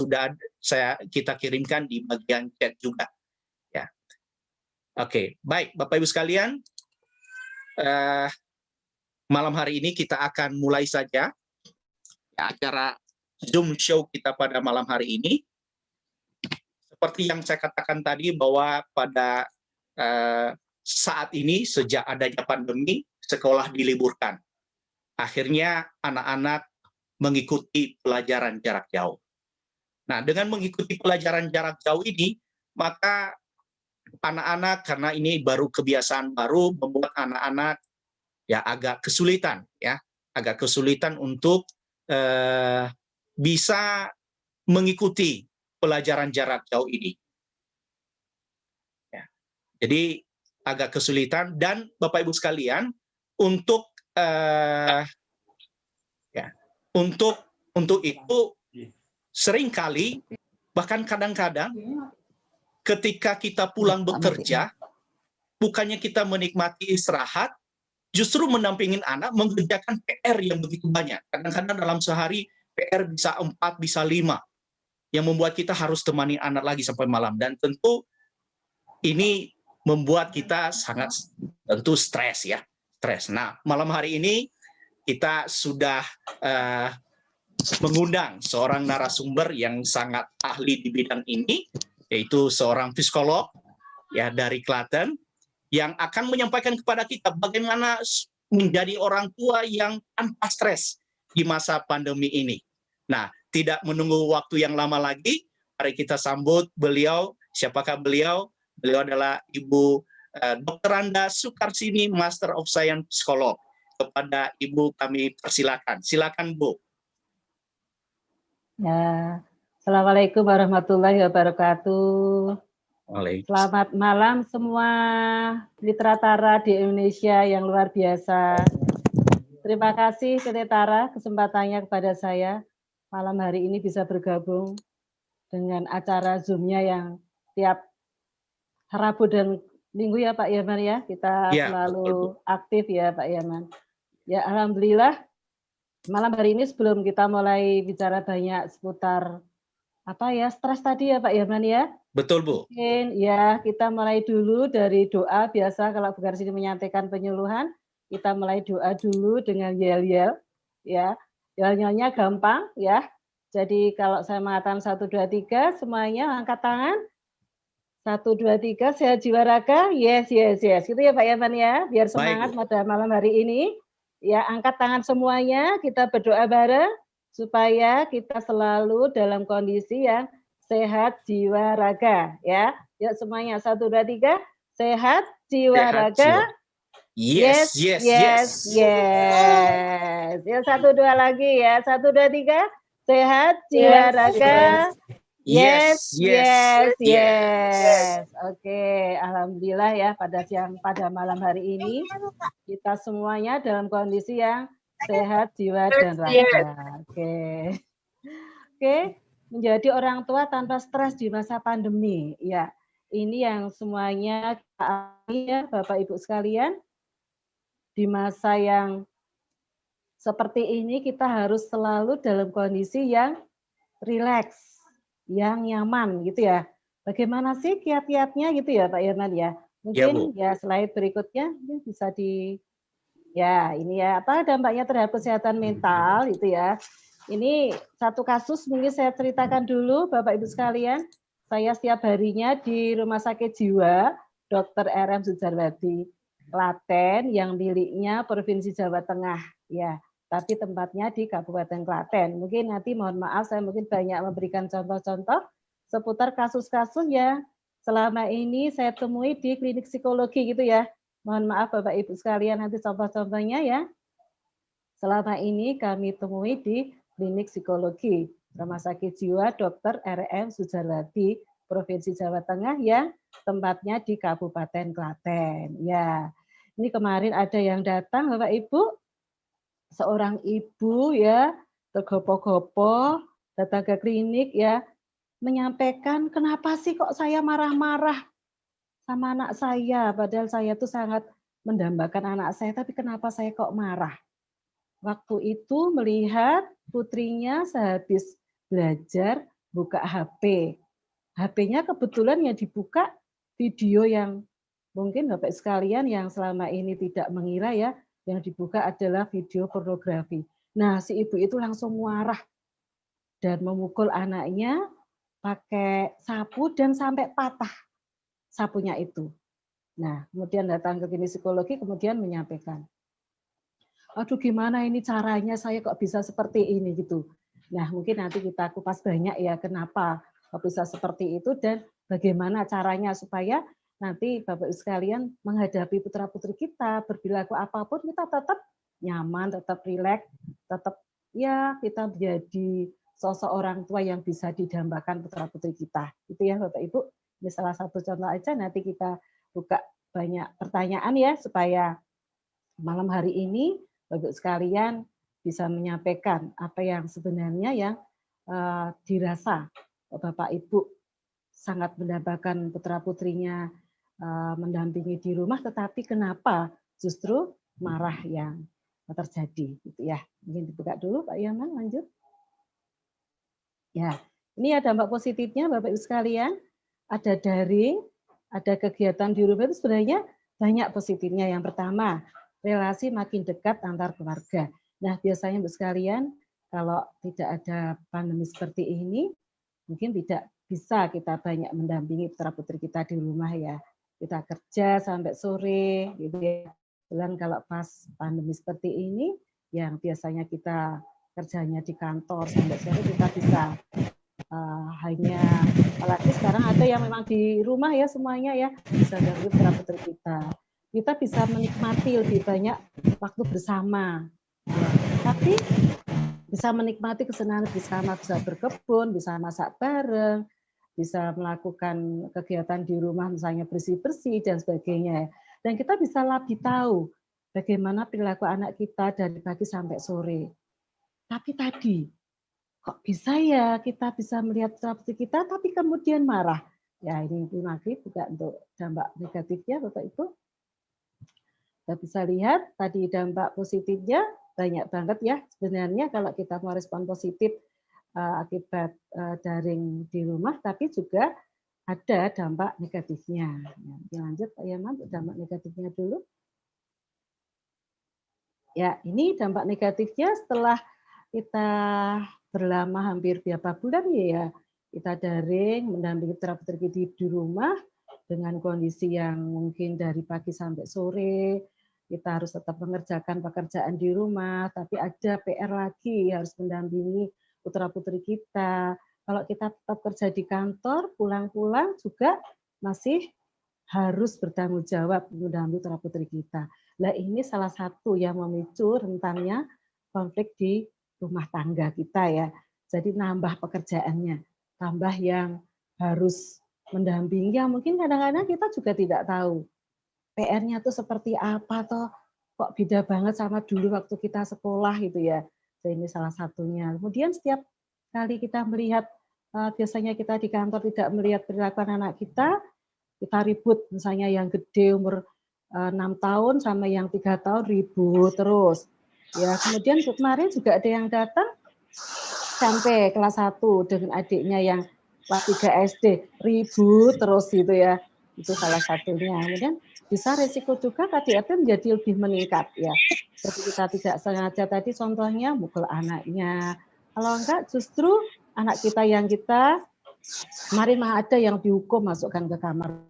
sudah kita kirimkan di bagian chat juga. Ya. Oke, baik Bapak Ibu sekalian, malam hari ini kita akan mulai saja acara Zoom show kita pada malam hari ini. Seperti yang saya katakan tadi bahwa pada saat ini sejak adanya pandemi, sekolah diliburkan. Akhirnya anak-anak mengikuti pelajaran jarak jauh. Nah, dengan mengikuti pelajaran jarak jauh ini, maka anak-anak, karena ini baru kebiasaan baru, membuat anak-anak ya agak kesulitan untuk bisa mengikuti pelajaran jarak jauh ini. Ya. Jadi agak kesulitan, dan Bapak Ibu sekalian, untuk itu seringkali, bahkan kadang-kadang ketika kita pulang bekerja, bukannya kita menikmati istirahat, justru mendampingin anak mengerjakan PR yang begitu banyak. Kadang-kadang dalam sehari PR bisa 4, bisa 5, yang membuat kita harus temani anak lagi sampai malam. Dan tentu ini membuat kita sangat tentu stres ya. Stres. Nah, malam hari ini kita sudah mengundang seorang narasumber yang sangat ahli di bidang ini, yaitu seorang psikolog ya dari Klaten, yang akan menyampaikan kepada kita bagaimana menjadi orang tua yang tanpa stres di masa pandemi ini. Nah, tidak menunggu waktu yang lama lagi, mari kita sambut beliau. Siapakah beliau? Beliau adalah Ibu Dr. Randa Sukarsini, Master of Science Psikolog. Kepada Ibu kami persilakan. Silakan, Bu. Ya, Assalamualaikum warahmatullahi wabarakatuh. Selamat malam semua Mitra Tara di Indonesia yang luar biasa. Terima kasih PT Tara kesempatannya kepada saya malam hari ini bisa bergabung dengan acara Zoom-nya yang tiap Rabu dan Minggu ya Pak Yaman ya. Kita selalu aktif ya Pak Yaman. Ya Alhamdulillah. Malam hari ini sebelum kita mulai bicara banyak seputar stres tadi ya Pak Yaman ya. Betul Bu. Mungkin ya kita mulai dulu dari doa. Biasa kalau Bukan Sini menyampaikan penyuluhan, kita mulai doa dulu dengan yel-yel ya. Yel-yelnya gampang ya. Jadi kalau saya mengatakan 1, 2, 3 semuanya angkat tangan. 1, 2, 3 sehat jiwa raga. Yes. Gitu ya Pak Yaman ya. Biar semangat pada malam hari ini. Ya, angkat tangan semuanya, kita berdoa bareng supaya kita selalu dalam kondisi yang sehat jiwa raga ya. Yuk semuanya 1, 2, 3 sehat jiwa raga. Yes. Ya 1, 2 lagi ya. 1, 2, 3 sehat jiwa raga. Yes. Oke, alhamdulillah ya pada malam hari ini kita semuanya dalam kondisi yang sehat jiwa dan raga. Oke. Menjadi orang tua tanpa stres di masa pandemi. Ya, ini yang semuanya kita alami ya Bapak Ibu sekalian. Di masa yang seperti ini kita harus selalu dalam kondisi yang rileks, yang nyaman gitu ya. Bagaimana sih kiat-kiatnya gitu ya Pak Yaman ya? Mungkin ya slide berikutnya ini bisa ini ya dampaknya terhadap kesehatan mental gitu ya. Ini satu kasus mungkin saya ceritakan dulu Bapak Ibu sekalian. Saya setiap harinya di Rumah Sakit Jiwa Dr. RM Sujarwati Klaten yang miliknya Provinsi Jawa Tengah ya. Tapi tempatnya di Kabupaten Klaten. Mungkin nanti mohon maaf saya mungkin banyak memberikan contoh-contoh seputar kasus-kasus yang selama ini saya temui di klinik psikologi gitu ya. Mohon maaf Bapak Ibu sekalian nanti contoh-contohnya ya. Selama ini kami temui di klinik psikologi Rumah Sakit Jiwa Dr. RM Sujarwati Provinsi Jawa Tengah yang tempatnya di Kabupaten Klaten. Ya. Ini kemarin ada yang datang Bapak Ibu, seorang ibu ya tergopoh-gopoh datang ke klinik ya menyampaikan kenapa sih kok saya marah-marah sama anak saya padahal saya tuh sangat mendambakan anak saya tapi kenapa saya kok marah. Waktu itu melihat putrinya sehabis belajar buka HP. HP-nya kebetulan yang dibuka video yang mungkin Bapak sekalian yang selama ini tidak mengira ya, yang dibuka adalah video pornografi. Nah, si ibu itu langsung marah dan memukul anaknya pakai sapu dan sampai patah sapunya itu. Nah, kemudian datang ke klinik psikologi, kemudian menyampaikan, aduh gimana ini caranya saya kok bisa seperti ini gitu. Nah, mungkin nanti kita kupas banyak ya kenapa kok bisa seperti itu dan bagaimana caranya supaya nanti Bapak Ibu sekalian menghadapi putra-putri kita, berperilaku apapun kita tetap nyaman, tetap rileks, tetap ya kita menjadi sosok orang tua yang bisa didambakan putra-putri kita. Itu ya Bapak Ibu. Ini salah satu contoh aja, nanti kita buka banyak pertanyaan ya supaya malam hari ini Bapak sekalian bisa menyampaikan apa yang sebenarnya yang dirasa Bapak Ibu sangat mendambakan putra-putrinya mendampingi di rumah, tetapi kenapa justru marah yang terjadi gitu ya. Mungkin dibuka dulu Pak Yaman, lanjut. Ya, ini ada dampak positifnya Bapak Ibu sekalian, ada daring, ada kegiatan di rumah itu sebenarnya banyak positifnya. Yang pertama, relasi makin dekat antar keluarga. Nah, biasanya Ibu sekalian, kalau tidak ada pandemi seperti ini, mungkin tidak bisa kita banyak mendampingi putra-putri kita di rumah ya. Kita kerja sampai sore, gitu ya. Dan kalau pas pandemi seperti ini, yang biasanya kita kerjanya di kantor sampai sore, kita bisa hanya, apalagi sekarang ada yang memang di rumah ya semuanya ya, bisa dari putra-putri kita. Kita bisa menikmati lebih banyak waktu bersama. Tapi bisa menikmati kesenangan bersama, bisa berkebun, bisa masak bareng, bisa melakukan kegiatan di rumah misalnya bersih-bersih dan sebagainya. Dan kita bisa lebih tahu bagaimana perilaku anak kita dari pagi sampai sore. Tapi tadi, kok bisa ya kita bisa melihat putra-putri kita tapi kemudian marah. Ya ini lagi juga untuk dampak negatifnya Bapak Ibu. Kita bisa lihat tadi dampak positifnya banyak banget ya sebenarnya kalau kita merespon positif akibat daring di rumah, tapi juga ada dampak negatifnya. Ya, lanjut Pak Yaman, dampak negatifnya dulu. Ya, ini dampak negatifnya setelah kita berlama hampir berapa bulan ya, kita daring mendampingi putra-putri di rumah dengan kondisi yang mungkin dari pagi sampai sore, kita harus tetap mengerjakan pekerjaan di rumah, tapi ada PR lagi, harus mendampingi putra-putri kita. Kalau kita tetap kerja di kantor, pulang-pulang juga masih harus bertanggung jawab mendampingi putra-putri kita. Nah, ini salah satu yang memicu rentannya konflik di rumah tangga kita ya. Jadi nambah pekerjaannya, tambah yang harus mendampingi. Ya mungkin kadang-kadang kita juga tidak tahu PR-nya tuh seperti apa toh, kok beda banget sama dulu waktu kita sekolah gitu ya. Jadi ini salah satunya. Kemudian setiap kali kita melihat, biasanya kita di kantor tidak melihat perilaku anak kita ribut, misalnya yang gede umur 6 tahun sama yang 3 tahun ribut terus. Ya, kemudian kemarin juga ada yang datang sampai kelas 1 dengan adiknya yang kelas 3 SD, ribut terus gitu ya. Itu salah satunya. Kemudian bisa resiko juga KDRT menjadi lebih meningkat ya. Jadi kita tidak sengaja tadi contohnya mukul anaknya. Kalau enggak justru anak kita yang kita kemarin mah ada yang dihukum masukkan ke kamar.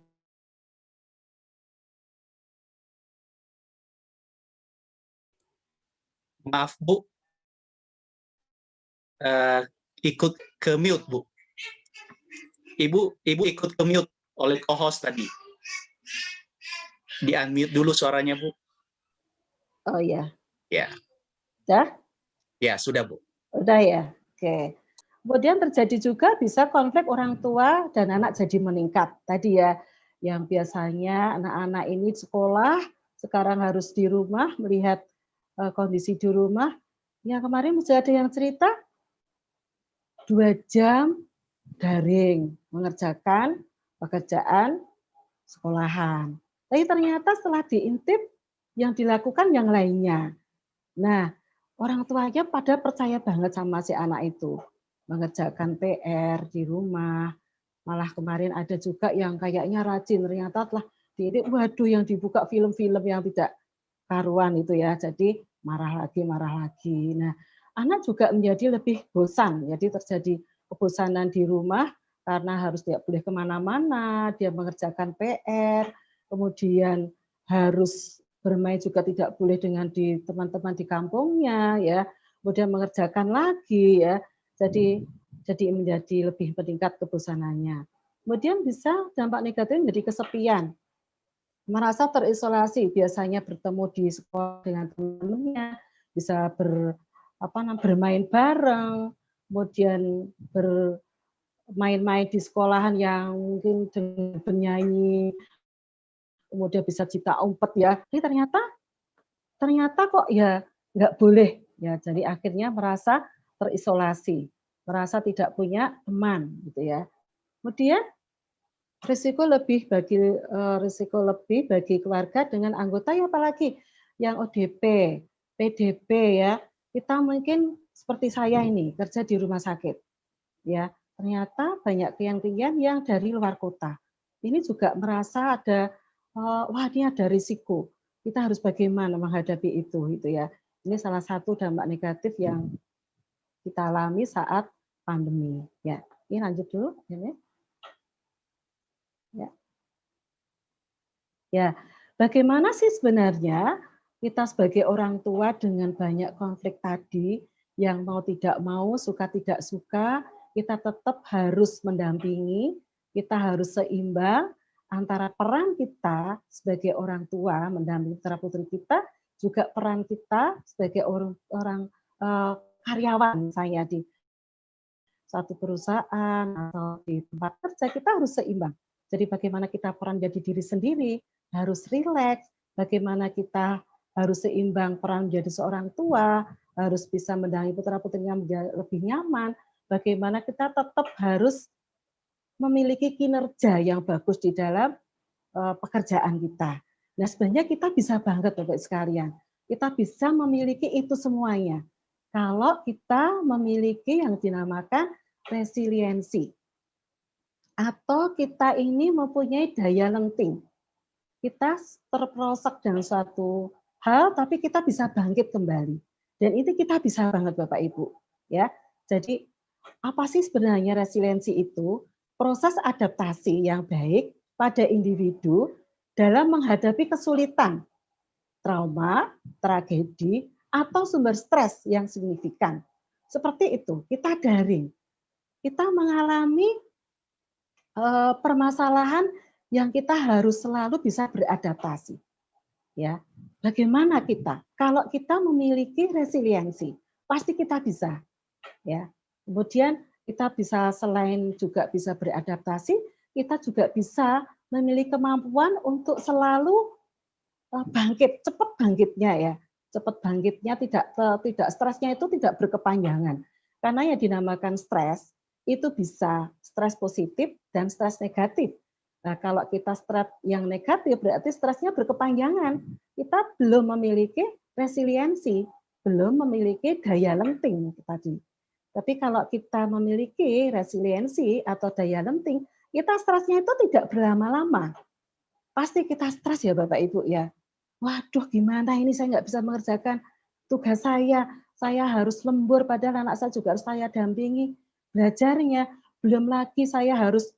Maaf Bu, ikut ke mute Bu. Ibu ikut ke mute oleh co-host tadi. Di unmute dulu suaranya Bu. Oh ya. Ya. Sudah? Ya sudah Bu. Udah ya. Oke. Kemudian terjadi juga bisa konflik orang tua dan anak jadi meningkat. Tadi ya, yang biasanya anak-anak ini sekolah, sekarang harus di rumah, melihat kondisi di rumah. Ya kemarin masih ada yang cerita 2 jam daring mengerjakan pekerjaan sekolahan. Tapi ternyata setelah diintip yang dilakukan yang lainnya. Nah, orang tuanya pada percaya banget sama si anak itu. mengerjakan PR di rumah. Malah kemarin ada juga yang kayaknya rajin, ternyata telah waduh yang dibuka film-film yang tidak karuan itu ya. Jadi marah lagi. Nah, anak juga menjadi lebih bosan. Jadi terjadi kebosanan di rumah karena harus tidak boleh kemana-mana, dia mengerjakan PR, kemudian harus bermain juga tidak boleh dengan di teman-teman di kampungnya, ya. Kemudian mengerjakan lagi, ya. Jadi menjadi lebih meningkat kebosanannya. Kemudian bisa dampak negatif menjadi kesepian, merasa terisolasi, biasanya bertemu di sekolah dengan teman-temannya, bisa bermain bareng, kemudian bermain-main di sekolahan yang mungkin dengan bernyanyi, kemudian bisa cita umpet ya. Ini ternyata kok ya nggak boleh ya. Jadi akhirnya merasa terisolasi, merasa tidak punya teman gitu ya. Kemudian risiko lebih bagi keluarga dengan anggota ya, apalagi yang ODP, PDP ya. Kita mungkin seperti saya ini kerja di rumah sakit. Ya, ternyata banyak klien-klien yang dari luar kota. Ini juga merasa ada wah ini ada risiko. Kita harus bagaimana menghadapi itu gitu ya. Ini salah satu dampak negatif yang kita alami saat pandemi ya. Ini lanjut dulu ini. Ya. Ya, bagaimana sih sebenarnya kita sebagai orang tua dengan banyak konflik tadi yang mau tidak mau, suka tidak suka, kita tetap harus mendampingi, kita harus seimbang antara peran kita sebagai orang tua mendampingi putra putri kita, juga peran kita sebagai orang karyawan saya di satu perusahaan atau di tempat kerja, kita harus seimbang. Jadi bagaimana kita peran jadi diri sendiri, harus rileks, bagaimana kita harus seimbang peran menjadi seorang tua, harus bisa mendampingi putra-putrinya menjadi lebih nyaman, bagaimana kita tetap harus memiliki kinerja yang bagus di dalam pekerjaan kita. Nah, sebenarnya kita bisa banget Bapak sekalian. Kita bisa memiliki itu semuanya. Kalau kita memiliki yang dinamakan resiliensi. Atau kita ini mempunyai daya lenting. Kita terperosok dalam suatu hal, tapi kita bisa bangkit kembali. Dan itu kita bisa banget Bapak Ibu. Ya, jadi apa sih sebenarnya resiliensi itu? Proses adaptasi yang baik pada individu dalam menghadapi kesulitan, trauma, tragedi, atau sumber stres yang signifikan. Seperti itu, kita daring. Kita mengalami permasalahan yang kita harus selalu bisa beradaptasi. Ya, bagaimana kita? Kalau kita memiliki resiliensi, pasti kita bisa. Ya, kemudian kita bisa selain juga bisa beradaptasi, kita juga bisa memiliki kemampuan untuk selalu bangkit, cepat bangkitnya ya, cepat bangkitnya tidak stresnya itu tidak berkepanjangan. Karena yang dinamakan stres itu bisa stres positif dan stres negatif. Nah, kalau kita stres yang negatif berarti stresnya berkepanjangan. Kita belum memiliki resiliensi, belum memiliki daya lenting tadi. Tapi kalau kita memiliki resiliensi atau daya lenting, kita stresnya itu tidak berlama-lama. Pasti kita stres ya Bapak Ibu ya. Waduh gimana ini saya nggak bisa mengerjakan tugas saya harus lembur padahal anak saya juga harus saya dampingi belajarnya, belum lagi saya harus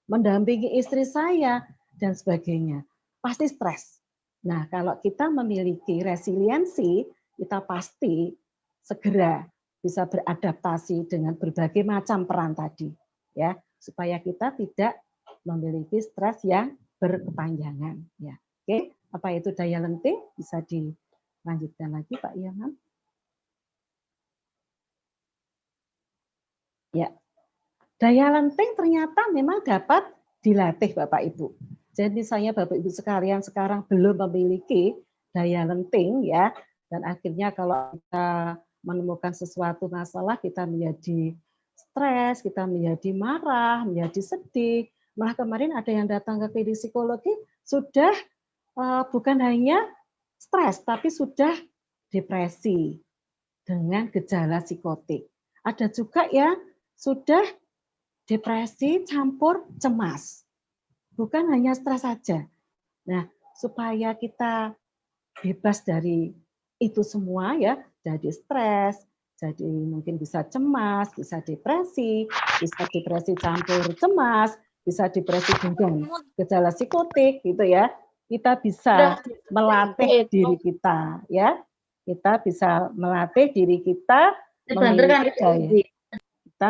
mendampingi istri saya dan sebagainya. Pasti stres. Nah, kalau kita memiliki resiliensi, kita pasti segera bisa beradaptasi dengan berbagai macam peran tadi, ya, supaya kita tidak memiliki stres yang berkepanjangan. Ya, oke, apa itu daya lenting? Bisa dilanjutkan lagi, Pak Yaman. Ya, daya lenting ternyata memang dapat dilatih Bapak Ibu. Jadi misalnya Bapak Ibu sekalian sekarang belum memiliki daya lenting ya, dan akhirnya kalau kita menemukan sesuatu masalah kita menjadi stres, kita menjadi marah, menjadi sedih. Malah kemarin ada yang datang ke klinik psikologi sudah bukan hanya stres tapi sudah depresi dengan gejala psikotik. Ada juga yang sudah depresi campur cemas. Bukan hanya stres saja. Nah, supaya kita bebas dari itu semua ya, jadi stres, jadi mungkin bisa cemas, bisa depresi campur cemas, bisa depresi dengan gejala psikotik gitu ya. Kita bisa melatih diri kita ya. Kita bisa melatih diri kita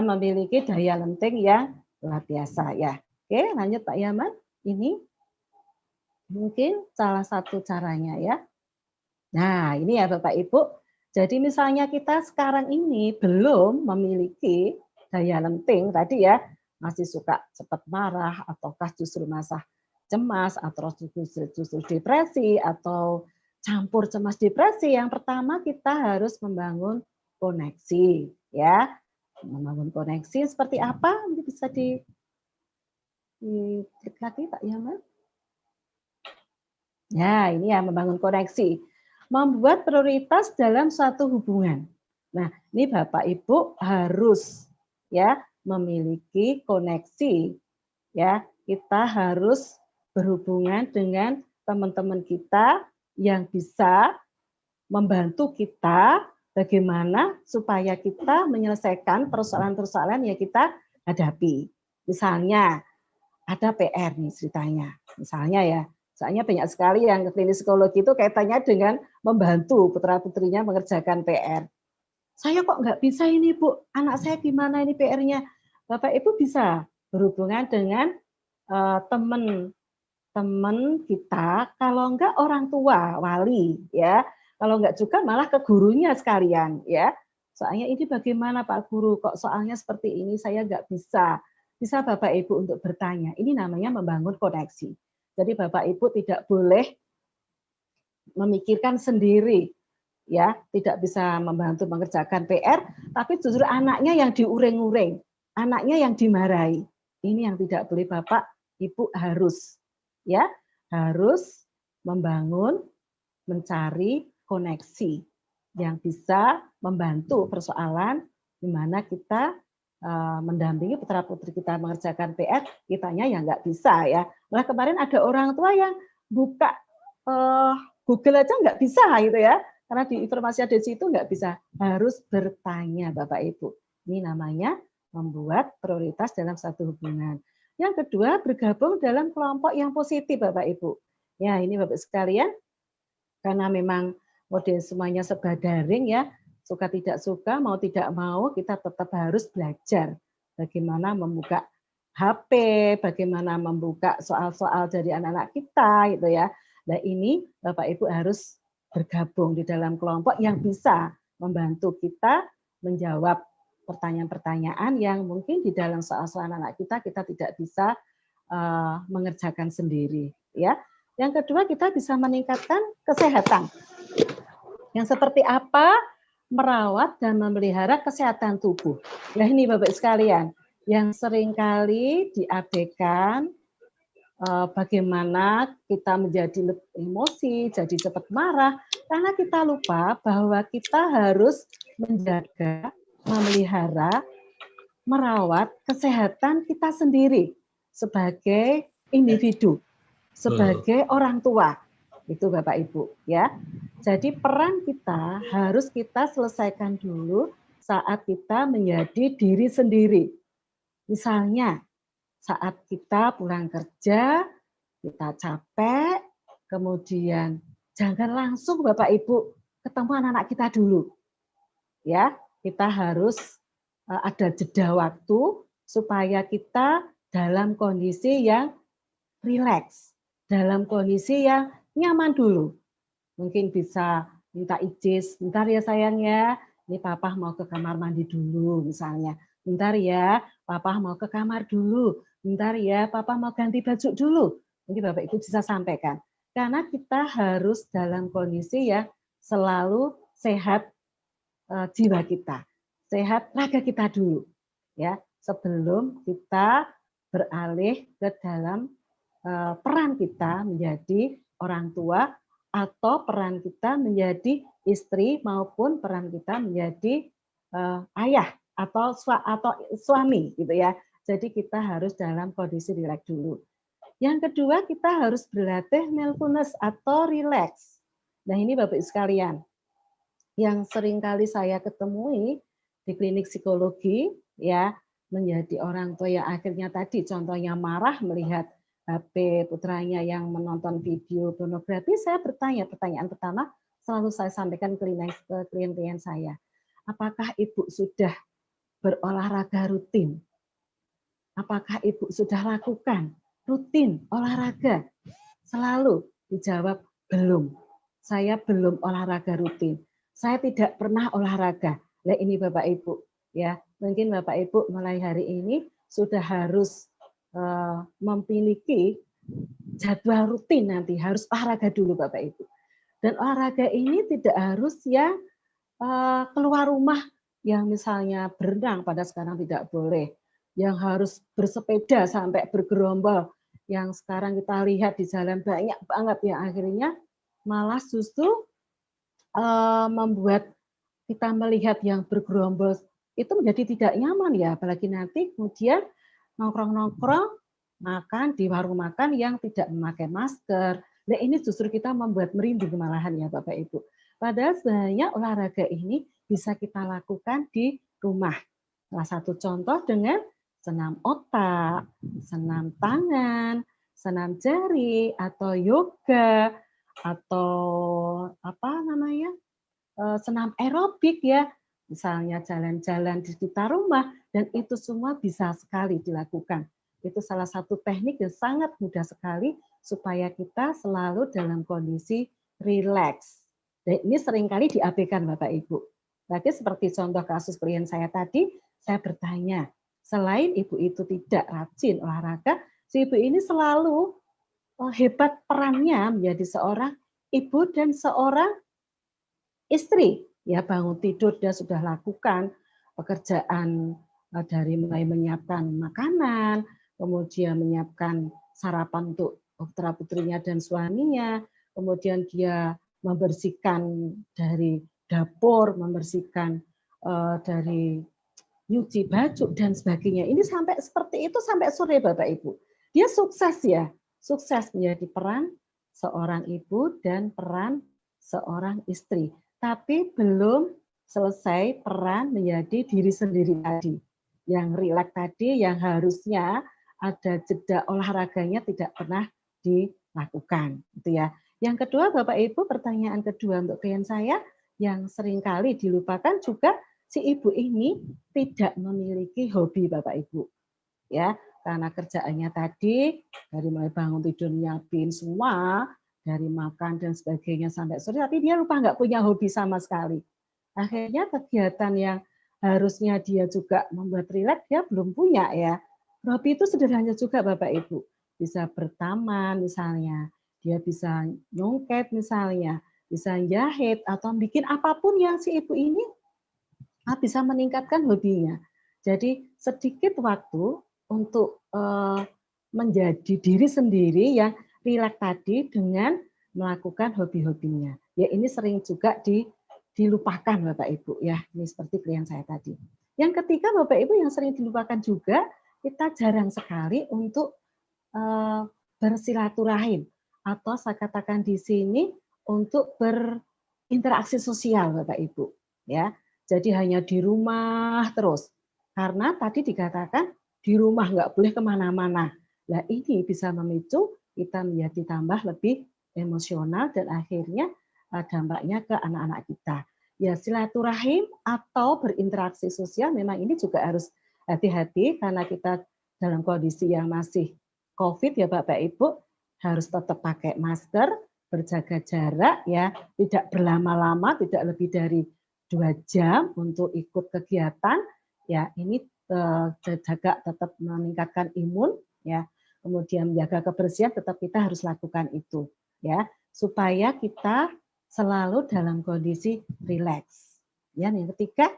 memiliki daya lenting yang luar biasa ya. Oke, lanjut Pak Yaman. Ini mungkin salah satu caranya ya. Nah, ini ya Bapak Ibu. Jadi misalnya kita sekarang ini belum memiliki daya lenting tadi ya, masih suka cepat marah ataukah justru masa cemas atau justru depresi atau campur cemas depresi. Yang pertama kita harus membangun koneksi ya. Membangun koneksi seperti apa? Ini bisa diklik lagi Pak Yaman. Ya, ini ya membangun koneksi. Membuat prioritas dalam suatu hubungan. Nah, ini Bapak Ibu harus ya memiliki koneksi. Ya, kita harus berhubungan dengan teman-teman kita yang bisa membantu kita bagaimana supaya kita menyelesaikan persoalan-persoalan yang kita hadapi. Misalnya ada PR nih ceritanya. Misalnya ya, soalnya banyak sekali yang ke klinis psikologi itu kaitannya dengan membantu putra-putrinya mengerjakan PR. Saya kok nggak bisa ini Bu, anak saya gimana ini PR-nya? Bapak Ibu bisa berhubungan dengan teman kita, kalau enggak orang tua, wali ya. Kalau enggak juga malah ke gurunya sekalian ya. Soalnya ini bagaimana Pak Guru, kok soalnya seperti ini saya enggak bisa. Bisa Bapak Ibu untuk bertanya. Ini namanya membangun koneksi. Jadi Bapak Ibu tidak boleh memikirkan sendiri ya, tidak bisa membantu mengerjakan PR, tapi justru anaknya yang diuring-uring, anaknya yang dimarahi. Ini yang tidak boleh Bapak Ibu harus ya, harus membangun, mencari koneksi yang bisa membantu persoalan di mana kita mendampingi putra-putri kita mengerjakan PR, kitanya ya nggak bisa ya. Malah kemarin ada orang tua yang buka Google aja nggak bisa gitu ya, karena di informasi ada di situ nggak bisa. Harus bertanya Bapak Ibu. Ini namanya membuat prioritas dalam satu hubungan. Yang kedua, bergabung dalam kelompok yang positif Bapak Ibu. Ya ini Bapak sekalian, karena memang model semuanya serba daring ya, suka tidak suka, mau tidak mau, kita tetap harus belajar bagaimana membuka HP, bagaimana membuka soal-soal dari anak-anak kita, gitu ya. Nah ini Bapak Ibu harus bergabung di dalam kelompok yang bisa membantu kita menjawab pertanyaan-pertanyaan yang mungkin di dalam soal-soal anak kita tidak bisa mengerjakan sendiri, ya. Yang kedua kita bisa meningkatkan kesehatan. Yang seperti apa? Merawat dan memelihara kesehatan tubuh. Nah ini Bapak sekalian, yang seringkali diabaikan bagaimana kita menjadi emosi, jadi cepat marah, karena kita lupa bahwa kita harus menjaga, memelihara, merawat kesehatan kita sendiri sebagai individu, sebagai orang tua. Itu Bapak Ibu ya. Jadi peran kita harus kita selesaikan dulu saat kita menjadi diri sendiri. Misalnya saat kita pulang kerja, kita capek, kemudian jangan langsung Bapak Ibu ketemu anak-anak kita dulu. Ya, kita harus ada jeda waktu supaya kita dalam kondisi yang rileks, dalam kondisi yang nyaman dulu. Mungkin bisa minta izin, bentar ya sayang ya, ini papa mau ke kamar mandi dulu misalnya. Bentar ya, papa mau ke kamar dulu. Bentar ya, papa mau ganti baju dulu. Mungkin Bapak Ibu bisa sampaikan. Karena kita harus dalam kondisi yang selalu sehat jiwa kita. Sehat raga kita dulu. Ya, sebelum kita beralih ke dalam peran kita menjadi orang tua atau peran kita menjadi istri maupun peran kita menjadi ayah atau suami gitu ya. Jadi kita harus dalam kondisi rileks dulu. Yang kedua, kita harus berlatih mindfulness atau relax. Nah, ini Bapak Ibu sekalian, yang sering kali saya ketemui di klinik psikologi, ya, menjadi orang tua yang akhirnya tadi contohnya marah melihat HP putranya yang menonton video pornografi. Saya bertanya, pertanyaan pertama selalu saya sampaikan ke klien-klien saya, apakah Ibu sudah berolahraga rutin? Apakah Ibu sudah lakukan rutin olahraga? Selalu dijawab belum. Saya belum olahraga rutin. Saya tidak pernah olahraga. Nah, ini Bapak Ibu, ya. Mungkin Bapak Ibu mulai hari ini sudah harus memiliki jadwal rutin nanti, harus olahraga dulu Bapak Ibu. Dan olahraga ini tidak harus yang keluar rumah, yang misalnya berenang pada sekarang tidak boleh, yang harus bersepeda sampai bergerombol, yang sekarang kita lihat di jalan banyak banget yang akhirnya malah justru membuat kita melihat yang bergerombol itu menjadi tidak nyaman ya, apalagi nanti kemudian nongkrong-nongkrong makan di warung makan yang tidak memakai masker. Nah, ini justru kita membuat merinding malahan ya Bapak Ibu. Padahal sebenarnya olahraga ini bisa kita lakukan di rumah. Salah satu contoh dengan senam otak, senam tangan, senam jari, atau yoga, atau apa namanya, senam aerobik ya, misalnya jalan-jalan di sekitar rumah, dan itu semua bisa sekali dilakukan. Itu salah satu teknik yang sangat mudah sekali supaya kita selalu dalam kondisi rileks. Dan ini seringkali diabaikan Bapak Ibu. Lagi seperti contoh kasus klien saya tadi, saya bertanya, selain ibu itu tidak rajin olahraga, si ibu ini selalu hebat perannya menjadi seorang ibu dan seorang istri. Ya, bangun tidur dia sudah lakukan pekerjaan dari mulai menyiapkan makanan, kemudian menyiapkan sarapan untuk putra-putrinya dan suaminya, kemudian dia membersihkan dari dapur, membersihkan dari nyuci baju dan sebagainya. Ini sampai seperti itu sampai sore Bapak Ibu. Dia sukses ya, sukses menjadi peran seorang ibu dan peran seorang istri. Tapi belum selesai peran menjadi diri sendiri tadi. Yang rileks tadi yang harusnya ada jeda olahraganya tidak pernah dilakukan, gitu ya. Yang kedua Bapak Ibu, pertanyaan kedua untuk klien saya yang seringkali dilupakan juga, si ibu ini tidak memiliki hobi Bapak Ibu. Ya, karena kerjaannya tadi dari mulai bangun tidur nyiapin semua, dari makan dan sebagainya sampai sore, tapi dia lupa nggak punya hobi sama sekali. Akhirnya kegiatan yang harusnya dia juga membuat rileks dia belum punya ya. Hobi itu sederhana juga Bapak Ibu. Bisa bertaman misalnya, dia bisa nyongket misalnya, bisa jahit atau bikin apapun yang si ibu ini bisa meningkatkan hobinya. Jadi sedikit waktu untuk menjadi diri sendiri yang rileks tadi dengan melakukan hobi-hobinya. Ya, ini sering juga dilupakan Bapak Ibu ya. Ini seperti klien saya tadi. Yang ketiga Bapak Ibu yang sering dilupakan juga, kita jarang sekali untuk bersilaturahim, atau saya katakan di sini untuk berinteraksi sosial Bapak Ibu ya. Jadi hanya di rumah terus, karena tadi dikatakan di rumah nggak boleh kemana-mana. Nah, ini bisa memicu kita menjadi tambah lebih emosional dan akhirnya dampaknya ke anak-anak kita. Ya, silaturahim atau berinteraksi sosial memang ini juga harus hati-hati karena kita dalam kondisi yang masih COVID ya Bapak Ibu, harus tetap pakai masker, berjaga jarak ya, tidak berlama-lama, tidak lebih dari 2 jam untuk ikut kegiatan ya. Ini jaga tetap meningkatkan imun ya, kemudian menjaga kebersihan tetap kita harus lakukan itu ya, supaya kita selalu dalam kondisi rileks. Ya, yang ketiga,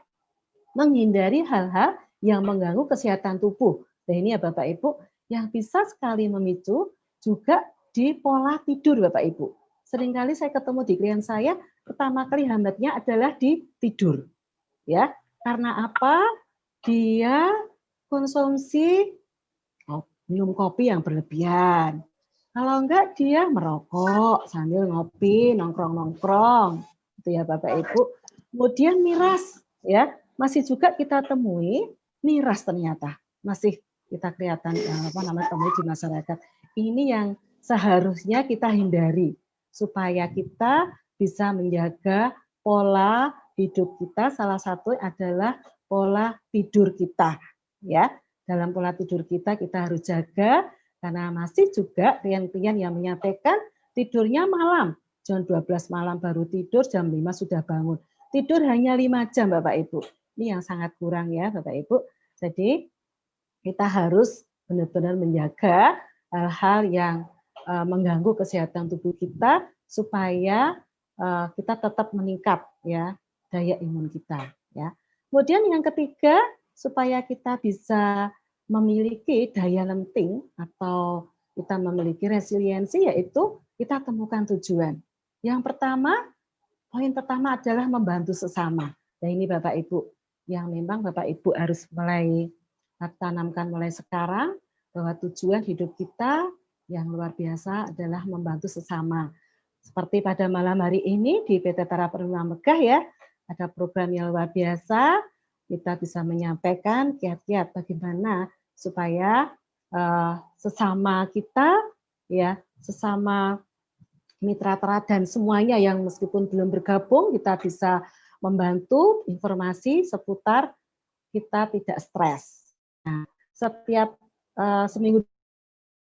menghindari hal-hal yang mengganggu kesehatan tubuh. Nah, ini ya Bapak Ibu, yang bisa sekali memicu juga di pola tidur Bapak Ibu. Seringkali saya ketemu di klien saya, pertama kali hambatnya adalah di tidur. Ya, karena apa? dia konsumsi minum kopi yang berlebihan. Kalau enggak dia merokok sambil ngopi, nongkrong-nongkrong. Itu ya Bapak Ibu. Kemudian miras ya, masih juga kita temui miras ternyata. Masih kita kelihatan temui di masyarakat. Ini yang seharusnya kita hindari supaya kita bisa menjaga pola hidup kita. Salah satu adalah pola tidur kita ya. Dalam pola tidur kita harus jaga, karena masih juga klien-klien yang menyampaikan tidurnya malam, jam 12 malam baru tidur, jam 5 sudah bangun. Tidur hanya 5 jam Bapak Ibu. Ini yang sangat kurang ya Bapak Ibu. Jadi kita harus benar-benar menjaga hal-hal yang mengganggu kesehatan tubuh kita supaya kita tetap meningkat ya daya imun kita ya. Kemudian yang ketiga, supaya kita bisa memiliki daya lenting atau kita memiliki resiliensi, yaitu kita temukan tujuan. Yang pertama, poin pertama adalah membantu sesama. Nah ini Bapak Ibu, yang memang Bapak Ibu harus mulai tanamkan mulai sekarang, bahwa tujuan hidup kita yang luar biasa adalah membantu sesama. Seperti pada malam hari ini di PT Teraperuna Megah ya, ada program yang luar biasa, kita bisa menyampaikan kiat-kiat bagaimana supaya sesama kita ya, sesama mitra teladan semuanya yang meskipun belum bergabung, kita bisa membantu informasi seputar kita tidak stres. Nah, setiap seminggu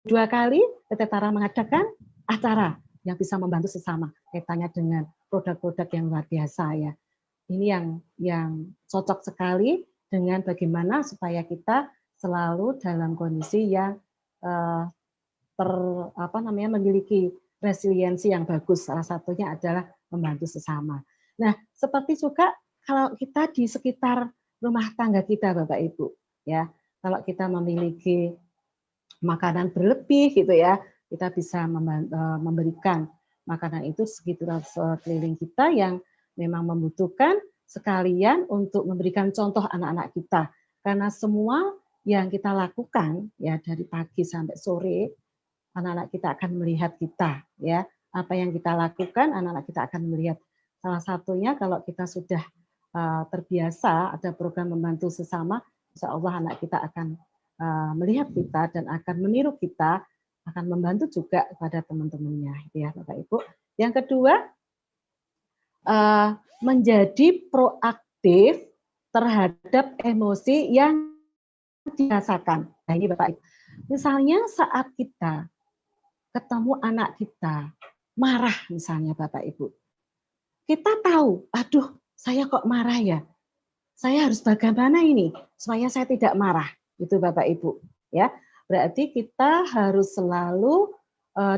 2 kali PT Tara mengadakan acara yang bisa membantu sesama kaitannya dengan produk-produk yang luar biasa ya. Ini yang cocok sekali dengan bagaimana supaya kita selalu dalam kondisi yang memiliki resiliensi yang bagus. Salah satunya adalah membantu sesama. Nah, seperti juga kalau kita di sekitar rumah tangga kita, Bapak Ibu, ya, kalau kita memiliki makanan berlebih gitu ya, kita bisa memberikan makanan itu sekitar sekeliling kita yang memang membutuhkan, sekalian untuk memberikan contoh anak-anak kita. Karena semua yang kita lakukan ya dari pagi sampai sore, anak-anak kita akan melihat kita ya. Apa yang kita lakukan, anak-anak kita akan melihat. Salah satunya kalau kita sudah terbiasa ada program membantu sesama, insya Allah anak kita akan melihat kita dan akan meniru kita, akan membantu juga kepada teman-temannya ya Bapak Ibu. Yang kedua, menjadi proaktif terhadap emosi yang dirasakan. Nah ini Bapak Ibu. Misalnya saat kita ketemu anak kita marah misalnya Bapak Ibu. Kita tahu, aduh saya kok marah ya. Saya harus bagaimana ini supaya saya tidak marah. Itu Bapak Ibu. Ya, berarti kita harus selalu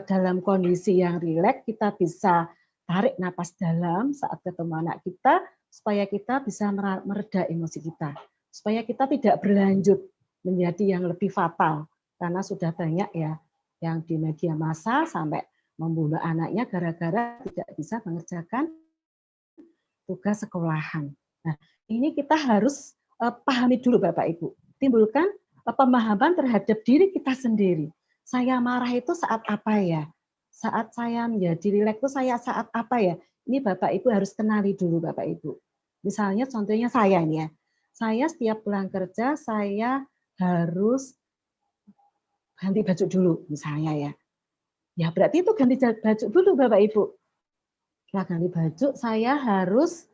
dalam kondisi yang rileks, kita bisa tarik napas dalam saat ketemu anak kita, supaya kita bisa mereda emosi kita. Supaya kita tidak berlanjut menjadi yang lebih fatal. Karena sudah banyak ya yang di media massa sampai membunuh anaknya gara-gara tidak bisa mengerjakan tugas sekolahan. Nah, ini kita harus pahami dulu Bapak Ibu. Timbulkan pemahaman terhadap diri kita sendiri. Saya marah itu saat apa ya? Saat saya menjadi rileks itu saya saat apa ya? Ini Bapak Ibu harus kenali dulu Bapak Ibu. Misalnya contohnya saya ini ya. Saya setiap pulang kerja saya harus ganti baju dulu misalnya ya. Ya berarti itu ganti baju dulu Bapak Ibu. Setelah ganti baju saya harus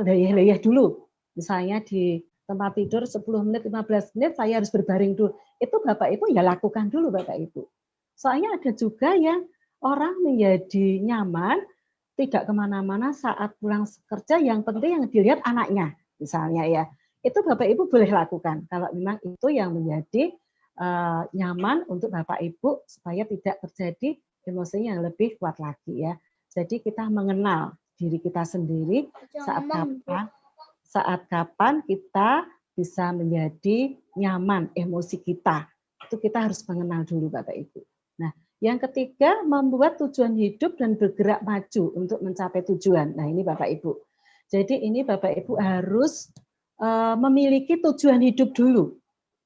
leyeh-leyeh dulu. Misalnya di tempat tidur 10 menit, 15 menit saya harus berbaring dulu. Itu Bapak Ibu ya lakukan dulu Bapak Ibu. Soalnya ada juga yang orang menjadi nyaman, tidak kemana-mana saat pulang kerja, yang penting yang dilihat anaknya misalnya ya. Itu Bapak Ibu boleh lakukan kalau memang itu yang menjadi nyaman untuk Bapak Ibu supaya tidak terjadi emosi yang lebih kuat lagi ya. Jadi kita mengenal diri kita sendiri saat kapan kita bisa menjadi nyaman emosi kita. Itu kita harus mengenal dulu Bapak Ibu. Nah, yang ketiga membuat tujuan hidup dan bergerak maju untuk mencapai tujuan. Nah, ini Bapak Ibu. Jadi ini Bapak Ibu harus memiliki tujuan hidup dulu.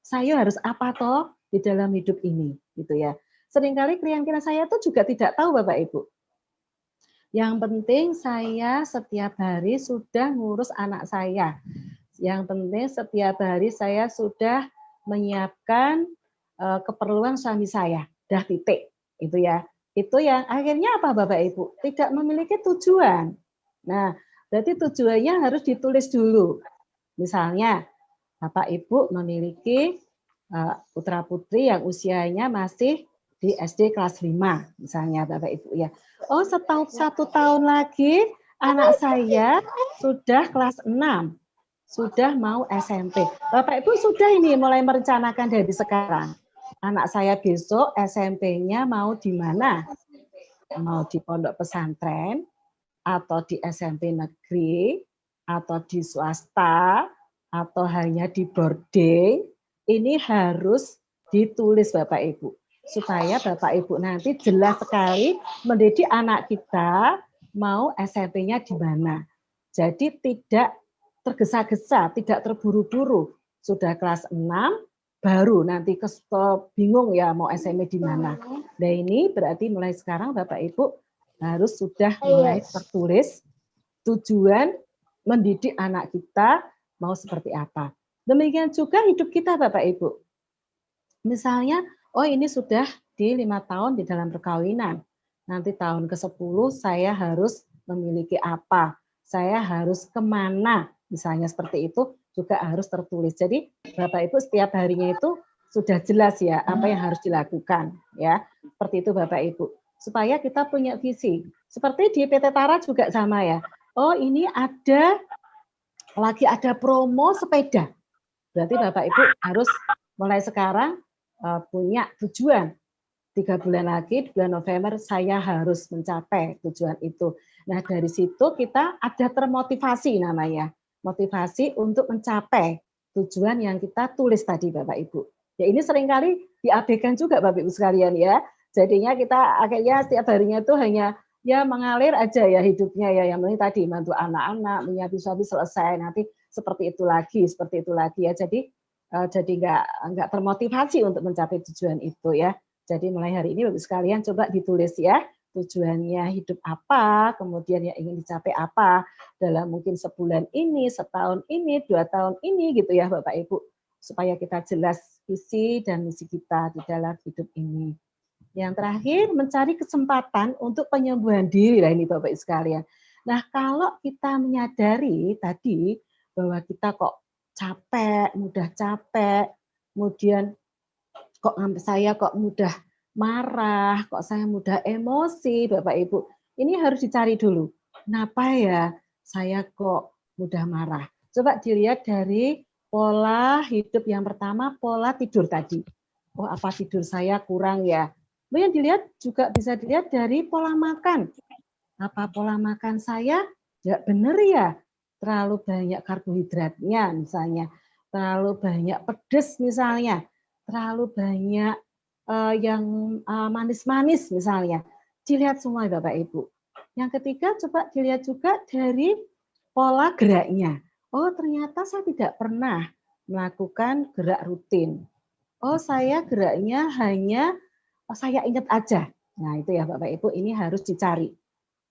Saya harus apa toh di dalam hidup ini, gitu ya. Seringkali klien-klien saya tuh juga tidak tahu Bapak Ibu. Yang penting saya setiap hari sudah ngurus anak saya. Yang penting setiap hari saya sudah menyiapkan keperluan suami saya. Dah titik, itu ya. Itu yang akhirnya apa Bapak Ibu? Tidak memiliki tujuan. Nah, berarti tujuannya harus ditulis dulu. Misalnya, Bapak Ibu memiliki putra putri yang usianya masih di SD kelas 5, misalnya Bapak Ibu ya. Oh, 1 tahun lagi anak saya sudah kelas 6, sudah mau SMP. Bapak Ibu sudah ini mulai merencanakan dari sekarang. Anak saya besok SMP-nya mau di mana? Mau di pondok pesantren, atau di SMP negeri, atau di swasta, atau hanya di boarding, ini harus ditulis Bapak Ibu. Supaya Bapak Ibu nanti jelas sekali mendidik anak kita mau SMP-nya di mana. Jadi tidak tergesa-gesa, tidak terburu-buru. Sudah kelas 6, baru nanti bingung ya mau SMP di mana. Nah ini berarti mulai sekarang Bapak Ibu harus sudah mulai tertulis tujuan mendidik anak kita mau seperti apa. Demikian juga hidup kita Bapak Ibu. Misalnya, oh ini sudah di 5 tahun di dalam perkawinan. Nanti tahun ke-10 saya harus memiliki apa. Saya harus kemana. Misalnya seperti itu juga harus tertulis. Jadi Bapak Ibu setiap harinya itu sudah jelas ya apa yang harus dilakukan. Ya, seperti itu Bapak Ibu. Supaya kita punya visi. Seperti di PT Tara juga sama ya. Oh ini lagi ada promo sepeda. Berarti Bapak Ibu harus mulai sekarang punya tujuan. 3 bulan lagi, di bulan November, saya harus mencapai tujuan itu. Nah dari situ kita ada termotivasi namanya. Motivasi untuk mencapai tujuan yang kita tulis tadi Bapak Ibu. Ya ini seringkali diabaikan juga Bapak Ibu sekalian ya. Jadinya kita akhirnya setiap harinya itu hanya ya mengalir aja ya hidupnya ya. Yang penting tadi bantu anak-anak, menyiapkan suami selesai, nanti seperti itu lagi ya. Jadi nggak termotivasi untuk mencapai tujuan itu ya. Jadi mulai hari ini Bapak sekalian coba ditulis ya tujuannya hidup apa, kemudian yang ingin dicapai apa dalam mungkin sebulan ini, setahun ini, 2 tahun ini gitu ya Bapak Ibu. Supaya kita jelas visi dan misi kita di dalam hidup ini. Yang terakhir, mencari kesempatan untuk penyembuhan diri lah ini Bapak Ibu sekalian. Nah, kalau kita menyadari tadi bahwa kita kok mudah capek, kemudian kok saya kok mudah marah, kok saya mudah emosi, Bapak Ibu. Ini harus dicari dulu. Kenapa ya saya kok mudah marah? Coba dilihat dari pola hidup yang pertama, pola tidur tadi. Oh, apa tidur saya kurang ya? Kemudian dilihat juga bisa dilihat dari pola makan. Apa pola makan saya nggak benar ya? Terlalu banyak karbohidratnya misalnya, terlalu banyak pedas misalnya, terlalu banyak yang manis-manis misalnya. Dilihat semua Bapak Ibu. Yang ketiga coba dilihat juga dari pola geraknya. Oh ternyata saya tidak pernah melakukan gerak rutin. Oh saya geraknya hanya saya ingat aja. Nah itu ya Bapak Ibu ini harus dicari.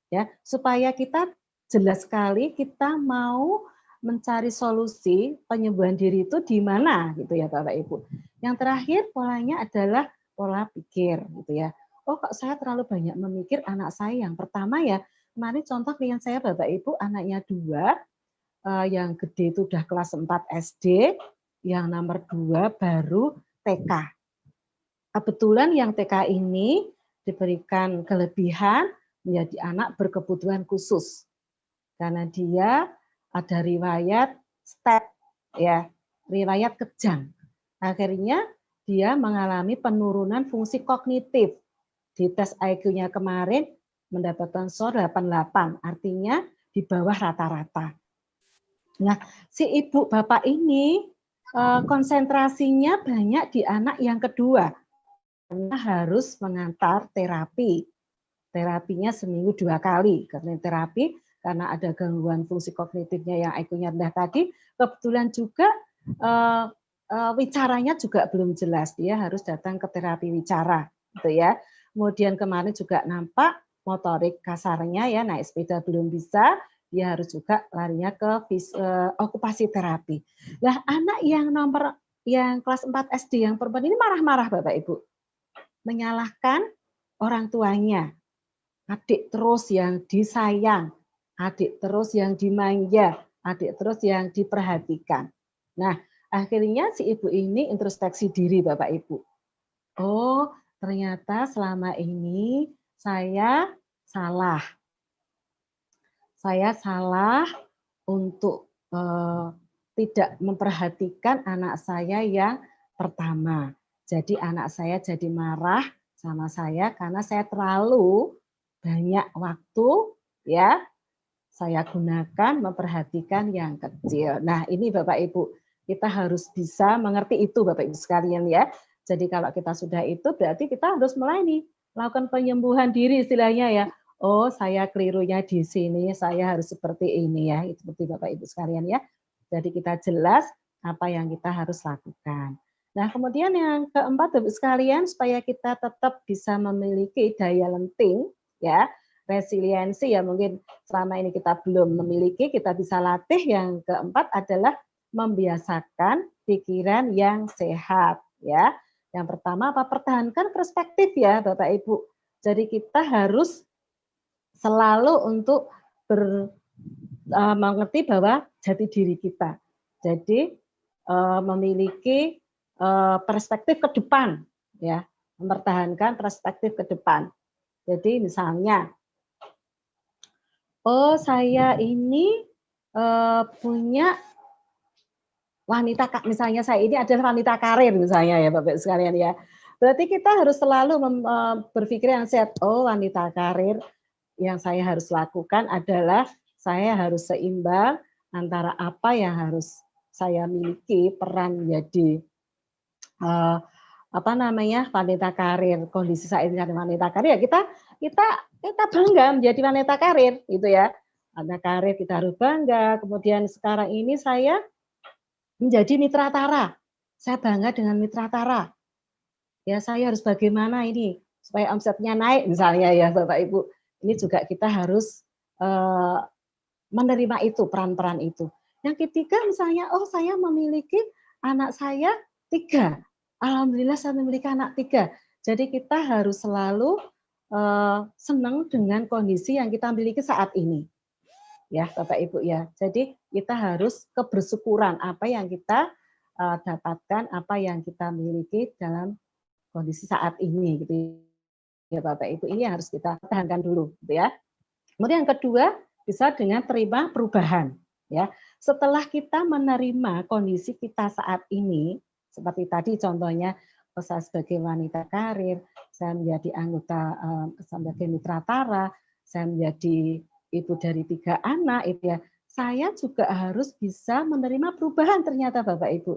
Ya, supaya kita jelas sekali kita mau mencari solusi penyembuhan diri itu di mana gitu ya Bapak Ibu. Yang terakhir polanya adalah pola pikir gitu ya. Oh kok saya terlalu banyak memikir anak saya. Yang pertama ya, kemarin contoh klien saya Bapak Ibu anaknya 2, yang gede itu udah kelas 4 SD, yang nomor 2 baru TK. Kebetulan yang TK ini diberikan kelebihan menjadi anak berkebutuhan khusus. Karena dia ada riwayat STEP ya, riwayat kejang. Akhirnya dia mengalami penurunan fungsi kognitif. Di tes IQ-nya kemarin mendapatkan skor 88, artinya di bawah rata-rata. Nah, si ibu bapak ini konsentrasinya banyak di anak yang kedua. Karena harus mengantar terapi. Terapinya seminggu 2 kali. Karena terapi karena ada gangguan fungsi kognitifnya yang IQ-nya rendah tadi, kebetulan juga wicaranya juga belum jelas, dia harus datang ke terapi wicara, gitu ya. Kemudian kemarin juga nampak motorik kasarnya ya, naik sepeda belum bisa, dia harus juga larinya ke okupasi terapi. Lah anak yang kelas 4 SD yang perempuan ini marah-marah Bapak Ibu. Menyalahkan orang tuanya. Adik terus yang disayang, adik terus yang dimanja, adik terus yang diperhatikan. Nah, akhirnya si ibu ini introspeksi diri Bapak Ibu. Oh, ternyata selama ini saya salah. Saya salah untuk tidak memperhatikan anak saya yang pertama. Jadi anak saya jadi marah sama saya karena saya terlalu banyak waktu ya saya gunakan memperhatikan yang kecil. Nah, ini Bapak Ibu, kita harus bisa mengerti itu Bapak Ibu sekalian ya. Jadi kalau kita sudah itu berarti kita harus mulai nih melakukan penyembuhan diri istilahnya ya. Oh, saya kelirunya di sini, saya harus seperti ini ya. Itu seperti Bapak Ibu sekalian ya. Jadi kita jelas apa yang kita harus lakukan. Nah, kemudian yang keempat Bapak Ibu sekalian supaya kita tetap bisa memiliki daya lenting ya, resiliensi ya mungkin selama ini kita belum memiliki, kita bisa latih. Yang keempat adalah membiasakan pikiran yang sehat ya. Yang pertama apa? Pertahankan perspektif ya Bapak Ibu. Jadi kita harus selalu untuk mengerti bahwa jati diri kita. Jadi memiliki perspektif ke depan ya, mempertahankan perspektif ke depan. Jadi misalnya oh saya ini punya wanita, misalnya saya ini adalah wanita karir misalnya ya Bapak sekalian ya. Berarti kita harus selalu berpikir yang sehat. Oh wanita karir yang saya harus lakukan adalah saya harus seimbang antara apa yang harus saya miliki peran menjadi wanita karir, kondisi saya ini wanita karir ya kita bangga menjadi wanita karir gitu ya. Wanita karir kita harus bangga. Kemudian sekarang ini saya menjadi mitra Tara. Saya bangga dengan mitra Tara. Ya saya harus bagaimana ini supaya omsetnya naik misalnya ya Bapak Ibu. Ini juga kita harus menerima itu, peran-peran itu. Yang ketiga misalnya, oh saya memiliki anak saya 3. Alhamdulillah saya memiliki anak 3. Jadi kita harus selalu senang dengan kondisi yang kita miliki saat ini. Ya Bapak Ibu ya. Jadi kita harus kebersyukuran apa yang kita dapatkan, apa yang kita miliki dalam kondisi saat ini gitu ya Bapak Ibu. Ini harus kita tahankan dulu gitu ya. Kemudian yang kedua bisa dengan terima perubahan ya. Setelah kita menerima kondisi kita saat ini seperti tadi contohnya saya sebagai wanita karir, saya menjadi anggota sebagai mitra Tara, saya menjadi ibu dari 3 anak itu ya. Saya juga harus bisa menerima perubahan ternyata Bapak Ibu.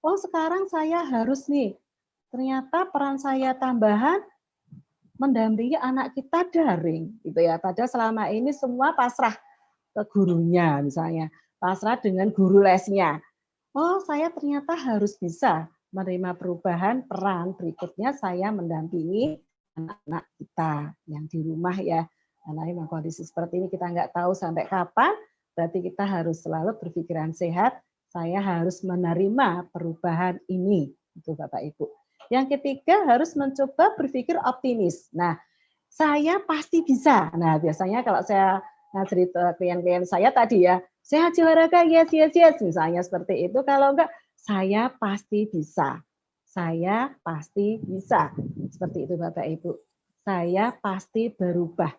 Oh, sekarang saya harus nih. Ternyata peran saya tambahan mendampingi anak kita daring gitu ya. Padahal selama ini semua pasrah ke gurunya misalnya, pasrah dengan guru lesnya. Oh, saya ternyata harus bisa menerima perubahan peran berikutnya saya mendampingi anak-anak kita yang di rumah ya. Karena memang kondisi seperti ini kita nggak tahu sampai kapan, berarti kita harus selalu berpikiran sehat, saya harus menerima perubahan ini, itu Bapak Ibu. Yang ketiga harus mencoba berpikir optimis. Nah, saya pasti bisa. Nah, biasanya kalau saya cerita klien-klien saya tadi ya, sehat jiwa raga, yes, yes, yes, misalnya seperti itu. Kalau enggak, saya pasti bisa. Saya pasti bisa. Seperti itu Bapak Ibu. Saya pasti berubah.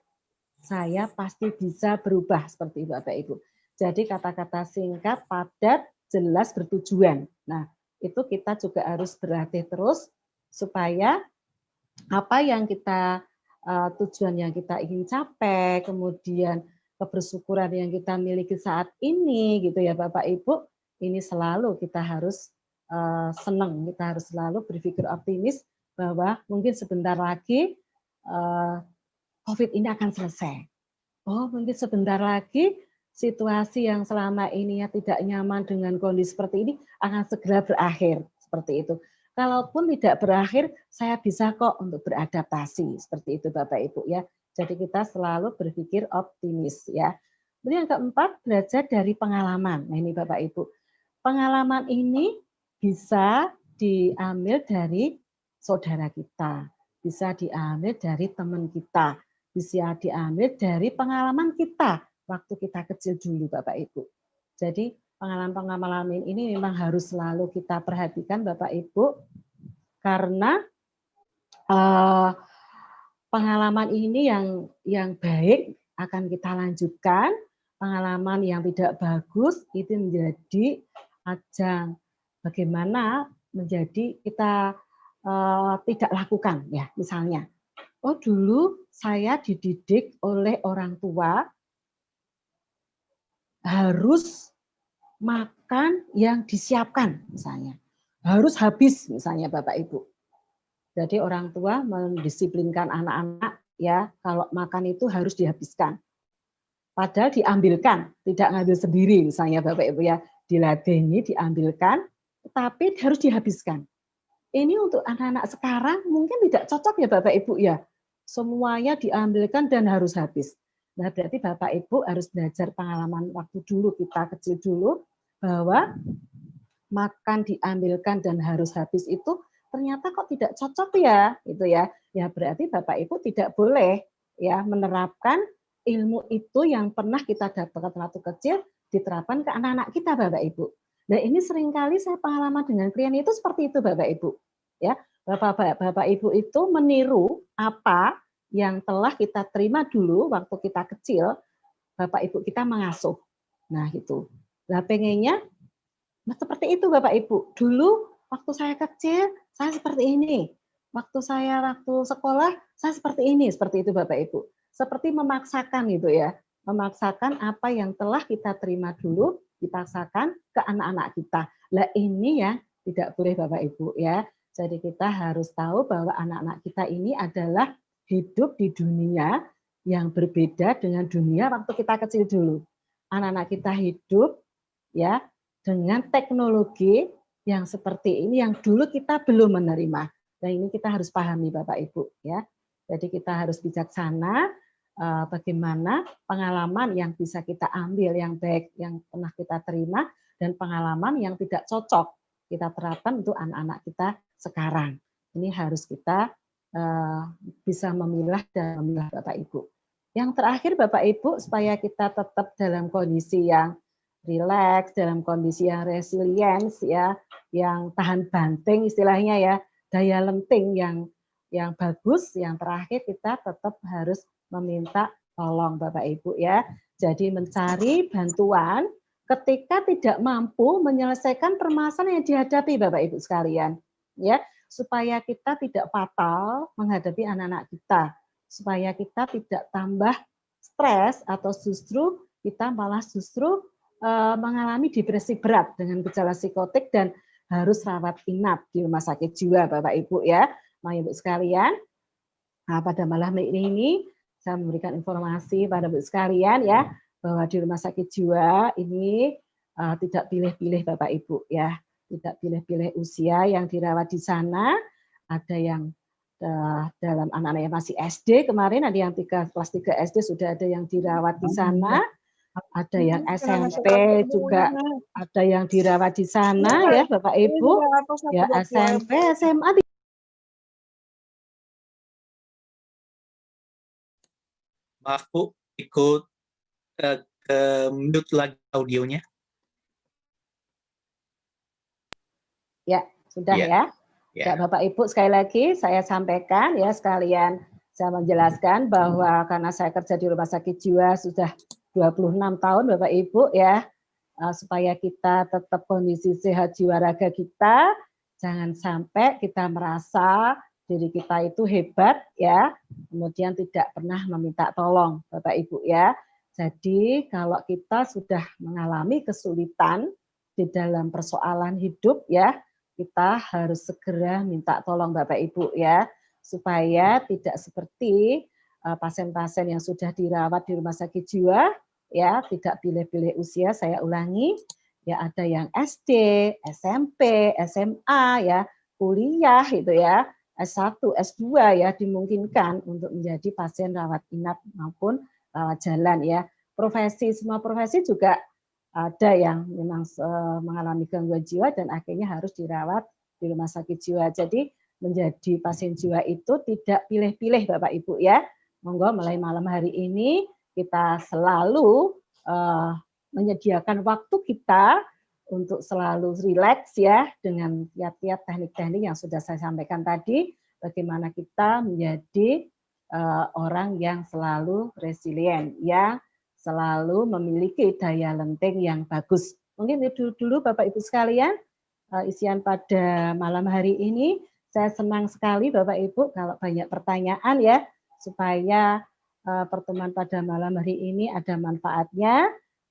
Saya pasti bisa berubah seperti itu Bapak Ibu. Jadi kata-kata singkat, padat, jelas, bertujuan. Nah, itu kita juga harus berlatih terus supaya apa yang kita tujuan yang kita ingin capai, kemudian kebersyukuran yang kita miliki saat ini gitu ya Bapak Ibu, ini selalu kita harus senang, kita harus selalu berpikir optimis bahwa mungkin sebentar lagi COVID ini akan selesai. oh mungkin sebentar lagi situasi yang selama ini ya tidak nyaman dengan kondisi seperti ini akan segera berakhir, seperti itu. Kalaupun tidak berakhir, saya bisa kok untuk beradaptasi, seperti itu Bapak Ibu ya. Jadi kita selalu berpikir optimis ya. Kemudian yang keempat, belajar dari pengalaman. Nah ini Bapak Ibu, pengalaman ini bisa diambil dari saudara kita, bisa diambil dari teman kita, bisa diambil dari pengalaman kita waktu kita kecil dulu Bapak Ibu. Jadi pengalaman-pengalaman ini memang harus selalu kita perhatikan Bapak Ibu, karena pengalaman ini yang baik akan kita lanjutkan, pengalaman yang tidak bagus itu menjadi ajang bagaimana menjadi kita tidak lakukan ya, misalnya. Oh dulu saya dididik oleh orang tua harus makan yang disiapkan misalnya. Harus habis misalnya Bapak Ibu. Jadi orang tua mendisiplinkan anak-anak ya kalau makan itu harus dihabiskan. Padahal diambilkan, tidak ngambil sendiri misalnya Bapak Ibu ya. Diladeni, diambilkan, tetapi harus dihabiskan. Ini untuk anak-anak sekarang mungkin tidak cocok ya Bapak Ibu ya. Semuanya diambilkan dan harus habis. Nah berarti Bapak Ibu harus belajar pengalaman waktu dulu kita kecil dulu bahwa makan diambilkan dan harus habis itu ternyata kok tidak cocok ya gitu ya. Ya berarti Bapak Ibu tidak boleh ya menerapkan ilmu itu yang pernah kita dapatkan waktu kecil diterapkan ke anak-anak kita Bapak Ibu. Nah ini seringkali saya pengalaman dengan klien itu seperti itu Bapak Ibu. Ya, Bapak Ibu itu meniru apa yang telah kita terima dulu waktu kita kecil, Bapak Ibu kita mengasuh. Nah itu. Nah pengennya seperti itu Bapak Ibu. Dulu waktu saya kecil, saya seperti ini. Waktu sekolah, saya seperti ini. Seperti itu Bapak Ibu. Seperti memaksakan gitu ya. Memaksakan apa yang telah kita terima dulu, dipaksakan ke anak-anak kita. Lah ini ya tidak boleh Bapak Ibu ya. Jadi kita harus tahu bahwa anak-anak kita ini adalah hidup di dunia yang berbeda dengan dunia waktu kita kecil dulu. Anak-anak kita hidup ya dengan teknologi yang seperti ini yang dulu kita belum menerima. Dan ini kita harus pahami Bapak Ibu ya. Jadi kita harus bijaksana bagaimana pengalaman yang bisa kita ambil yang baik yang pernah kita terima dan pengalaman yang tidak cocok kita terapkan untuk anak-anak kita sekarang. Ini harus kita bisa memilah dan memilah Bapak Ibu. Yang terakhir Bapak Ibu supaya kita tetap dalam kondisi yang rileks, dalam kondisi yang resilience ya, yang tahan banting istilahnya ya, daya lenting yang bagus. Yang terakhir kita tetap harus meminta tolong Bapak Ibu ya. Jadi mencari bantuan ketika tidak mampu menyelesaikan permasalahan yang dihadapi Bapak Ibu sekalian ya, supaya kita tidak fatal menghadapi anak-anak kita, supaya kita tidak tambah stres atau justru kita malah justru mengalami depresi berat dengan gejala psikotik dan harus rawat inap di rumah sakit jiwa Bapak Ibu ya. Nah Ibu sekalian, nah, pada malam ini saya memberikan informasi pada Ibu sekalian ya bahwa di rumah sakit jiwa ini tidak pilih-pilih Bapak Ibu ya, tidak pilih-pilih usia yang dirawat di sana. Ada yang dalam anak-anak yang masih SD kemarin, ada yang kelas 3 SD sudah ada yang dirawat di sana. Ada yang SMP juga ada yang dirawat di sana ya Bapak Ibu. Ya SMP, SMA. Maaf Bu, ikut ke mute lagi audionya. Ya, sudah ya. Ya Bapak Ibu sekali lagi saya sampaikan ya sekalian saya menjelaskan bahwa karena saya kerja di rumah sakit jiwa sudah 26 tahun Bapak Ibu ya, supaya kita tetap kondisi sehat jiwa raga kita, jangan sampai kita merasa diri kita itu hebat ya, kemudian tidak pernah meminta tolong Bapak Ibu ya. Jadi kalau kita sudah mengalami kesulitan di dalam persoalan hidup ya, kita harus segera minta tolong Bapak Ibu ya, supaya tidak seperti pasien-pasien yang sudah dirawat di rumah sakit jiwa, ya, tidak pilih-pilih usia, saya ulangi, ya ada yang SD, SMP, SMA, ya, kuliah gitu ya, S1, S2 ya dimungkinkan untuk menjadi pasien rawat inap maupun rawat jalan ya. Profesi, semua profesi juga ada yang memang mengalami gangguan jiwa dan akhirnya harus dirawat di rumah sakit jiwa. Jadi menjadi pasien jiwa itu tidak pilih-pilih Bapak Ibu ya. Monggo mulai malam hari ini kita selalu menyediakan waktu kita untuk selalu rileks ya dengan kiat-kiat teknik-teknik yang sudah saya sampaikan tadi. Bagaimana kita menjadi orang yang selalu resilient, ya, selalu memiliki daya lenting yang bagus. Mungkin itu dulu Bapak Ibu sekalian isian pada malam hari ini. Saya senang sekali Bapak Ibu kalau banyak pertanyaan ya, supaya pertemuan pada malam hari ini ada manfaatnya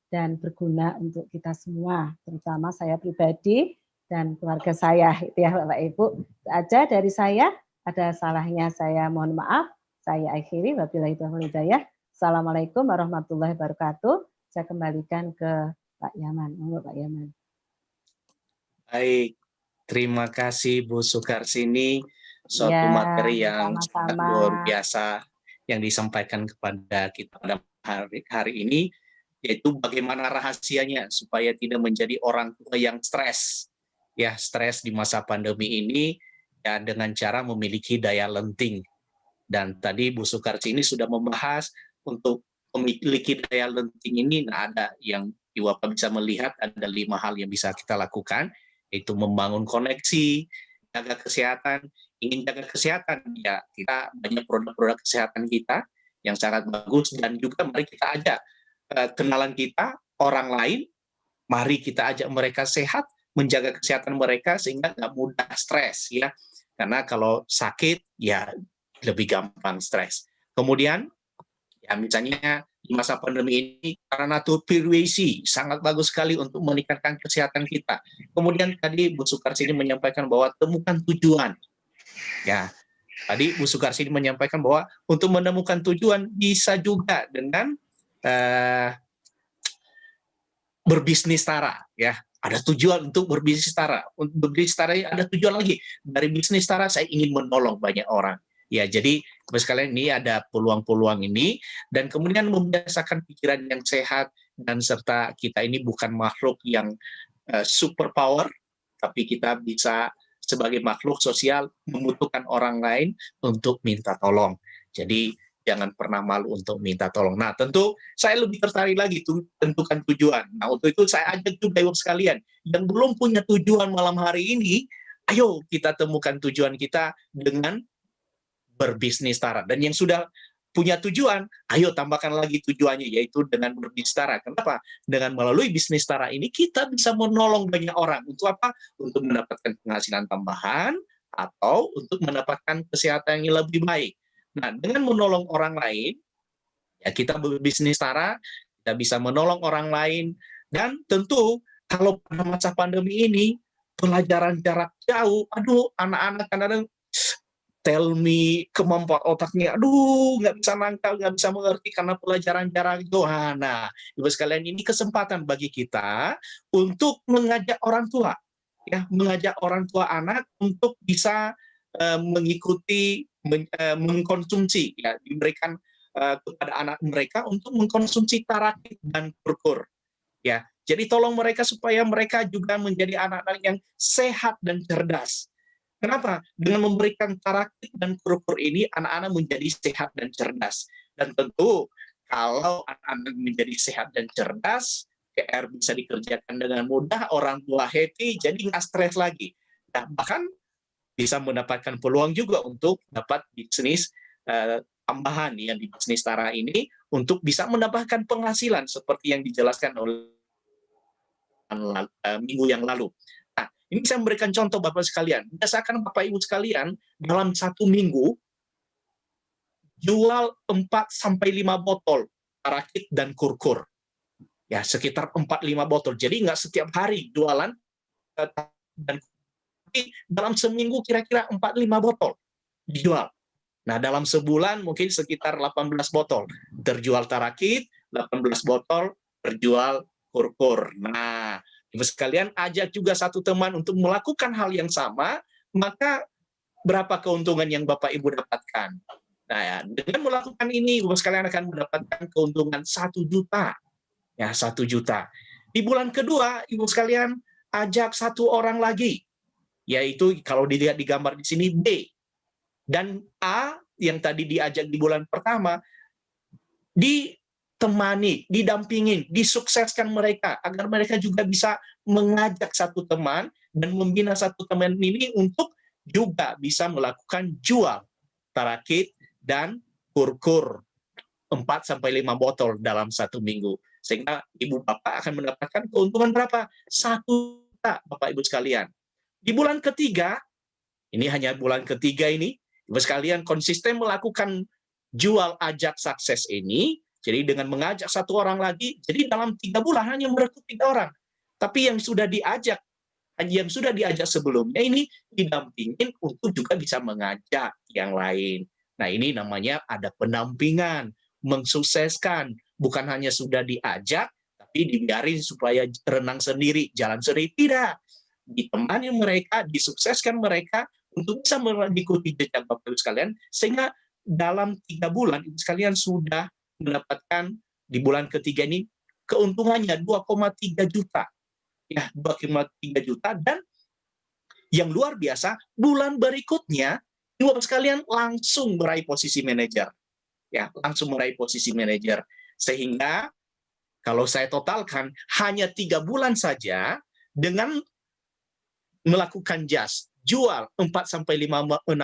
dan berguna untuk kita semua, terutama saya pribadi dan keluarga saya, itu ya Bapak Ibu. Itu aja dari saya, ada salahnya saya mohon maaf. Saya akhiri, wabillahi taufiq hidayah. Assalamualaikum warahmatullahi wabarakatuh. Saya kembalikan ke Pak Yaman. Monggo Pak Yaman. Baik, terima kasih Bu Sukarsini. Suatu Ya, materi yang sangat sama-sama. luar biasa yang disampaikan kepada kita pada hari ini, yaitu bagaimana rahasianya supaya tidak menjadi orang tua yang stres. Ya, stres di masa pandemi ini ya dengan cara memiliki daya lenting. Dan tadi Bu Sukarsini sudah membahas untuk memiliki daya lenting ini, nah ada yang Bapak bisa melihat ada 5 hal yang bisa kita lakukan, yaitu membangun koneksi, jaga kesehatan. Ingin jaga kesehatan, ya kita banyak produk-produk kesehatan kita yang sangat bagus, dan juga mari kita ajak kenalan kita, orang lain, mari kita ajak mereka sehat, menjaga kesehatan mereka sehingga nggak mudah stres ya. Karena kalau sakit ya lebih gampang stres. Kemudian ya misalnya di masa pandemi ini karena naturpirwesi sangat bagus sekali untuk meningkatkan kesehatan kita. Kemudian tadi Bu Sukarsini menyampaikan bahwa temukan tujuan. Ya, tadi Bu Sukarsini menyampaikan bahwa untuk menemukan tujuan bisa juga dengan berbisnis tara ya. Ada tujuan untuk berbisnis tara. Untuk berbisnis tara ada tujuan lagi. Dari bisnis tara saya ingin menolong banyak orang. Ya, jadi sekalian ini ada peluang-peluang ini, dan kemudian membiasakan pikiran yang sehat, dan serta kita ini bukan makhluk yang super power, tapi kita bisa sebagai makhluk sosial membutuhkan orang lain untuk minta tolong. Jadi jangan pernah malu untuk minta tolong. Nah, tentu saya lebih tertarik lagi tentukan tujuan. Nah, untuk itu saya ajak juga Ibu sekalian yang belum punya tujuan malam hari ini, ayo kita temukan tujuan kita dengan berbisnis tara. Dan yang sudah punya tujuan, ayo tambahkan lagi tujuannya, yaitu dengan berbisnis tara. Kenapa? Dengan melalui bisnis tara ini kita bisa menolong banyak orang. Untuk apa? Untuk mendapatkan penghasilan tambahan atau untuk mendapatkan kesehatan yang lebih baik. Nah, dengan menolong orang lain, ya kita berbisnis tara, kita bisa menolong orang lain, dan tentu kalau pada masa pandemi ini, pelajaran jarak jauh, aduh anak-anak kadang-kadang tell me kemampuan otaknya, aduh nggak bisa nangkal, nggak bisa mengerti karena pelajaran jarak jauh. Nah, Ibu sekalian, ini kesempatan bagi kita untuk mengajak orang tua, ya mengajak orang tua anak untuk bisa mengikuti mengkonsumsi, ya diberikan kepada anak mereka untuk mengkonsumsi tarakit dan kurkur, ya. Jadi tolong mereka supaya mereka juga menjadi anak-anak yang sehat dan cerdas. Kenapa? Dengan memberikan tarakit dan kurkur ini, anak-anak menjadi sehat dan cerdas. Dan tentu kalau anak-anak menjadi sehat dan cerdas, PR bisa dikerjakan dengan mudah, orang tua happy, jadi nggak stres lagi. Nah, bahkan bisa mendapatkan peluang juga untuk dapat bisnis tambahan yang di bisnis tara ini untuk bisa mendapatkan penghasilan seperti yang dijelaskan oleh minggu yang lalu. Nah, ini saya memberikan contoh Bapak sekalian. Berdasarkan Bapak Ibu sekalian, dalam 1 minggu jual 4-5 botol tarakit dan kurkur. Ya, sekitar 4-5 botol. Jadi nggak setiap hari jualan, dan dalam seminggu kira-kira 4-5 botol dijual. Nah, dalam sebulan mungkin sekitar 18 botol terjual tarakit, 18 botol terjual kur-kur. Nah, Ibu sekalian ajak juga satu teman untuk melakukan hal yang sama, maka berapa keuntungan yang Bapak Ibu dapatkan? Nah, ya, dengan melakukan ini, Ibu sekalian akan mendapatkan keuntungan 1 juta. Ya, 1 juta. Di bulan kedua, Ibu sekalian ajak 1 orang lagi, yaitu kalau dilihat di gambar di sini B. Dan A yang tadi diajak di bulan pertama, ditemani, didampingin, disukseskan mereka, agar mereka juga bisa mengajak satu teman dan membina satu teman ini untuk juga bisa melakukan jual tarakit dan kur-kur 4-5 botol dalam 1 minggu. Sehingga ibu bapak akan mendapatkan keuntungan berapa? 1 juta, Bapak Ibu sekalian. Di bulan ketiga, ini hanya bulan ketiga ini, Ibu sekalian konsisten melakukan jual ajak sukses ini, jadi dengan mengajak 1 orang lagi, jadi dalam 3 bulan hanya merekrut 3 orang. Tapi yang sudah diajak sebelumnya ini didampingin untuk juga bisa mengajak yang lain. Nah, ini namanya ada pendampingan, mensukseskan, bukan hanya sudah diajak, tapi dibiarin supaya renang sendiri, jalan sendiri, tidak. Ditemani mereka, disukseskan mereka, untuk bisa mengikuti jejak Bapak Ibu sekalian, sehingga dalam 3 bulan Ibu sekalian sudah mendapatkan di bulan ketiga ini keuntungannya 2,3 juta. Ya, 2,3 juta, dan yang luar biasa, bulan berikutnya Ibu sekalian langsung meraih posisi manajer. Ya, langsung meraih posisi manajer. Sehingga kalau saya totalkan hanya 3 bulan saja dengan melakukan jual 4-6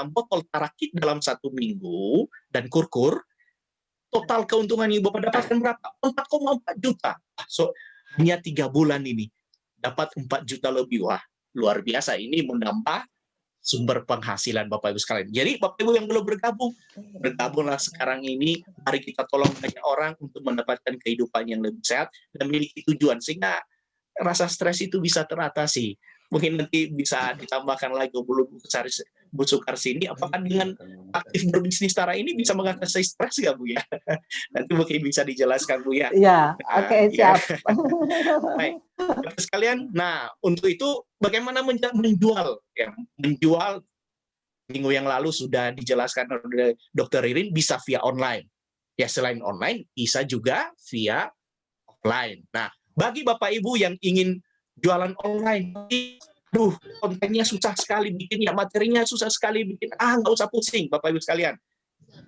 botol tarakit dalam 1 minggu dan kur-kur, total keuntungan Ibu Bapak dapatkan berapa? 4,4 juta. So, hanya 3 bulan ini dapat 4 juta lebih. Wah, luar biasa. Ini menambah sumber penghasilan Bapak Ibu sekalian. Jadi Bapak Ibu yang belum bergabunglah sekarang ini. Mari kita tolong banyak orang untuk mendapatkan kehidupan yang lebih sehat dan memiliki tujuan, sehingga rasa stres itu bisa teratasi. Mungkin nanti bisa ditambahkan lagi Bu Sukarsini, apakah dengan aktif berbisnis Tara ini bisa mengatasi stres nggak, Bu ya? Nanti mungkin bisa dijelaskan, Bu ya. Iya, oke, siap. Baik, Bapak sekalian. Nah, untuk itu bagaimana menjual? Ya, menjual minggu yang lalu sudah dijelaskan oleh Dr. Ririn, bisa via online. Ya, selain online bisa juga via offline. Nah, bagi Bapak Ibu yang ingin jualan online, kontennya susah sekali bikin, ya materinya susah sekali bikin, nggak usah pusing Bapak Ibu sekalian.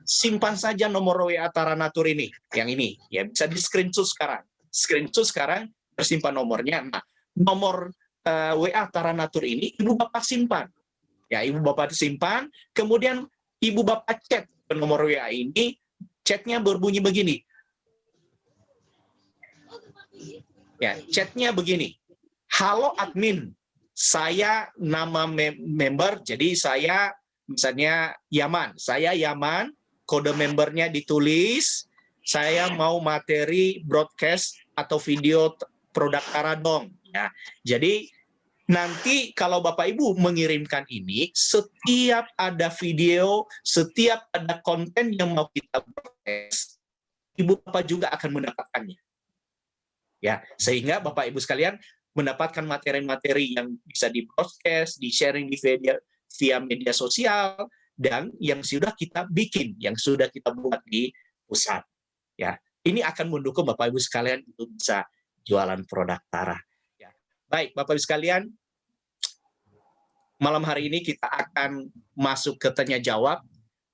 Simpan saja nomor WA Tara Natur ini, yang ini, ya bisa di screenshot sekarang, tersimpan nomornya. Nah, nomor WA Tara Natur ini Ibu Bapak simpan. Ya, Ibu Bapak simpan, kemudian Ibu Bapak chat ke nomor WA ini, chatnya berbunyi begini. Ya, chatnya begini. Halo admin, saya nama member, jadi saya misalnya Yaman. Saya Yaman, kode membernya ditulis, saya mau materi broadcast atau video produk Tara dong. Ya, jadi nanti kalau Bapak Ibu mengirimkan ini, setiap ada video, setiap ada konten yang mau kita broadcast, Ibu Bapak juga akan mendapatkannya. Ya, sehingga Bapak Ibu sekalian mendapatkan materi-materi yang bisa di-broadcast, di-sharing via media sosial, dan yang sudah kita bikin, yang sudah kita buat di pusat. Ya, ini akan mendukung Bapak Ibu sekalian untuk bisa jualan produk Tara. Ya. Baik, Bapak Ibu sekalian, malam hari ini kita akan masuk ke tanya jawab,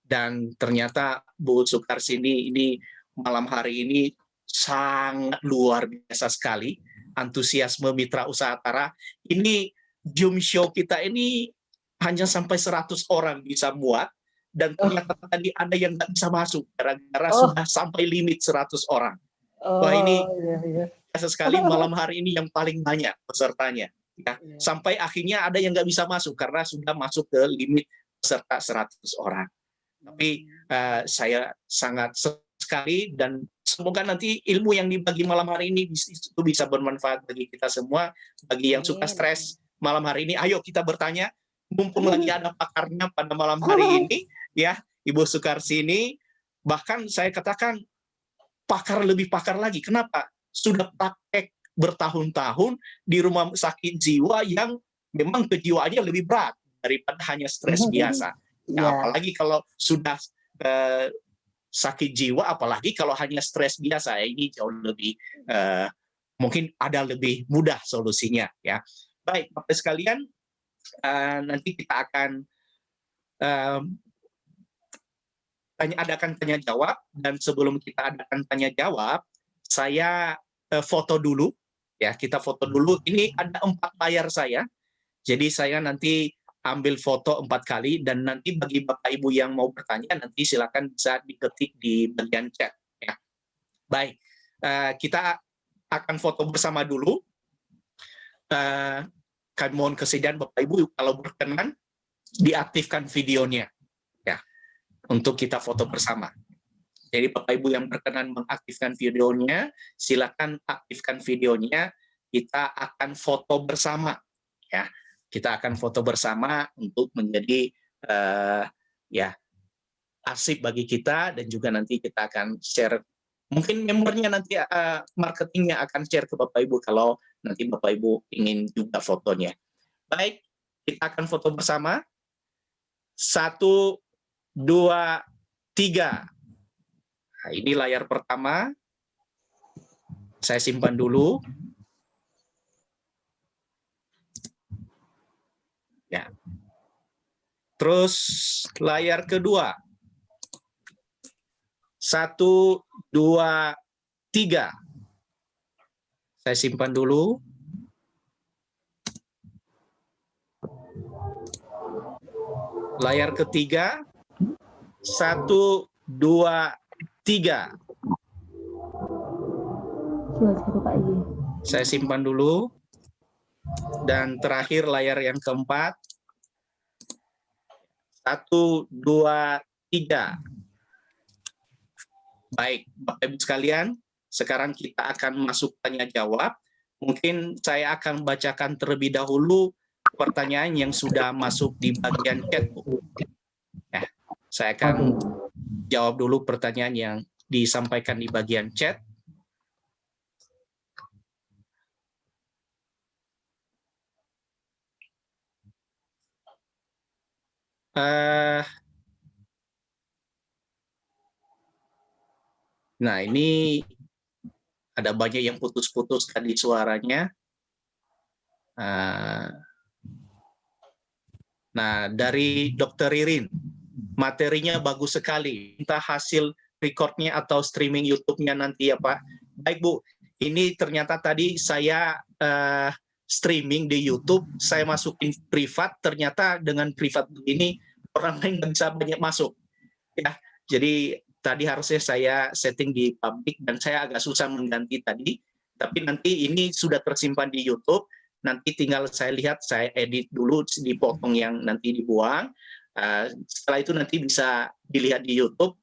dan ternyata Bu Sukarsini ini malam hari ini sangat luar biasa sekali. Antusiasme mitra usaha Tara. Ini Zoom show kita ini hanya sampai 100 orang bisa muat, dan ternyata tadi ada yang nggak bisa masuk gara-gara sudah sampai limit 100 orang. Wah, ini biasa sekali malam hari ini yang paling banyak pesertanya. Ya. Sampai akhirnya ada yang nggak bisa masuk karena sudah masuk ke limit peserta 100 orang. Tapi saya sangat sekali, dan semoga nanti ilmu yang dibagi malam hari ini itu bisa bermanfaat bagi kita semua. Bagi yang suka stres malam hari ini, ayo kita bertanya, mumpung lagi ada pakarnya pada malam hari ini, ya Ibu Sukarsini, bahkan saya katakan lebih pakar lagi. Kenapa? Sudah praktek bertahun-tahun di rumah sakit jiwa yang memang kejiwaannya lebih berat daripada hanya stres biasa. Ya, apalagi kalau sudah sakit jiwa, apalagi kalau hanya stres biasa, ini jauh lebih mungkin ada lebih mudah solusinya, ya. Baik, Bapak sekalian, nanti kita akan adakan tanya jawab, dan sebelum kita adakan tanya jawab, saya foto dulu, ya. Kita foto dulu. Ini ada 4 layar saya, jadi saya nanti ambil foto 4 kali, dan nanti bagi Bapak Ibu yang mau bertanya, nanti silakan bisa diketik di bagian chat, ya. Baik, kita akan foto bersama dulu. Kami mohon kesediaan Bapak Ibu, kalau berkenan diaktifkan videonya, ya, untuk kita foto bersama. Jadi Bapak Ibu yang berkenan mengaktifkan videonya, silakan aktifkan videonya. Kita akan foto bersama, ya. Kita akan foto bersama untuk menjadi ya arsip bagi kita, dan juga nanti kita akan share. Mungkin membernya nanti marketingnya akan share ke Bapak Ibu kalau nanti Bapak Ibu ingin juga fotonya. Baik, kita akan foto bersama. 1, 2, 3. Nah, ini layar pertama. Saya simpan dulu. Ya. Terus layar kedua. 1, 2, 3. Saya simpan dulu. Layar ketiga. 1, 2, 3. Saya simpan dulu. Dan terakhir layar yang keempat. 1, 2, 3. Baik, Bapak Ibu sekalian, sekarang kita akan masuk tanya jawab. Mungkin saya akan bacakan terlebih dahulu pertanyaan yang sudah masuk di bagian chat, Bu. Ya, saya akan jawab dulu pertanyaan yang disampaikan di bagian chat. Nah, ini ada banyak yang putus-putus tadi suaranya. Nah, dari Dr. Ririn, materinya bagus sekali. Entah hasil recordnya atau streaming YouTube-nya nanti ya Pak. Baik Bu, ini ternyata tadi saya streaming di YouTube, saya masukin privat, ternyata dengan privat begini orang lain nggak bisa banyak masuk. Ya, jadi tadi harusnya saya setting di public dan saya agak susah mengganti tadi. Tapi nanti ini sudah tersimpan di YouTube. Nanti tinggal saya lihat, saya edit dulu, dipotong yang nanti dibuang. Setelah itu nanti bisa dilihat di YouTube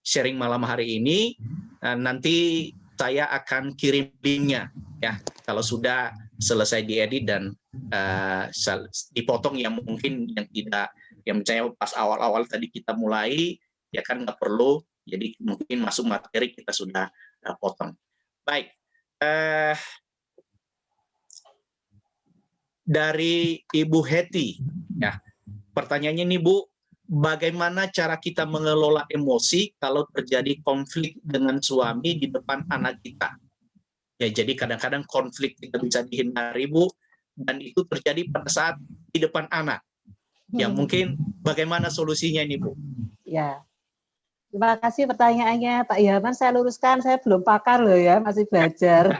sharing malam hari ini. Nanti saya akan kirim linknya, ya. Kalau sudah selesai diedit dan dipotong yang mungkin yang tidak, yang misalnya pas awal-awal tadi kita mulai, ya kan nggak perlu. Jadi mungkin masuk materi kita sudah potong. Baik. Dari Ibu Heti, ya, pertanyaannya nih Bu, bagaimana cara kita mengelola emosi kalau terjadi konflik dengan suami di depan anak kita? Ya, jadi kadang-kadang konflik tidak bisa dihindari Bu, dan itu terjadi pada saat di depan anak. Ya, mungkin bagaimana solusinya nih Bu? Ya, terima kasih pertanyaannya Pak Yaman. Saya luruskan, saya belum pakar loh ya, masih belajar.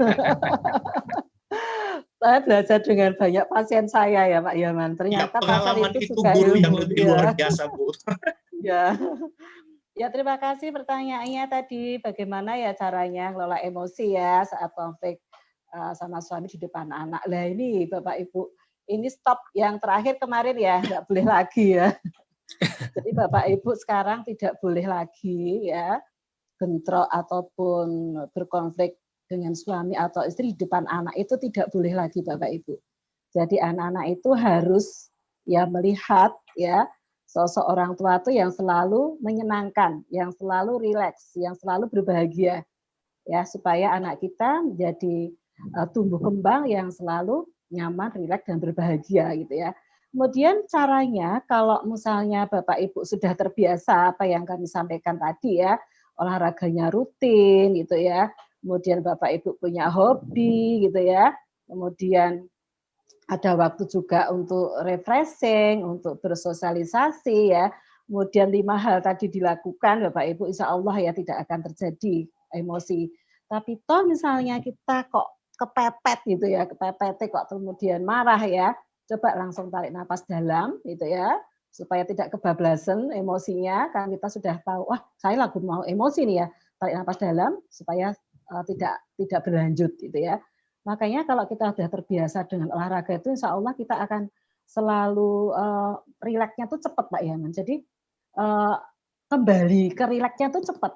Saya belajar dengan banyak pasien saya ya Pak Yaman. Ternyata ya, pengalaman pasien itu itu suka guru ilmu. yang lebih luar biasa Bu. Ya. Ya, terima kasih pertanyaannya tadi. Bagaimana ya caranya ngelola emosi ya saat konflik sama suami di depan anak. Lah ini Bapak Ibu, ini stop yang terakhir kemarin ya, nggak boleh lagi ya. Jadi Bapak Ibu sekarang tidak boleh lagi ya bentrok ataupun berkonflik dengan suami atau istri di depan anak, itu tidak boleh lagi Bapak Ibu. Jadi anak-anak itu harus ya melihat ya sosok orang tua tuh yang selalu menyenangkan, yang selalu rileks, yang selalu berbahagia, ya, supaya anak kita menjadi tumbuh kembang yang selalu nyaman, rileks dan berbahagia gitu ya. Kemudian caranya kalau misalnya Bapak Ibu sudah terbiasa apa yang kami sampaikan tadi ya, olahraganya rutin gitu ya. Kemudian Bapak Ibu punya hobi gitu ya. Kemudian ada waktu juga untuk refreshing, untuk bersosialisasi ya. Kemudian 5 hal tadi dilakukan Bapak Ibu, insya Allah ya tidak akan terjadi emosi. Tapi toh misalnya kita kok kepepet gitu ya, kepepet kok kemudian marah ya, coba langsung tarik napas dalam gitu ya, supaya tidak kebablasan emosinya, kan kita sudah tahu, wah saya lagi mau emosi nih ya, tarik napas dalam supaya tidak berlanjut gitu ya. Makanya kalau kita sudah terbiasa dengan olahraga itu insya Allah kita akan selalu rileksnya tuh cepat Pak Yaman. Jadi kembali ke rileksnya tuh cepat.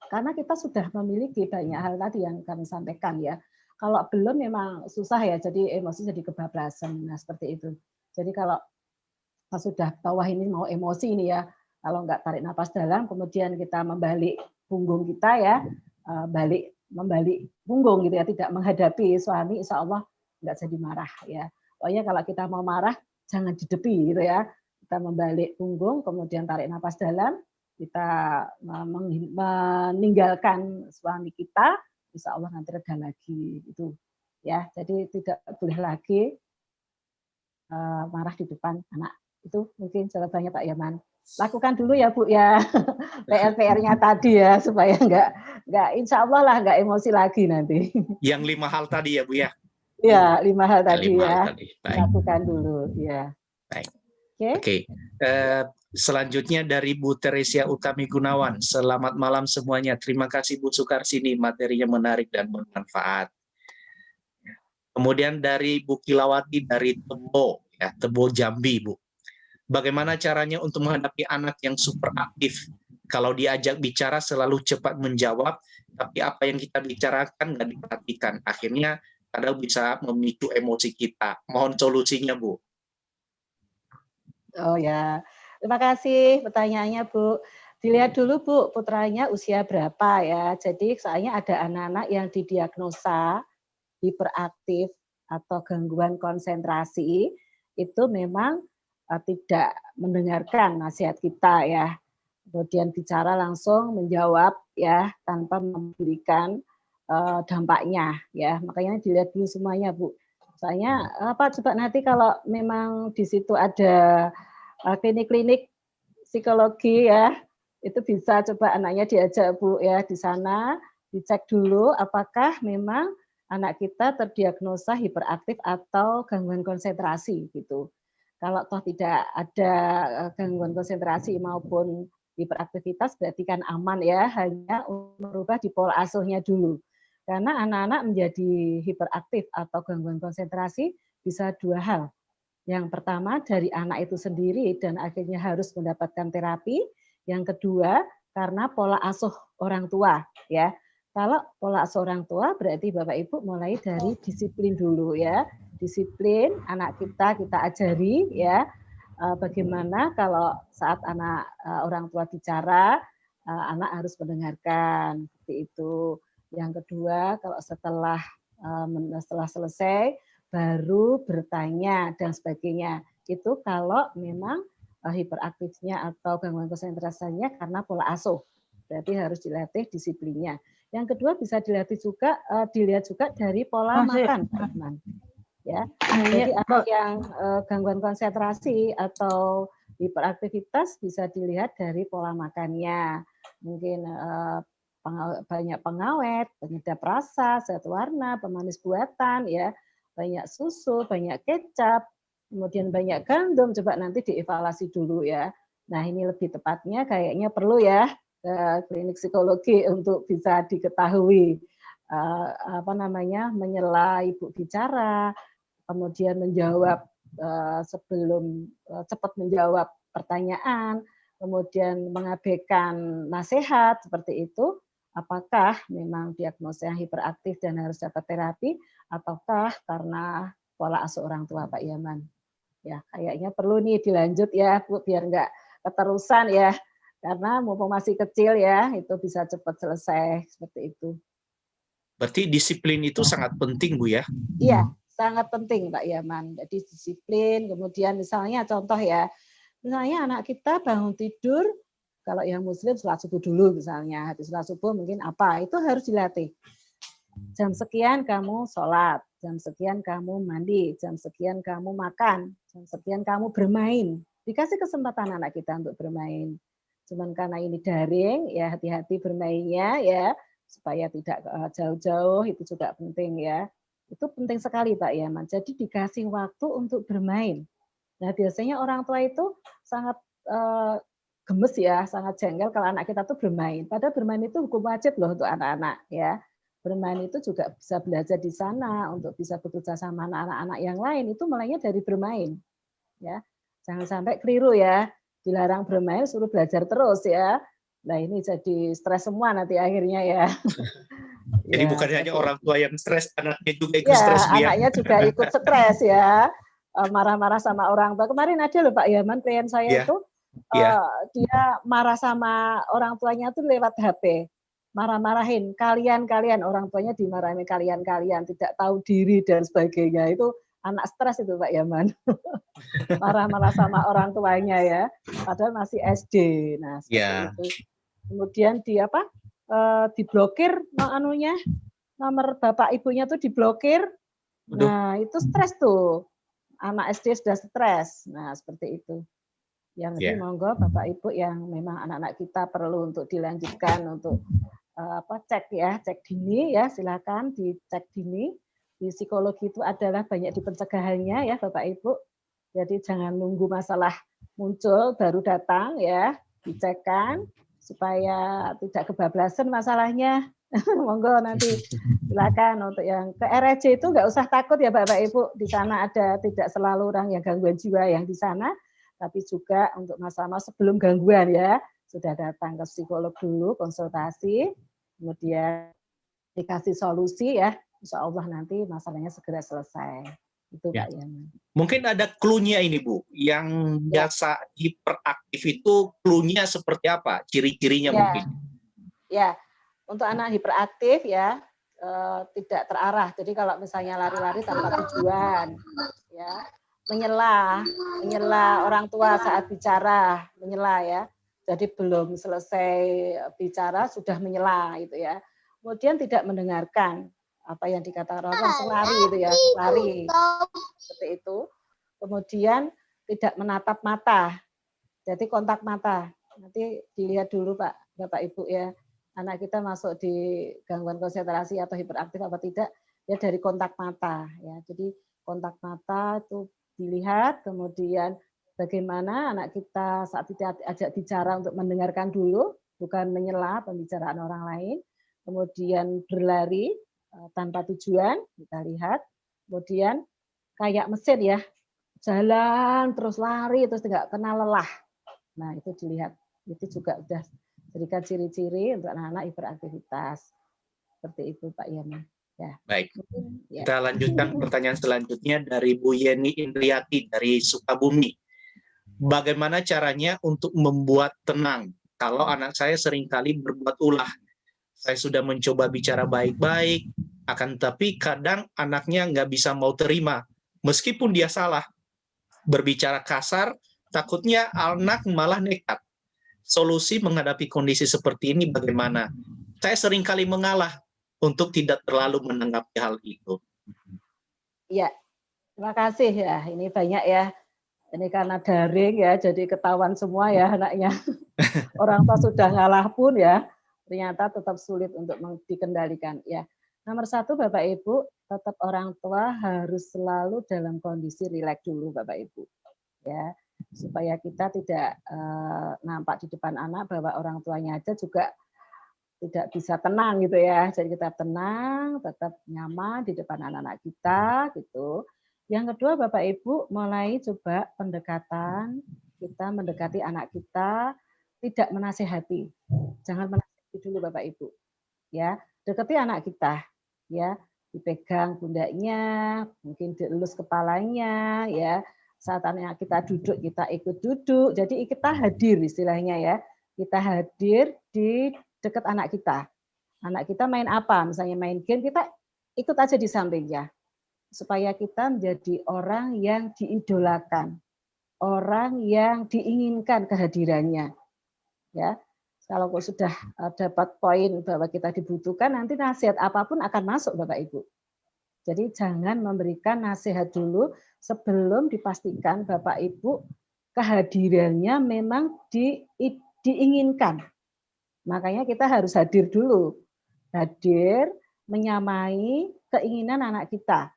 Karena kita sudah memiliki banyak hal tadi yang kami sampaikan ya. Kalau belum memang susah ya, jadi emosi jadi kebablasan. Nah seperti itu. Jadi kalau sudah tahu wah ini mau emosi ini ya, kalau nggak tarik napas dalam, kemudian kita membalik punggung kita ya, membalik punggung gitu ya, tidak menghadapi suami, insya Allah nggak jadi marah ya. Pokoknya kalau kita mau marah, jangan didepi gitu ya. Kita membalik punggung, kemudian tarik napas dalam, kita meninggalkan suami kita, insya Allah nanti reda lagi itu ya. Jadi tidak boleh lagi marah di depan anak. Itu mungkin jawabannya Pak Yaman. Lakukan dulu ya Bu ya PR-nya tadi ya supaya nggak insya Allah lah nggak emosi lagi nanti. Yang 5 hal tadi ya Bu ya. Ya 5 hal tadi 5 ya. hal tadi. Lakukan dulu ya. Baik. Oke. Selanjutnya dari Bu Teresia Utami Gunawan. Selamat malam semuanya. Terima kasih Bu Sukarsini, materinya menarik dan bermanfaat. Kemudian dari Bu Kilawati dari Tebo, ya, Tebo Jambi Bu. Bagaimana caranya untuk menghadapi anak yang super aktif? Kalau diajak bicara selalu cepat menjawab, tapi apa yang kita bicarakan nggak diperhatikan. Akhirnya kadang bisa memicu emosi kita. Mohon solusinya Bu. Oh ya, terima kasih pertanyaannya Bu. Dilihat dulu Bu, putranya usia berapa ya. Jadi soalnya ada anak-anak yang didiagnosa hiperaktif atau gangguan konsentrasi, itu memang tidak mendengarkan nasihat kita ya. Kemudian bicara langsung menjawab ya tanpa memberikan dampaknya ya. Makanya dilihat dulu semuanya Bu. Soalnya apa coba nanti kalau memang di situ ada klinik-klinik psikologi ya, itu bisa coba anaknya diajak Bu ya di sana, dicek dulu apakah memang anak kita terdiagnosa hiperaktif atau gangguan konsentrasi gitu. Kalau toh tidak ada gangguan konsentrasi maupun hiperaktivitas berarti kan aman ya, hanya merubah di pola asuhnya dulu. Karena anak-anak menjadi hiperaktif atau gangguan konsentrasi bisa 2 hal. Yang pertama dari anak itu sendiri dan akhirnya harus mendapatkan terapi. Yang kedua karena pola asuh orang tua ya. Kalau pola asuh orang tua berarti Bapak Ibu mulai dari disiplin dulu ya. Disiplin anak kita ajari ya. Bagaimana kalau saat anak orang tua bicara, anak harus mendengarkan seperti itu. Yang kedua, kalau setelah selesai baru bertanya dan sebagainya. Itu kalau memang hiperaktifnya atau gangguan konsentrasinya karena pola asuh. Berarti harus dilatih disiplinnya. Yang kedua bisa dilihat juga dari pola makan, teman. Ya. Jadi anak yang gangguan konsentrasi atau hiperaktivitas bisa dilihat dari pola makannya. Mungkin banyak pengawet, penyedap rasa, zat warna, pemanis buatan, ya, banyak susu, banyak kecap, kemudian banyak gandum. Coba nanti dievaluasi dulu ya. Nah ini lebih tepatnya kayaknya perlu ya ke klinik psikologi untuk bisa diketahui menyela ibu bicara, kemudian menjawab sebelum cepat menjawab pertanyaan, kemudian mengabaikan nasihat seperti itu. Apakah memang diagnosa yang hiperaktif dan harus dapat terapi, ataukah karena pola asuh orang tua Pak Yaman? Ya, kayaknya perlu nih dilanjut ya Bu, biar keterusan ya, karena mumpung masih kecil ya, itu bisa cepat selesai seperti itu. Berarti disiplin itu sangat penting, Bu ya? Iya, sangat penting Pak Yaman. Jadi disiplin, kemudian misalnya contoh ya, misalnya anak kita bangun tidur, kalau yang muslim sholat subuh dulu misalnya, habis sholat subuh mungkin apa, itu harus dilatih. Jam sekian kamu sholat, jam sekian kamu mandi, jam sekian kamu makan, jam sekian kamu bermain. Dikasih kesempatan anak kita untuk bermain. Cuman karena ini daring, ya hati-hati bermainnya ya, supaya tidak jauh-jauh, itu juga penting ya. Itu penting sekali Pak Yaman. Jadi dikasih waktu untuk bermain. Nah biasanya orang tua itu sangat gemes ya, sangat jengkel kalau anak kita tuh bermain. Padahal bermain itu hukum wajib loh untuk anak-anak ya. Bermain itu juga bisa belajar di sana untuk bisa bekerja sama anak-anak yang lain, itu mulainya dari bermain. Ya. Jangan sampai keliru ya, dilarang bermain suruh belajar terus ya. Nah ini jadi stres semua nanti akhirnya ya. Jadi Ya, bukan hanya orang tua yang stres, anaknya juga ikut ya, stres, Bu ya? anaknya juga ikut stres ya. Marah-marah sama orang tua. Kemarin ada loh Pak Yaman, klien saya Iya, itu iya. dia marah sama orang tuanya tuh lewat HP. Marah-marahin, kalian orang tuanya dimarahin kalian tidak tahu diri dan sebagainya. Itu anak stres itu Pak Yaman. Marah-marah sama orang tuanya ya, padahal masih SD. Nah, seperti Ya. itu. Kemudian di apa? Diblokir anunya, nomor bapak ibunya tuh diblokir. Aduh. Nah, itu stres tuh. Anak SD sudah stres. Nah, seperti itu. Yang lebih Ya. monggo Bapak Ibu yang memang anak-anak kita perlu untuk dilanjutkan untuk cek ya, cek dini ya, silakan dicek dini. Di psikologi itu adalah banyak di pencegahannya ya Bapak Ibu. Jadi jangan nunggu masalah muncul baru datang ya, dicekkan supaya tidak kebablasan masalahnya. Monggo nanti silakan untuk yang ke RRC itu nggak usah takut ya Bapak Ibu, di sana ada tidak selalu orang yang gangguan jiwa yang di sana, tapi juga untuk masalah sebelum gangguan ya, sudah datang ke psikolog dulu, konsultasi, kemudian dikasih solusi ya, insya Allah nanti masalahnya segera selesai. Itu Ya. Pak Yaman. Mungkin ada clue-nya ini, Bu. Yang Ya. biasa hiperaktif itu clue-nya seperti apa? Ciri-cirinya Ya. mungkin. Ya, untuk anak hiperaktif ya tidak terarah. Jadi kalau misalnya lari-lari tanpa tujuan, ya menyela orang tua saat bicara, menyela ya. Jadi belum selesai bicara sudah menyela gitu ya. Kemudian tidak mendengarkan apa yang dikatakan orang langsung lari itu ya, lari seperti itu. Kemudian tidak menatap mata, jadi kontak mata. Nanti dilihat dulu Pak, Bapak Ibu ya, anak kita masuk di gangguan konsentrasi atau hiperaktif apa tidak, ya dari kontak mata ya. Jadi kontak mata itu dilihat, kemudian bagaimana anak kita saat diajak bicara untuk mendengarkan dulu, bukan menyela pembicaraan orang lain. Kemudian berlari tanpa tujuan, kita lihat. Kemudian kayak mesin ya, jalan terus lari terus nggak kenal lelah. Nah itu dilihat, itu juga sudah berikan ciri-ciri untuk anak-anak hiperaktivitas. Seperti itu Pak Yaman. Ya. Baik. Ya. Kita lanjutkan pertanyaan selanjutnya dari Bu Yeni Indriati dari Sukabumi. Bagaimana caranya untuk membuat tenang kalau anak saya seringkali berbuat ulah? Saya sudah mencoba bicara baik-baik, akan tetapi kadang anaknya nggak bisa mau terima. Meskipun dia salah, berbicara kasar, takutnya anak malah nekat. Solusi menghadapi kondisi seperti ini bagaimana? Saya seringkali mengalah untuk tidak terlalu menanggapi hal itu. Iya, terima kasih ya. Ini banyak ya. Ini karena daring ya, jadi ketahuan semua ya anaknya. Orang tua sudah ngalah pun ya, ternyata tetap sulit untuk dikendalikan. Ya, nomor satu Bapak Ibu, tetap orang tua harus selalu dalam kondisi rileks dulu Bapak Ibu. Ya, supaya kita tidak nampak di depan anak bahwa orang tuanya aja juga tidak bisa tenang gitu ya. Jadi kita tenang, tetap nyaman di depan anak-anak kita gitu. Yang kedua Bapak Ibu mulai coba pendekatan, kita mendekati anak kita tidak menasehati. Jangan menasehati dulu Bapak Ibu. Ya, dekati anak kita ya, dipegang pundaknya, mungkin dielus kepalanya ya, Saat anak kita duduk, kita ikut duduk. Jadi kita hadir istilahnya ya. Kita hadir di dekat anak kita. Anak kita main apa? Misalnya main game, kita ikut aja di sampingnya. Supaya kita menjadi orang yang diidolakan. Orang yang diinginkan kehadirannya. Ya. Kalau sudah dapat poin bahwa kita dibutuhkan, nanti nasihat apapun akan masuk Bapak Ibu. Jadi jangan memberikan nasihat dulu sebelum dipastikan Bapak Ibu kehadirannya memang diinginkan. Makanya kita harus hadir dulu. Hadir menyamai keinginan anak kita.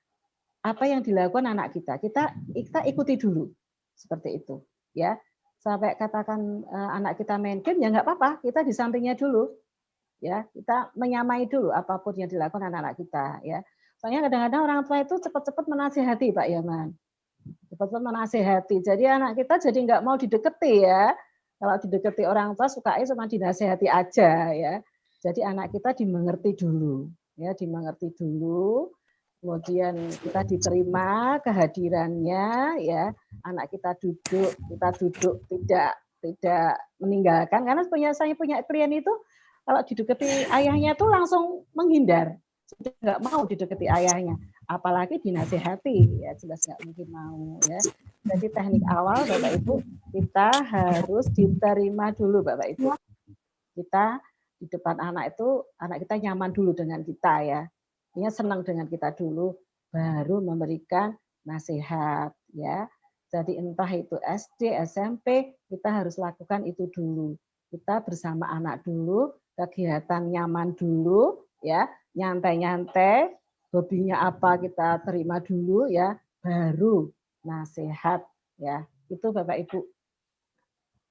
Apa yang dilakukan anak kita, kita ikuti dulu. Seperti itu, ya. Sampai katakan anak kita main game, ya nggak apa-apa, kita di sampingnya dulu. Ya, kita menyamai dulu apapun yang dilakukan anak-anak kita, ya. Soalnya kadang-kadang orang tua itu cepat-cepat menasihati, Pak Yaman. Cepat-cepat menasihati. Jadi anak kita jadi nggak mau dideketi ya. Kalau dideketi orang tua sukanya cuma dinasihati aja ya. Jadi anak kita dimengerti dulu, ya dimengerti dulu. Kemudian kita diterima kehadirannya, ya. Anak kita duduk tidak meninggalkan. Karena saya punya klien itu kalau dideketi ayahnya tuh langsung menghindar. Sudah nggak mau didekati ayahnya, apalagi dinasehati, ya jelas nggak mungkin mau ya. Jadi teknik awal Bapak Ibu, kita harus diterima dulu Bapak Ibu. Kita di depan anak itu, anak kita nyaman dulu dengan kita ya. Dia senang dengan kita dulu, baru memberikan nasihat ya. Jadi entah itu SD, SMP, kita harus lakukan itu dulu. Kita bersama anak dulu, kegiatan nyaman dulu ya. Nyantai-nyantai, hobinya apa kita terima dulu ya, baru nasihat ya. Itu Bapak Ibu.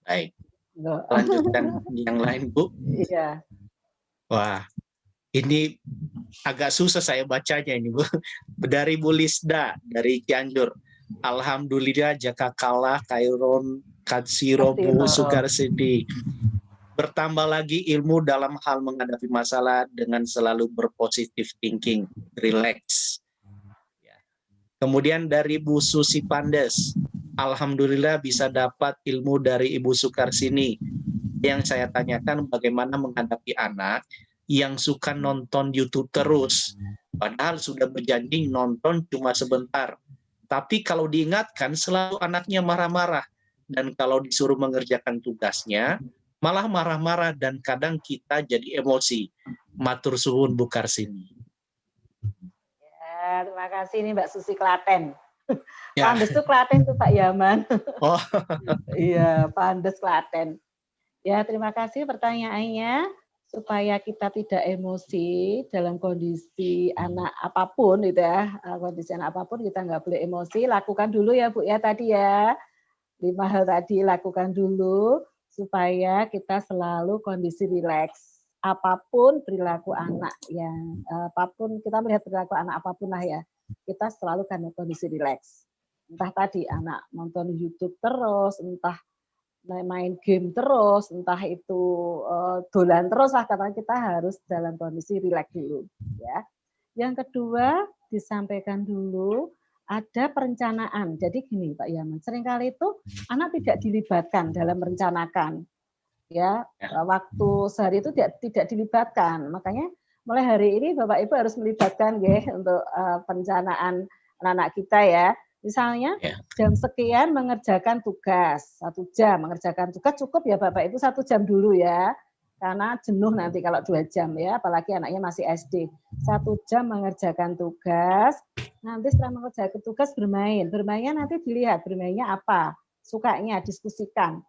Baik. Lanjutkan yang lain, Bu. Iya. Wah, ini agak susah saya bacanya ini, Bu. Dari Bu Lisda dari Cianjur. Alhamdulillah jaka kalah Kairon Katsiro Bu Sukarsidi. Bertambah lagi ilmu dalam hal menghadapi masalah dengan selalu berpositif thinking, relax. Kemudian dari Bu Susi Pandes, alhamdulillah bisa dapat ilmu dari Ibu Sukarsini. Yang saya tanyakan bagaimana menghadapi anak yang suka nonton YouTube terus, padahal sudah berjanji nonton cuma sebentar. Tapi kalau diingatkan selalu anaknya marah-marah, dan kalau disuruh mengerjakan tugasnya malah marah-marah dan kadang kita jadi emosi. Matur suwun Bu Karsini. Ya, terima kasih nih Mbak Susi Klaten. Ya. Pandes tuh Klaten tuh Pak Yaman. Oh. Iya, Pandes Klaten. Ya, terima kasih pertanyaannya. Supaya kita tidak emosi dalam kondisi anak apapun gitu ya. Kondisi anak apapun kita nggak boleh emosi. Lakukan dulu ya Bu ya tadi ya. 5 hal tadi lakukan dulu. Supaya kita selalu kondisi rileks. Apapun perilaku anak yang apapun kita melihat perilaku anak apapun lah ya, kita selalu kan kondisi rileks. Entah tadi anak nonton YouTube terus, entah main game terus, entah itu dolan terus lah, karena kita harus dalam kondisi rileks dulu ya. Yang kedua disampaikan dulu ada perencanaan. Jadi gini Pak Yaman, seringkali itu anak tidak dilibatkan dalam merencanakan. Ya, waktu sehari itu tidak dilibatkan. Makanya mulai hari ini Bapak Ibu harus melibatkan ya untuk perencanaan anak-anak kita ya. Misalnya jam sekian mengerjakan tugas, 1 jam mengerjakan tugas cukup ya Bapak Ibu 1 jam dulu ya. Karena jenuh nanti kalau 2 jam ya, apalagi anaknya masih SD. 1 jam mengerjakan tugas, nanti setelah mengerjakan tugas bermain. Bermainnya nanti dilihat, bermainnya apa, sukanya diskusikan.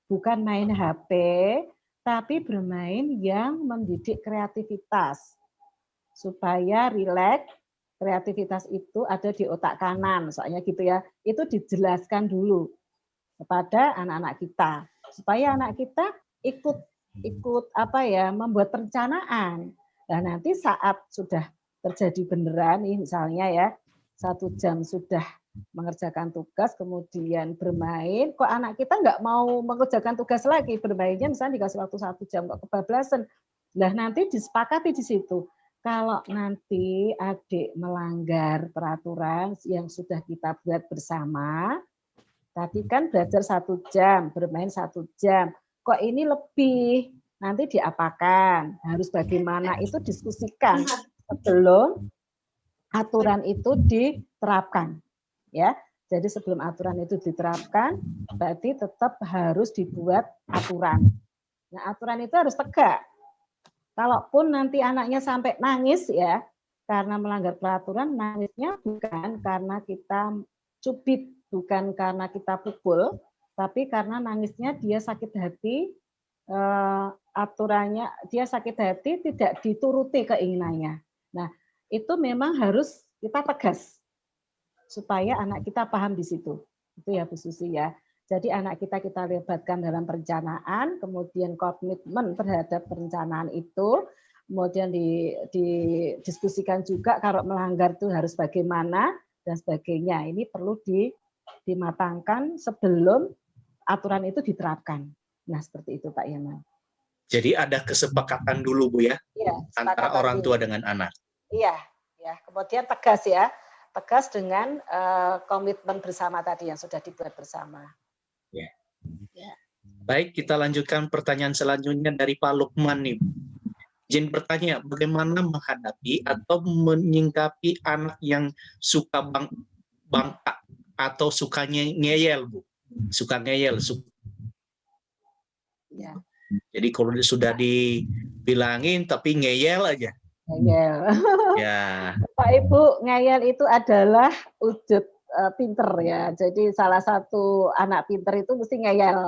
Bukan main HP, tapi bermain yang mendidik kreativitas. Supaya rileks, kreativitas itu ada di otak kanan, soalnya gitu ya. Itu dijelaskan dulu kepada anak-anak kita. Supaya anak kita ikut apa ya, membuat perencanaan. Dan nanti saat sudah terjadi beneran nih misalnya ya, 1 jam sudah mengerjakan tugas kemudian bermain, kok anak kita nggak mau mengerjakan tugas lagi, bermainnya misalnya dikasih waktu 1 jam kok kebablasan. Nah nanti disepakati di situ. Kalau nanti adik melanggar peraturan yang sudah kita buat bersama, Tadi kan belajar 1 jam, bermain 1 jam. Kok ini lebih? Nanti diapakan? Harus bagaimana? Itu diskusikan sebelum aturan itu diterapkan. Ya, jadi sebelum aturan itu diterapkan, berarti tetap harus dibuat aturan. Nah, aturan itu harus tegak. Kalaupun nanti anaknya sampai nangis ya, karena melanggar peraturan, nangisnya bukan karena kita cubit, bukan karena kita pukul, tapi karena nangisnya dia sakit hati, aturannya dia sakit hati tidak dituruti keinginannya. Nah, itu memang harus kita tegas supaya anak kita paham di situ. Itu ya Bu Susi ya. Jadi anak kita libatkan dalam perencanaan, kemudian komitmen terhadap perencanaan itu, kemudian didiskusikan juga kalau melanggar itu harus bagaimana dan sebagainya. Ini perlu dimatangkan sebelum aturan itu diterapkan. Nah, seperti itu Pak Yaman. Jadi ada kesepakatan dulu Bu ya, Iya, antara orang tua dengan anak. Iya, ya. Kemudian tegas ya, tegas dengan komitmen bersama tadi yang sudah dibuat bersama. Ya. Ya. Baik, kita lanjutkan pertanyaan selanjutnya dari Pak Lukman nih. Izin bertanya, bagaimana menghadapi atau menyingkapi anak yang suka bangka atau suka ngeyel, Bu? Suka ngeyel. Ya. Jadi kalau sudah dibilangin tapi ngeyel aja. Ngeyel. Ya. Pak Ibu, ngeyel itu adalah wujud pinter ya. Jadi salah satu anak pinter itu mesti ngeyel.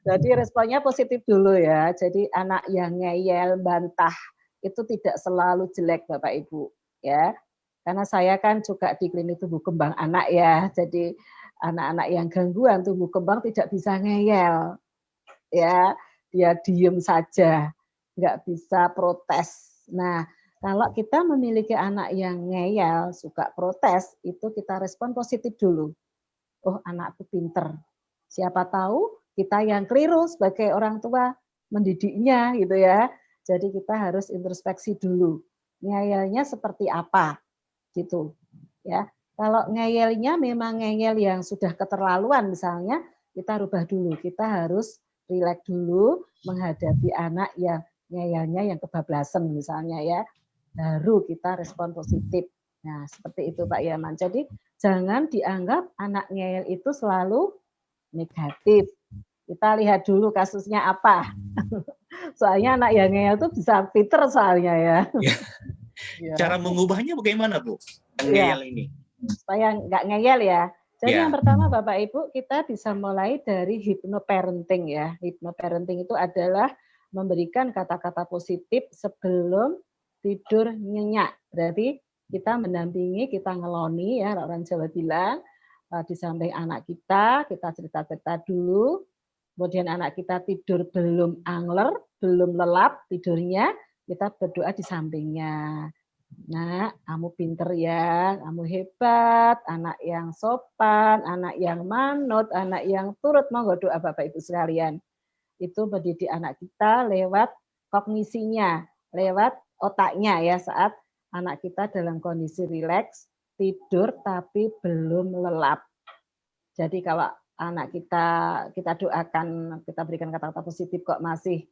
Jadi responnya positif dulu ya. Jadi anak yang ngeyel, bantah itu tidak selalu jelek Bapak Ibu ya. Karena saya kan juga di klinik tumbuh kembang anak ya. Jadi anak-anak yang gangguan tumbuh kembang tidak bisa ngeyel. Ya, dia diem saja, nggak bisa protes. Nah, kalau kita memiliki anak yang ngeyel, suka protes, itu kita respon positif dulu. Oh, anakku pinter. Siapa tahu kita yang keliru sebagai orang tua mendidiknya gitu ya. Jadi kita harus introspeksi dulu. Ngeyelnya seperti apa gitu. Ya. Kalau ngeyelnya memang ngeyel yang sudah keterlaluan misalnya, kita rubah dulu. Kita harus rileks dulu menghadapi anak yang ngeyelnya yang kebablasan misalnya ya. Baru kita respon positif. Nah, seperti itu Pak Yaman. Jadi jangan dianggap anak ngeyel itu selalu negatif. Kita lihat dulu kasusnya apa. Soalnya anak yang ngeyel itu bisa pinter soalnya ya. Ya. Cara mengubahnya bagaimana Bu? Ngeyel ini. Supaya nggak ngeyel ya. Jadi yang pertama Bapak Ibu, kita bisa mulai dari hypnoparenting ya. Hypnoparenting itu adalah memberikan kata-kata positif sebelum tidur nyenyak. Berarti kita mendampingi, kita ngeloni ya, orang Jawa bilang, di samping anak kita cerita-cerita dulu. Kemudian anak kita tidur belum angler, belum lelap tidurnya, kita berdoa di sampingnya. Nah, kamu pinter ya, kamu hebat, anak yang sopan, anak yang manut, anak yang turut, monggo doa Bapak Ibu sekalian. Itu mendidik anak kita lewat kognisinya, lewat otaknya ya saat anak kita dalam kondisi rileks, tidur tapi belum lelap. Jadi kalau anak kita doakan, kita berikan kata-kata positif kok masih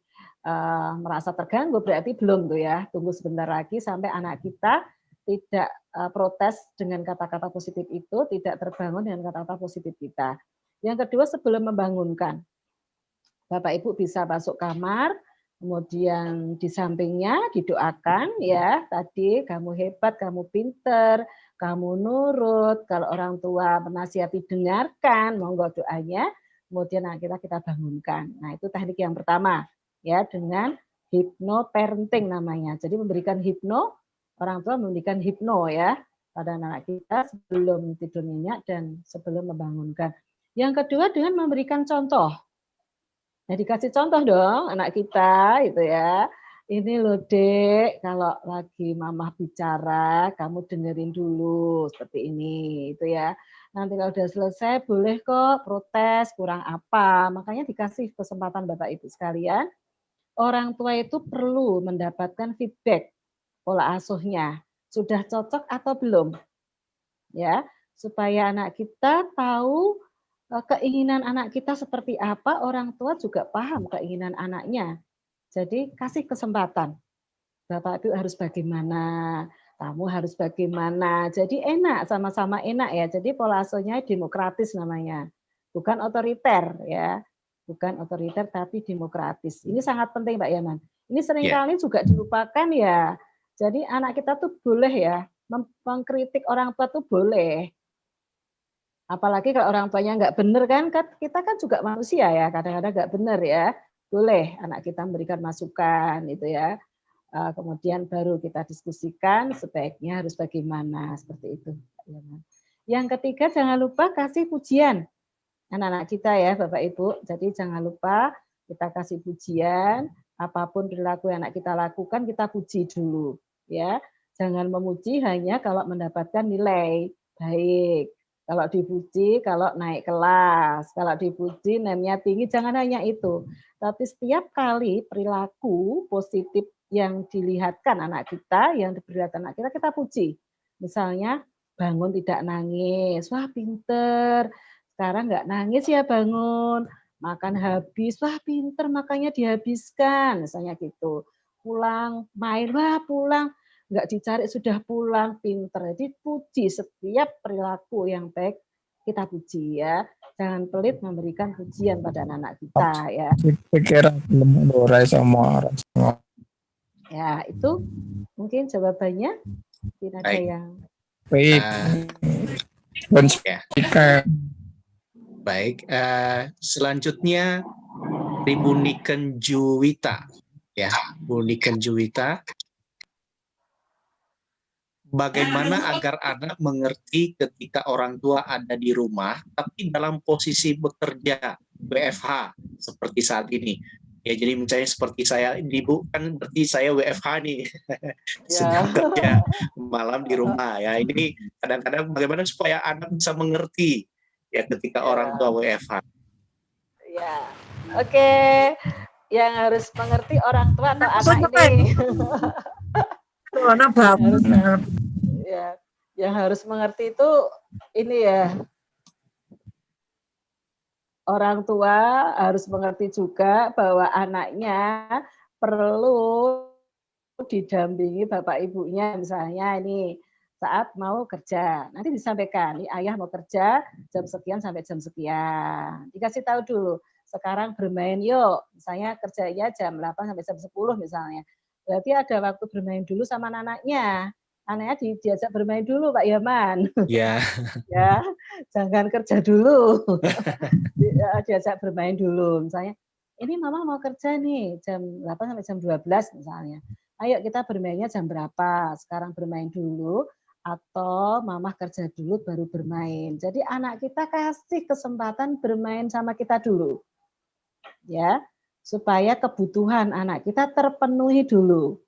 merasa terganggu, berarti belum tuh ya. Tunggu sebentar lagi sampai anak kita tidak protes dengan kata-kata positif itu, tidak terbangun dengan kata-kata positif kita. Yang kedua, sebelum membangunkan, Bapak Ibu bisa masuk kamar, kemudian di sampingnya didoakan ya, tadi kamu hebat, kamu pinter, kamu nurut, kalau orang tua menasihati dengarkan, monggo doanya, kemudian kita bangunkan. Nah, itu teknik yang pertama ya, dengan hypnoparenting namanya. Jadi memberikan hipno, orang tua memberikan hipno ya pada anak kita sebelum tidur nyenyak dan sebelum membangunkan. Yang kedua dengan memberikan contoh. Nah, dikasih contoh dong anak kita gitu ya. Ini loh Dek, kalau lagi Mama bicara, kamu dengerin dulu seperti ini itu ya. Nanti kalau udah selesai boleh kok protes kurang apa. Makanya dikasih kesempatan Bapak Ibu sekalian. Orang tua itu perlu mendapatkan feedback pola asuhnya. Sudah cocok atau belum? Ya, supaya anak kita tahu keinginan anak kita seperti apa, orang tua juga paham keinginan anaknya. Jadi kasih kesempatan. Bapak Ibu harus bagaimana, kamu harus bagaimana. Jadi enak, sama-sama enak ya. Jadi pola asuhnya demokratis namanya. Bukan otoriter ya. Bukan otoriter tapi demokratis. Ini sangat penting Pak Yaman. Ini seringkali juga dilupakan ya. Jadi anak kita tuh boleh ya mengkritik orang tua tuh boleh. Apalagi kalau orang tuanya nggak benar kan, kita kan juga manusia ya, kadang-kadang nggak benar ya. Boleh anak kita memberikan masukan itu ya. Kemudian baru kita diskusikan sebaiknya harus bagaimana, seperti itu. Yang ketiga jangan lupa kasih pujian anak-anak kita ya Bapak Ibu. Jadi jangan lupa kita kasih pujian, apapun perilaku yang anak kita lakukan kita puji dulu ya. Jangan memuji hanya kalau mendapatkan nilai baik. Kalau dipuji, kalau naik kelas, kalau dipuji nilainya tinggi, jangan hanya itu. Tapi setiap kali perilaku positif yang dilihatkan anak kita, yang diperlihatkan anak kita puji. Misalnya bangun tidak nangis, wah pinter. Sekarang nggak nangis ya bangun. Makan habis, wah pinter makanya dihabiskan, misalnya gitu. Pulang, main, wah pulang. Nggak dicari sudah pulang, pinter. Jadi puji setiap perilaku yang baik kita puji ya. Jangan pelit memberikan pujian pada anak kita ya. Pikiran belum dorai sama orang semua. Ya itu mungkin jawabannya. Tidak ada yang. Baik. Baik. Selanjutnya Ibu Niken Juwita ya, Bu Niken Juwita. Bagaimana agar anak mengerti ketika orang tua ada di rumah, tapi dalam posisi bekerja, WFH, seperti saat ini. Ya, jadi misalnya seperti saya, Ibu kan berarti saya WFH nih, sedang kerja malam di rumah. Ya, ini kadang-kadang bagaimana supaya anak bisa mengerti ya ketika orang tua WFH. Ya, oke. Yang harus mengerti orang tua atau anak ini. Yang harus mengerti itu ini ya, orang tua harus mengerti juga bahwa anaknya perlu didampingi bapak ibunya, misalnya ini saat mau kerja, nanti disampaikan, nih ayah mau kerja jam sekian sampai jam sekian, dikasih tahu dulu, sekarang bermain yuk, misalnya kerjanya jam 8 sampai jam 10 misalnya, berarti ada waktu bermain dulu sama anaknya diajak bermain dulu Pak Yaman. Ya. Ya, jangan kerja dulu. Diajak bermain dulu. Misalnya, ini mama mau kerja nih jam 8 sampai jam 12 misalnya. Ayo kita bermainnya jam berapa? Sekarang bermain dulu atau mama kerja dulu baru bermain. Jadi anak kita kasih kesempatan bermain sama kita dulu. Ya, supaya kebutuhan anak kita terpenuhi dulu.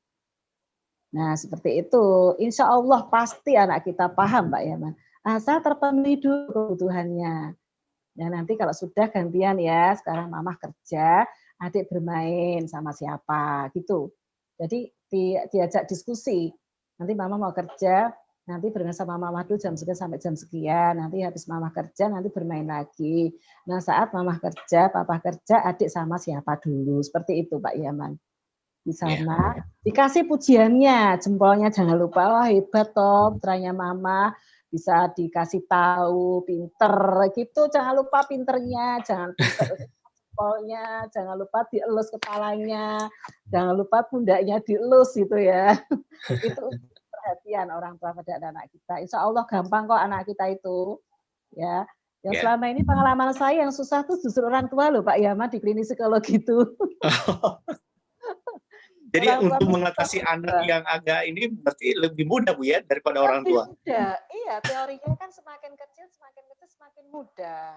Nah, seperti itu. Insya Allah pasti anak kita paham, Pak Yaman. Asal terpenuhi dulu kebutuhannya. Ya, nanti kalau sudah gantian ya, sekarang mama kerja, adik bermain sama siapa, gitu. Jadi diajak diskusi. Nanti mama mau kerja, nanti bermain sama mama dulu jam sekian sampai jam sekian. Nanti habis mama kerja, nanti bermain lagi. Nah, saat mama kerja, papa kerja, adik sama siapa dulu. Seperti itu, Pak Yaman. Di sana dikasih pujiannya, jempolnya jangan lupa, wah hebat toh putranya mama bisa dikasih tahu pinter gitu, jangan lupa pinternya, jangan pinter jempolnya, jangan lupa dielus kepalanya, jangan lupa pundaknya dielus gitu ya. Itu perhatian orang tua pada anak kita. Insya Allah gampang kok anak kita itu ya. Yang selama ini pengalaman saya yang susah tuh justru orang tua loh Pak Yama di klinik psikologi itu. Jadi untuk mengatasi anak yang agak ini berarti lebih mudah Bu ya daripada orang tua. Mudah. Iya, teorinya kan semakin kecil semakin mudah.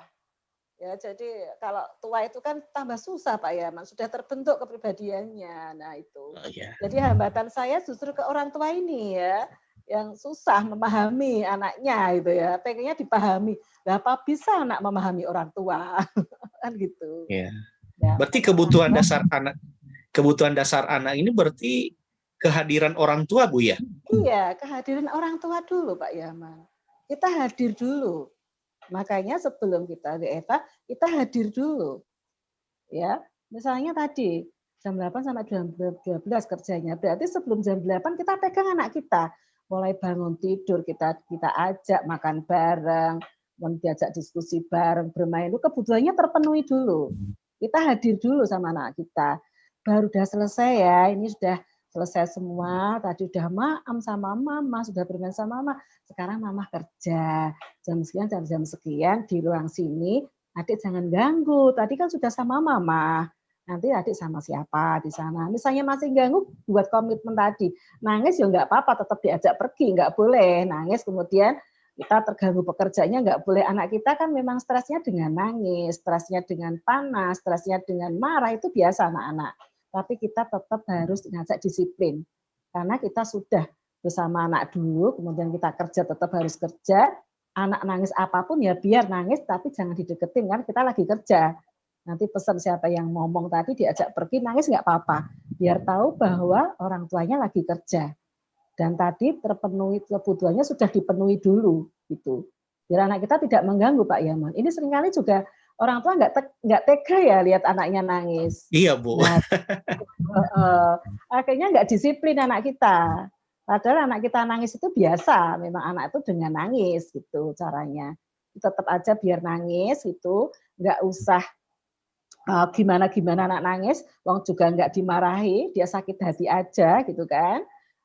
Ya, jadi kalau tua itu kan tambah susah Pak ya, sudah terbentuk kepribadiannya. Nah, itu. Oh, yeah. Jadi hambatan saya justru ke orang tua ini ya, yang susah memahami anaknya gitu ya. Pengennya dipahami. Lah apa bisa anak memahami orang tua? Kan gitu. Yeah. Ya, berarti kebutuhan dasar anak ini berarti kehadiran orang tua Bu ya? Iya, kehadiran orang tua dulu Pak Yaman. Kita hadir dulu. Makanya sebelum kita WFH, kita hadir dulu. Ya, misalnya tadi jam 8 sampai jam 12 kerjanya. Berarti sebelum jam 8 kita pegang anak kita. Mulai bangun tidur kita ajak makan bareng, diajak diskusi bareng, bermain itu kebutuhannya terpenuhi dulu. Kita hadir dulu sama anak kita. Baru udah selesai ya, ini sudah selesai semua. Tadi udah maam sama mama, sudah bermain sama mama. Sekarang mama kerja. Jam sekian, jam sekian di ruang sini. Adik jangan ganggu. Tadi kan sudah sama mama. Nanti adik sama siapa di sana. Misalnya masih ganggu, buat komitmen tadi. Nangis ya nggak apa-apa, tetap diajak pergi. Nggak boleh nangis kemudian kita terganggu pekerjaannya, nggak boleh. Anak kita kan memang stresnya dengan nangis, stresnya dengan panas, stresnya dengan marah, itu biasa anak-anak. Tapi kita tetap harus ngajak disiplin. Karena kita sudah bersama anak dulu, kemudian kita kerja tetap harus kerja. Anak nangis apapun ya biar nangis, tapi jangan dideketin kan kita lagi kerja. Nanti pesan siapa yang ngomong tadi diajak pergi nangis nggak apa-apa. Biar tahu bahwa orang tuanya lagi kerja. Dan tadi terpenuhi kebutuhannya sudah dipenuhi dulu gitu. Biar anak kita tidak mengganggu Pak Yaman. Ini seringkali juga orang tua nggak tega ya lihat anaknya nangis. Iya Bu. Nah, akhirnya nggak disiplin anak kita. Padahal anak kita nangis itu biasa, memang anak itu dengan nangis gitu caranya. Tetap aja biar nangis itu, nggak usah gimana-gimana anak nangis, wong juga nggak dimarahi, dia sakit hati aja gitu kan.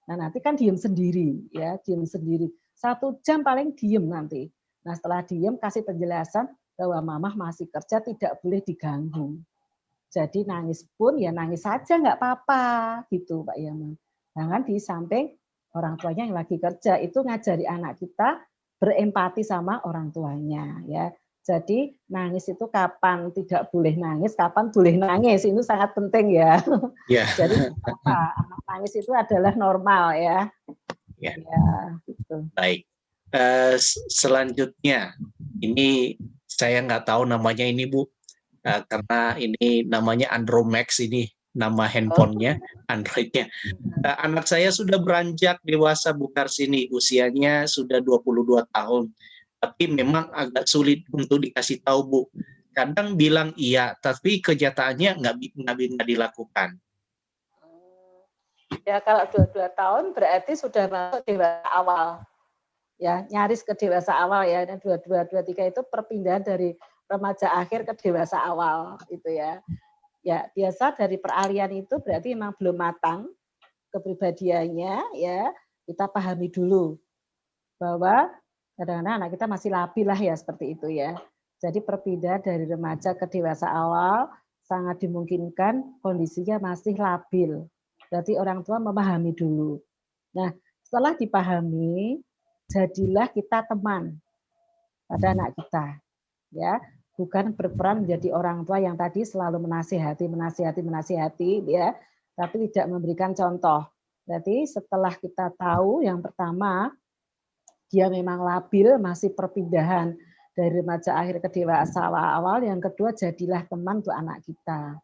Nah nanti kan diem sendiri, ya diem sendiri. 1 jam paling diem nanti. Nah setelah diem kasih penjelasan bahwa mamah masih kerja tidak boleh diganggu. Jadi nangis pun ya nangis saja nggak apa-apa gitu Pak Yaman. Jangan di samping orang tuanya yang lagi kerja itu ngajari anak kita berempati sama orang tuanya ya. Jadi nangis itu kapan tidak boleh nangis, kapan boleh nangis itu sangat penting ya. Yeah. Jadi apa anak nangis itu adalah normal ya. Yeah. Ya gitu. Baik. Selanjutnya ini saya nggak tahu namanya ini Bu. Karena ini namanya Andromax ini nama handphonenya, Androidnya. Anak saya sudah beranjak dewasa Bu Karsini, usianya sudah 22 tahun. Tapi memang agak sulit untuk dikasih tahu Bu. Kadang bilang iya, tapi kenyataannya nggak dilakukan. Ya kalau 22 tahun berarti sudah masuk dewasa awal. Ya, nyaris ke dewasa awal ya. Dan 22, 23 itu perpindahan dari remaja akhir ke dewasa awal itu ya. Ya, biasa dari peralihan itu berarti memang belum matang kepribadiannya ya. Kita pahami dulu bahwa kadang-kadang anak kita masih labil lah ya seperti itu ya. Jadi perpindahan dari remaja ke dewasa awal sangat dimungkinkan kondisinya masih labil. Berarti orang tua memahami dulu. Nah, setelah dipahami, jadilah kita teman pada anak kita. Ya, bukan berperan menjadi orang tua yang tadi selalu menasihati ya, tapi tidak memberikan contoh. Berarti setelah kita tahu yang pertama dia memang labil, masih perpindahan dari remaja akhir ke dewasa awal, yang kedua jadilah teman untuk anak kita.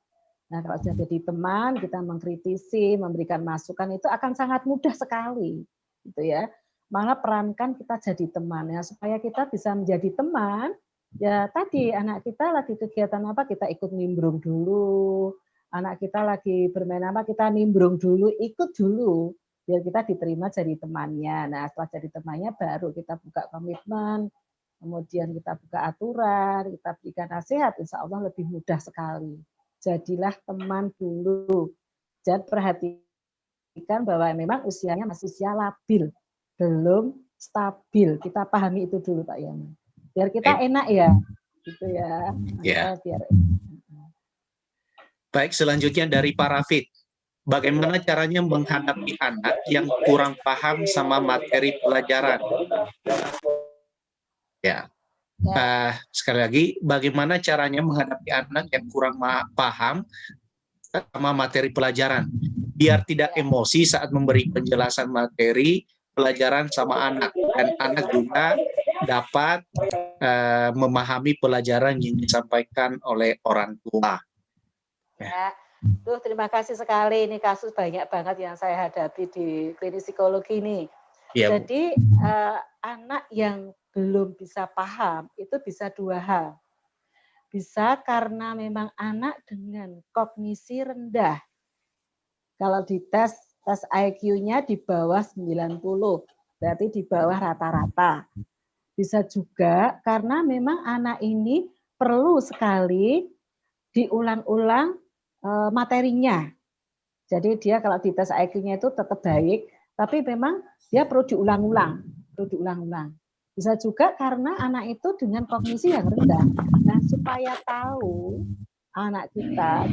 Nah, kalau sudah jadi teman, kita mengkritisi, memberikan masukan itu akan sangat mudah sekali, gitu ya. Malah perankan kita jadi teman ya, supaya kita bisa menjadi teman. Ya tadi anak kita lagi kegiatan apa kita ikut nimbrung dulu, anak kita lagi bermain apa kita nimbrung dulu, ikut dulu biar kita diterima jadi temannya. Nah setelah jadi temannya baru kita buka komitmen, kemudian kita buka aturan, kita berikan nasihat, insya Allah lebih mudah sekali. Jadilah teman dulu, dan perhatikan bahwa memang usianya masih usia labil, belum stabil. Kita pahami itu dulu Pak Yaman. Biar kita enak ya, gitu ya. Ya. Biar Baik, selanjutnya dari Pak Rafid. Bagaimana caranya menghadapi anak yang kurang paham sama materi pelajaran? Ya. Sekali lagi, bagaimana caranya menghadapi anak yang kurang paham sama materi pelajaran? Biar tidak emosi saat memberi penjelasan materi pelajaran sama anak, dan anak juga dapat memahami pelajaran yang disampaikan oleh orang tua. Ya, terima kasih sekali. Ini kasus banyak banget yang saya hadapi di klinik psikologi ini. Ya, jadi anak yang belum bisa paham, itu bisa dua hal. Bisa karena memang anak dengan kognisi rendah. Kalau dites IQ-nya di bawah 90, berarti di bawah rata-rata. Bisa juga karena memang anak ini perlu sekali diulang-ulang materinya. Jadi dia kalau dites IQ-nya itu tetap baik, tapi memang dia perlu diulang-ulang. Bisa juga karena anak itu dengan kognisi yang rendah. Nah, supaya tahu anak kita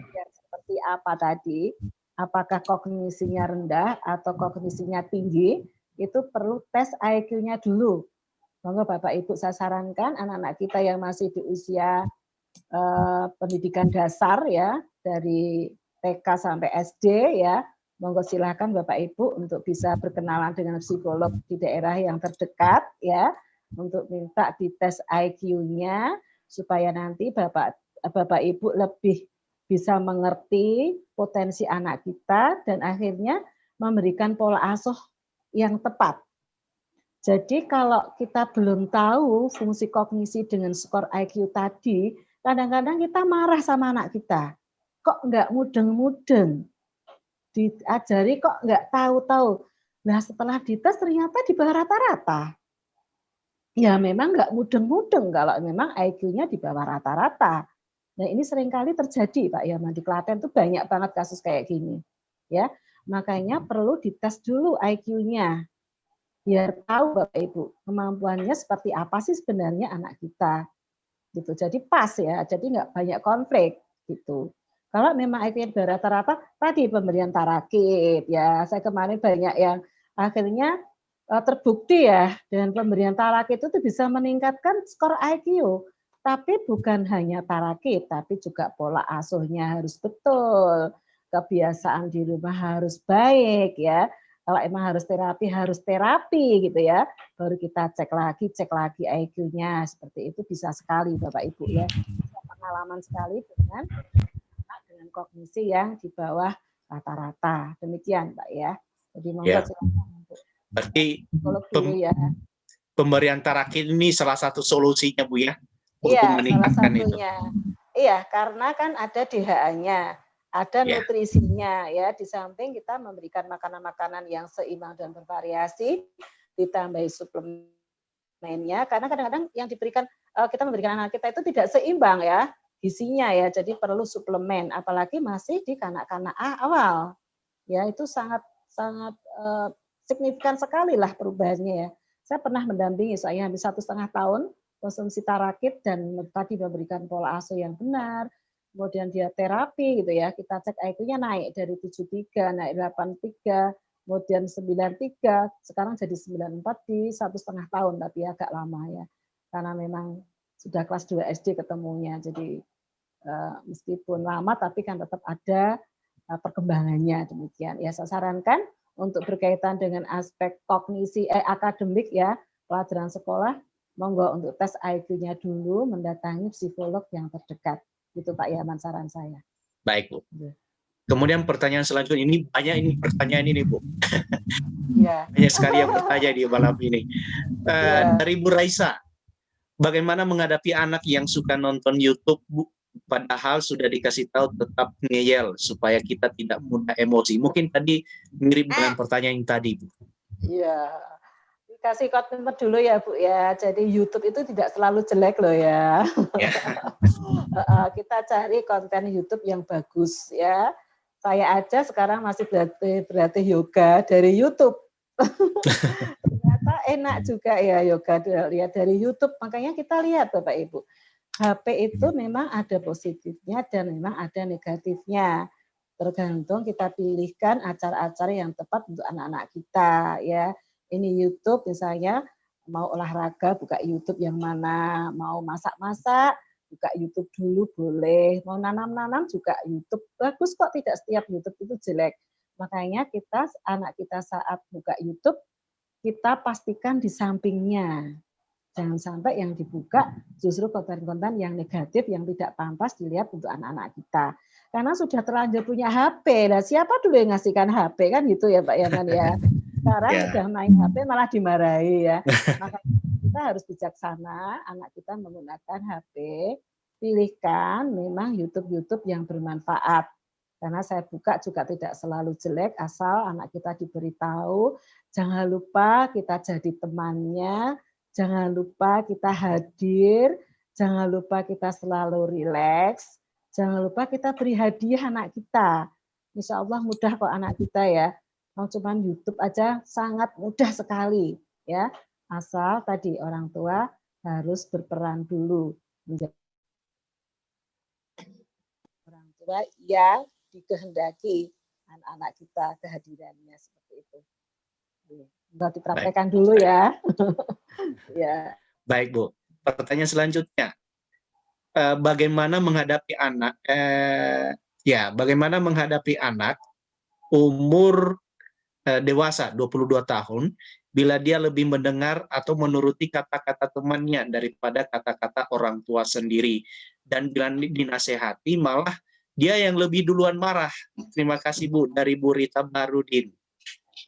yang seperti apa tadi, apakah kognisinya rendah atau kognisinya tinggi, itu perlu tes IQ-nya dulu. Monggo Bapak Ibu saya sarankan anak-anak kita yang masih di usia pendidikan dasar ya, dari TK sampai SD ya, monggo silakan Bapak Ibu untuk bisa berkenalan dengan psikolog di daerah yang terdekat ya, untuk minta dites IQ-nya supaya nanti Bapak Ibu lebih bisa mengerti potensi anak kita dan akhirnya memberikan pola asuh yang tepat. Jadi kalau kita belum tahu fungsi kognisi dengan skor IQ tadi, kadang-kadang kita marah sama anak kita. Kok nggak mudeng-mudeng? Diajari kok nggak tahu-tahu. Nah setelah dites ternyata di bawah rata-rata. Ya memang nggak mudeng-mudeng kalau memang IQ-nya di bawah rata-rata. Nah ini seringkali terjadi Pak Yaman, di Klaten tuh banyak banget kasus kayak gini. Ya, makanya perlu dites dulu IQ-nya. Biar tahu Bapak Ibu kemampuannya seperti apa sih sebenarnya anak kita gitu. Jadi pas ya, jadi nggak banyak konflik gitu. Kalau memang IQ rata-rata tadi pemberian tarakit ya, saya kemarin banyak yang akhirnya terbukti ya dengan pemberian tarakit itu bisa meningkatkan skor IQ. Tapi bukan hanya tarakit, tapi juga pola asuhnya harus betul, kebiasaan di rumah harus baik ya. Kalau emang harus terapi gitu ya. Baru kita cek lagi IQ-nya. Seperti itu bisa sekali Bapak Ibu ya. Bisa pengalaman sekali dengan kognisi yang di bawah rata-rata. Demikian Pak ya. Jadi monggo silakan untuk berarti dulu ya. Pemberian tarakit ini salah satu solusinya Bu ya. Untuk Iya, meningkatkan salah satunya. Iya, karena kan ada DHA-nya. Ada nutrisinya ya, di samping kita memberikan makanan-makanan yang seimbang dan bervariasi, ditambahi suplemennya, karena kadang-kadang yang diberikan kita memberikan anak kita itu tidak seimbang ya gizinya ya, jadi perlu suplemen, apalagi masih di kanak-kanak awal, ya itu sangat signifikan sekali lah perubahannya ya. Saya pernah mendampingi saya hampir 1,5 tahun konsumsi tarakit dan tadi memberikan pola asuh yang benar. Kemudian dia terapi gitu ya, kita cek IQ-nya naik dari 73, naik 83, kemudian 93, sekarang jadi 94 di 1,5 tahun, tapi agak lama ya. Karena memang sudah kelas 2 SD ketemunya, jadi meskipun lama tapi kan tetap ada perkembangannya demikian. Ya saya sarankan untuk berkaitan dengan aspek kognisi akademik ya, pelajaran sekolah, monggo untuk tes IQ-nya dulu, mendatangi psikolog yang terdekat. Itu Pak Yaman saran saya. Baik Bu. Kemudian pertanyaan selanjutnya ini banyak pertanyaan ini Bu. Ya. Banyak sekali yang bertanya di malam ini. Dari Bu Raisa, bagaimana menghadapi anak yang suka nonton YouTube Bu? Padahal sudah dikasih tahu tetap ngeyel supaya kita tidak mudah emosi. Mungkin tadi mirip dengan pertanyaan yang tadi Bu. Iya. Kasih komitmen dulu ya Bu ya. Jadi YouTube itu tidak selalu jelek loh ya. Kita cari konten YouTube yang bagus ya. Saya aja sekarang masih berlatih yoga dari YouTube. Ternyata enak juga ya yoga lihat dari YouTube. Makanya kita lihat Bapak Ibu. HP itu memang ada positifnya dan memang ada negatifnya. Tergantung kita pilihkan acara-acara yang tepat untuk anak-anak kita ya. Ini YouTube misalnya mau olahraga buka YouTube yang mana, mau masak-masak buka YouTube dulu boleh, mau nanam-nanam juga YouTube. Bagus kok, tidak setiap YouTube itu jelek. Makanya anak kita saat buka YouTube kita pastikan di sampingnya. Jangan sampai yang dibuka justru konten-konten yang negatif yang tidak pantas dilihat untuk anak-anak kita. Karena sudah terlanjur punya HP. Nah, siapa dulu yang ngasihkan HP kan gitu ya Pak Yaman ya. Sekarang udah main HP malah dimarahi ya. Makanya kita harus bijaksana, anak kita menggunakan HP, pilihkan memang YouTube yang bermanfaat. Karena saya buka juga tidak selalu jelek, asal anak kita diberitahu, jangan lupa kita jadi temannya, jangan lupa kita hadir, jangan lupa kita selalu rileks, jangan lupa kita beri hadiah anak kita. Insya Allah mudah kok anak kita ya. Mau cuman YouTube aja sangat mudah sekali ya. Asal tadi orang tua harus berperan dulu menjadi orang tua yang dikehendaki anak-anak kita kehadirannya seperti itu. Enggak dipraktekkan dulu ya. Ya. Baik Bu. Pertanyaan selanjutnya, bagaimana menghadapi anak? Bagaimana menghadapi anak umur dewasa 22 tahun bila dia lebih mendengar atau menuruti kata-kata temannya daripada kata-kata orang tua sendiri, dan bila dinasehati malah dia yang lebih duluan marah. Terima kasih Bu, dari Bu Rita Barudin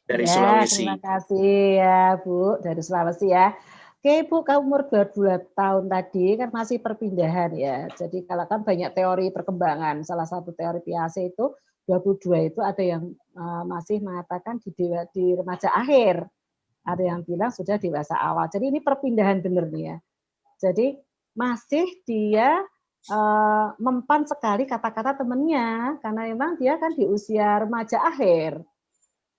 dari Sulawesi. Terima kasih ya Bu dari Sulawesi ya. Oke Bu, kamu umur 22 tahun tadi kan masih perpindahan ya. Jadi kalau kan banyak teori perkembangan, salah satu teori Piaget itu 22 itu ada yang masih mengatakan di remaja akhir. Ada yang bilang sudah dewasa awal. Jadi ini perpindahan benar nih ya. Jadi masih dia mempan sekali kata-kata temannya karena memang dia kan di usia remaja akhir.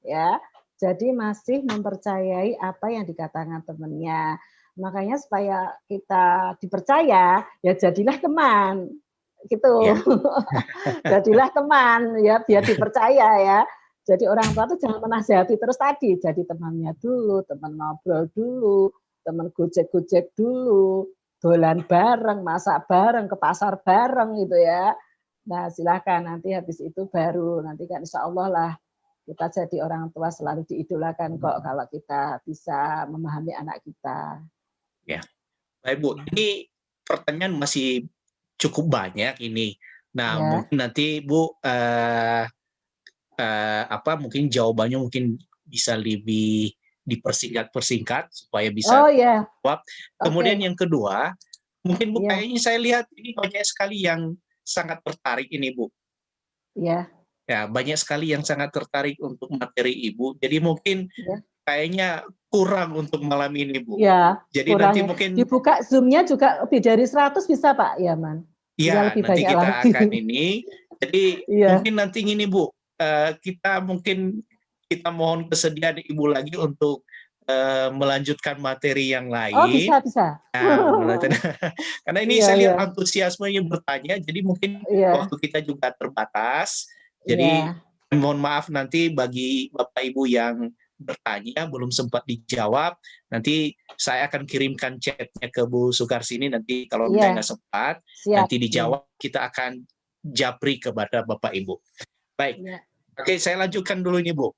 Ya. Jadi masih mempercayai apa yang dikatakan temannya. Makanya supaya kita dipercaya, ya jadilah teman. Gitu. Ya. Jadilah teman ya biar dipercaya ya. Jadi orang tua itu jangan menasihati terus tadi, jadi temannya dulu, teman ngobrol dulu, teman gojek-gojek dulu, dolan bareng, masak bareng, ke pasar bareng gitu ya. Nah silakan nanti habis itu baru nanti kan insya Allah lah kita jadi orang tua selalu diidolakan kok kalau kita bisa memahami anak kita. Ya, baik Bu. Ini pertanyaan masih cukup banyak ini. Nah, mungkin nanti Bu mungkin jawabannya mungkin bisa lebih dipersingkat supaya bisa jawab. Kemudian yang kedua, mungkin Bu kayaknya saya lihat ini banyak sekali yang sangat tertarik ini Bu. Iya. Ya, banyak sekali yang sangat tertarik untuk materi Ibu. Jadi mungkin kayaknya kurang untuk malam ini Bu. Ya, jadi nanti mungkin dibuka Zoom-nya juga lebih dari 100 bisa Pak Yaman. Iya, lebih nanti banyak kita lagi. akan ini. Jadi mungkin nanti gini Bu, kita mohon kesediaan Ibu lagi untuk melanjutkan materi yang lain. Oh bisa. Nah, karena ini saya lihat antusiasmenya bertanya, jadi mungkin waktu kita juga terbatas. Jadi mohon maaf nanti bagi Bapak Ibu yang bertanya belum sempat dijawab, nanti saya akan kirimkan chatnya ke Bu Sukarsini nanti kalau nggak sempat. Nanti dijawab, kita akan japri kepada Bapak Ibu. Baik, oke saya lanjutkan dulu ini Bu.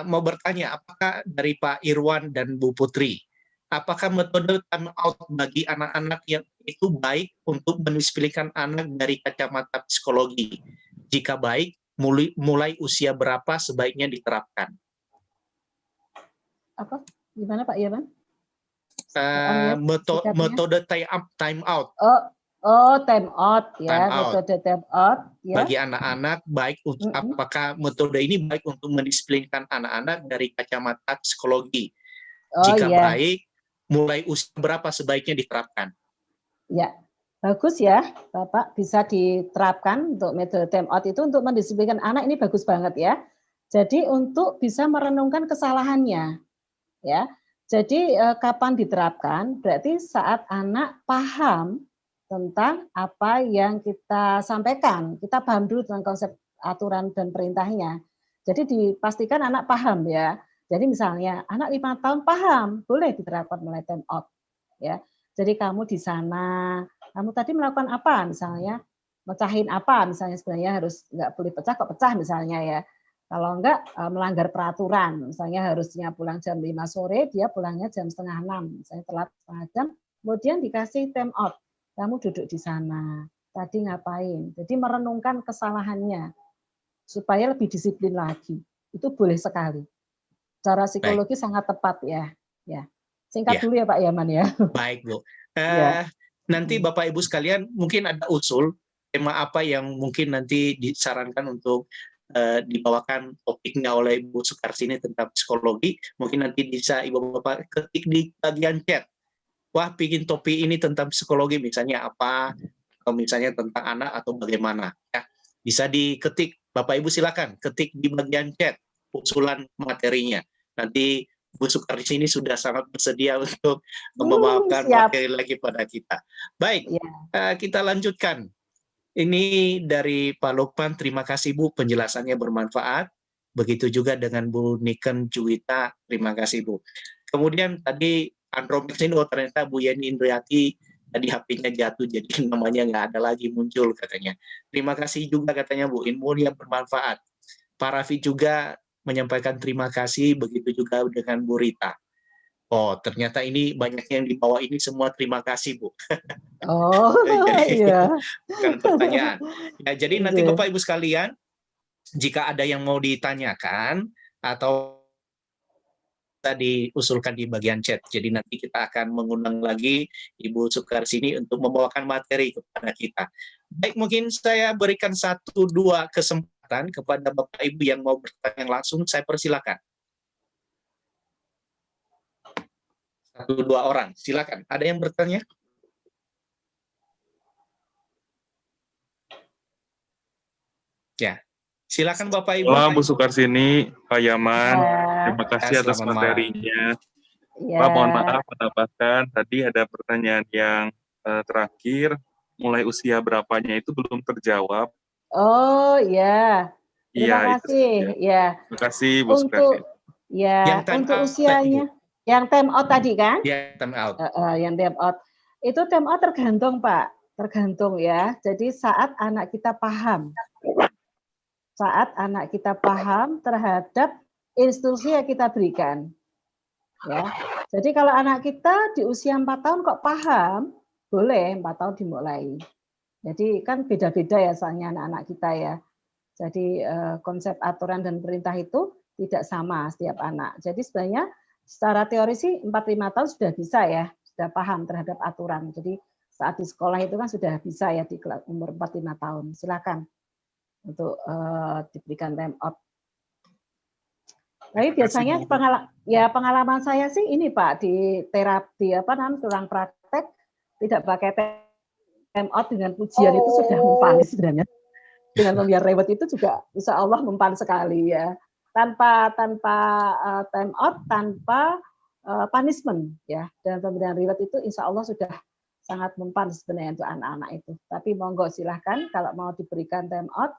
Mau bertanya, apakah dari Pak Irwan dan Bu Putri, apakah metode time out bagi anak-anak yang itu baik untuk mendisiplinkan anak dari kacamata psikologi? Jika baik, mulai usia berapa sebaiknya diterapkan? Apa? Gimana Pak Irwan? Metode time out. Time out ya, metode time out ya. Bagi anak-anak baik untuk apakah metode ini baik untuk mendisiplinkan anak-anak dari kacamata psikologi? Jika baik, mulai usia berapa sebaiknya diterapkan? Ya, bagus ya, Bapak bisa diterapkan untuk metode time out itu untuk mendisiplinkan anak ini bagus banget ya. Jadi untuk bisa merenungkan kesalahannya, ya. Jadi kapan diterapkan? Berarti saat anak paham tentang apa yang kita sampaikan. Kita paham dulu tentang konsep aturan dan perintahnya. Jadi dipastikan anak paham ya. Jadi misalnya anak 5 tahun paham, boleh diterapkan mulai time out. Ya. Jadi kamu di sana, kamu tadi melakukan apa? Misalnya mecahin apa? Misalnya sebenarnya harus nggak boleh pecah, kok pecah misalnya ya. Kalau enggak melanggar peraturan, misalnya harusnya pulang jam 5 sore, dia pulangnya jam 5:30, misalnya telat setengah jam, kemudian dikasih time out. Kamu duduk di sana, tadi ngapain? Jadi merenungkan kesalahannya supaya lebih disiplin lagi. Itu boleh sekali. Cara psikologi sangat tepat ya. Singkat Ya. dulu ya Pak Yaman ya. Baik, Bu. Ya. Nanti Bapak Ibu sekalian mungkin ada usul tema apa yang mungkin nanti disarankan untuk dibawakan topiknya oleh Ibu Sukarsini tentang psikologi. Mungkin nanti bisa Ibu Bapak ketik di bagian chat. Wah, bikin topik ini tentang psikologi, misalnya apa, atau misalnya tentang anak atau bagaimana. Ya, bisa diketik, Bapak Ibu silakan ketik di bagian chat usulan materinya. Nanti Bu Sukarsini sudah sangat bersedia untuk membawakan Siap. materi lagi pada kita. Baik, Ya. kita lanjutkan. Ini dari Pak Lukman, terima kasih Bu, penjelasannya bermanfaat. Begitu juga dengan Bu Niken Juwita, terima kasih Bu. Kemudian tadi Andromex ini, oh ternyata Bu Yeni Indriati tadi HP-nya jatuh, jadi namanya nggak ada lagi muncul katanya. Terima kasih juga katanya Bu, ilmu yang bermanfaat. Pak Raffi juga menyampaikan terima kasih, begitu juga dengan Bu Rita. Oh, ternyata ini banyak yang di bawah ini semua terima kasih Bu. Oh, Jadi iya. bukan pertanyaan. Ya, jadi nanti Iya. Bapak Ibu sekalian, jika ada yang mau ditanyakan atau bisa diusulkan di bagian chat. Jadi nanti kita akan mengundang lagi Ibu Sukarsini untuk membawakan materi kepada kita. Baik, mungkin saya berikan 1-2 kesempatan kepada Bapak Ibu yang mau bertanya langsung, saya persilakan. 1-2 orang, silakan. Ada yang bertanya? Ya, silakan Bapak Ibu. Halo Bu Sukarsini, Pak Yaman, terima kasih atas Selamat malam. materinya. Ya. Pak, mohon maaf menambahkan, tadi ada pertanyaan yang terakhir, mulai usia berapanya itu belum terjawab. Oh ya, terima Iya, itu kasih. saja. Ya, Terima kasih Bu Sukarsini. Yang time untuk out usianya, yang time out tadi kan? Ya, time out. Yang time out. Itu time out tergantung Pak, tergantung ya. Jadi saat anak kita paham terhadap instruksi yang kita berikan. Ya. Jadi kalau anak kita di usia 4 tahun kok paham, boleh 4 tahun dimulai. Jadi kan beda-beda ya soalnya anak-anak kita ya. Jadi konsep aturan dan perintah itu tidak sama setiap anak. Jadi sebenarnya secara teori sih 4-5 tahun sudah bisa ya, sudah paham terhadap aturan. Jadi saat di sekolah itu kan sudah bisa ya di umur 4-5 tahun. Silakan untuk diberikan time out. Tapi biasanya pengalaman saya sih ini Pak, di terapi ruang praktek tidak pakai time out dengan pujian itu sudah mempan sebenarnya. Dengan membiar rewet itu juga insya Allah mempan sekali ya. Tanpa time out, tanpa punishment ya. Dan pemberian rewet itu insya Allah sudah sangat mempan sebenarnya untuk anak-anak itu. Tapi monggo silahkan kalau mau diberikan time out,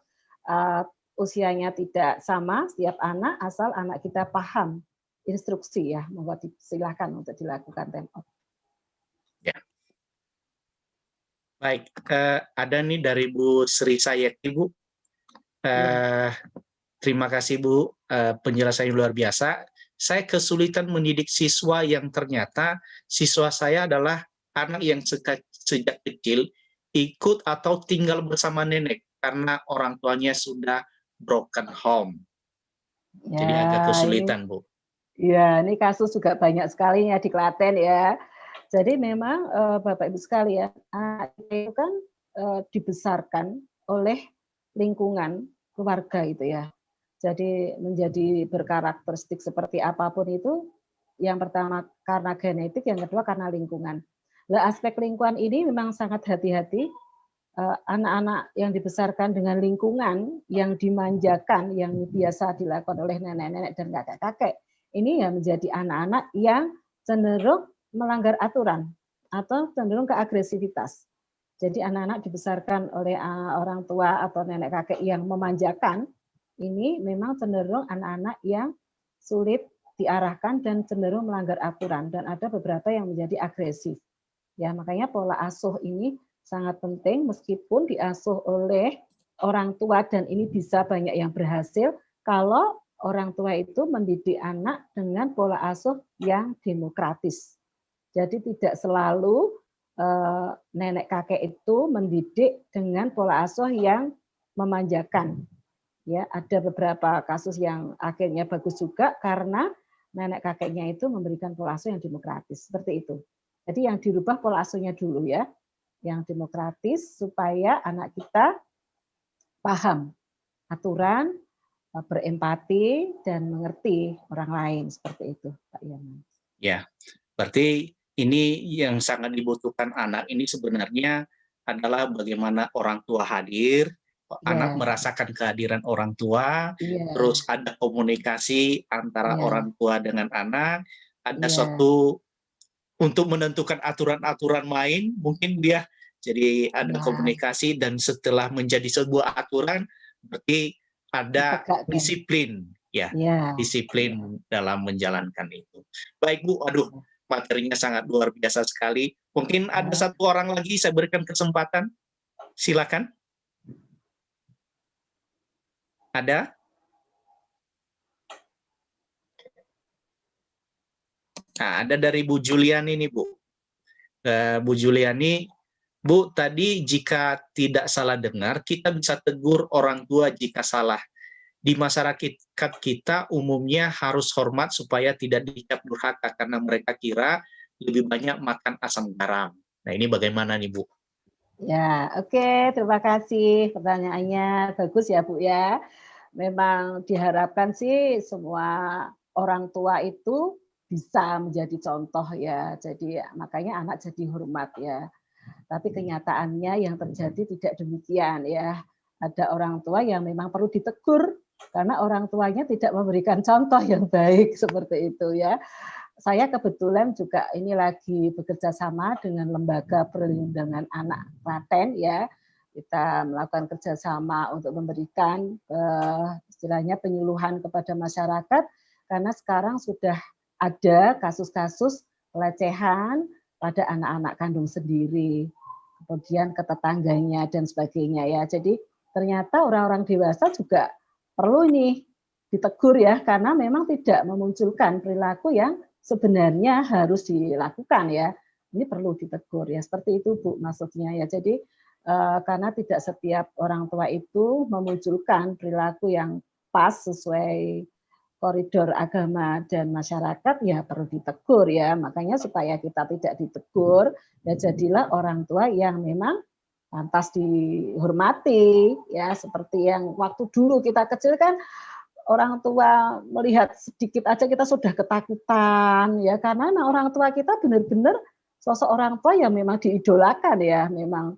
usianya tidak sama setiap anak, asal anak kita paham instruksi ya, monggo silahkan untuk dilakukan time out. Ya. Baik, ada nih dari Bu Sri Sayeti Bu. Terima kasih Bu, penjelasan yang luar biasa. Saya kesulitan mendidik siswa yang ternyata siswa saya adalah anak yang sejak kecil ikut atau tinggal bersama nenek karena orang tuanya sudah broken home. Ya, jadi agak kesulitan Bu. Ya, ini kasus juga banyak sekali ya di Klaten ya. Jadi memang Bapak Ibu sekalian, anak itu kan dibesarkan oleh lingkungan keluarga itu ya. Jadi menjadi berkarakteristik seperti apapun itu, yang pertama karena genetik, yang kedua karena lingkungan. Nah, aspek lingkungan ini memang sangat hati-hati. Anak-anak yang dibesarkan dengan lingkungan yang dimanjakan, yang biasa dilakukan oleh nenek-nenek dan kakek-kakek, ini ya menjadi anak-anak yang cenderung melanggar aturan atau cenderung ke agresivitas. Jadi anak-anak dibesarkan oleh orang tua atau nenek kakek yang memanjakan, ini memang cenderung anak-anak yang sulit diarahkan dan cenderung melanggar aturan, dan ada beberapa yang menjadi agresif. Ya, makanya pola asuh ini sangat penting, meskipun diasuh oleh orang tua dan ini bisa banyak yang berhasil kalau orang tua itu mendidik anak dengan pola asuh yang demokratis. Jadi tidak selalu nenek kakek itu mendidik dengan pola asuh yang memanjakan. Ya, ada beberapa kasus yang akhirnya bagus juga karena nenek kakeknya itu memberikan pola asuh yang demokratis, seperti itu. Jadi yang dirubah pola asuhnya dulu ya, yang demokratis supaya anak kita paham aturan, berempati dan mengerti orang lain, seperti itu, Pak Yaman. Ya, berarti ini yang sangat dibutuhkan anak ini sebenarnya adalah bagaimana orang tua hadir, anak merasakan kehadiran orang tua, terus ada komunikasi antara orang tua dengan anak, ada suatu untuk menentukan aturan-aturan main, mungkin dia jadi ada komunikasi dan setelah menjadi sebuah aturan berarti ada disiplin ya, disiplin dalam menjalankan itu. Baik Bu, aduh materinya sangat luar biasa sekali. Mungkin ada satu orang lagi saya berikan kesempatan. Silakan. Ada? Nah, ada dari Bu Juliani nih Bu. Bu Juliani, Bu, tadi jika tidak salah dengar, kita bisa tegur orang tua jika salah. Di masyarakat kita umumnya harus hormat supaya tidak dicap durhaka karena mereka kira lebih banyak makan asam garam. Nah, ini bagaimana nih, Bu? Ya, oke, terima kasih pertanyaannya. Bagus ya, Bu ya. Memang diharapkan sih semua orang tua itu bisa menjadi contoh ya. Jadi makanya anak jadi hormat ya. Tapi kenyataannya yang terjadi tidak demikian ya. Ada orang tua yang memang perlu ditegur karena orang tuanya tidak memberikan contoh yang baik seperti itu ya. Saya kebetulan juga ini lagi bekerja sama dengan Lembaga Perlindungan Anak Klaten ya. Kita melakukan kerjasama untuk memberikan istilahnya penyuluhan kepada masyarakat karena sekarang sudah ada kasus-kasus pelecehan pada anak-anak kandung sendiri, kemudian ke tetangganya dan sebagainya ya. Jadi ternyata orang-orang dewasa juga perlu nih ditegur ya karena memang tidak memunculkan perilaku yang sebenarnya harus dilakukan ya. Ini perlu ditegur ya. Seperti itu Bu maksudnya ya. Jadi karena tidak setiap orang tua itu memunculkan perilaku yang pas sesuai koridor agama dan masyarakat ya perlu ditegur ya. Makanya supaya kita tidak ditegur ya jadilah orang tua yang memang pantas dihormati ya seperti yang waktu dulu kita kecil kan orang tua melihat sedikit aja kita sudah ketakutan ya karena orang tua kita benar-benar sosok orang tua yang memang diidolakan ya memang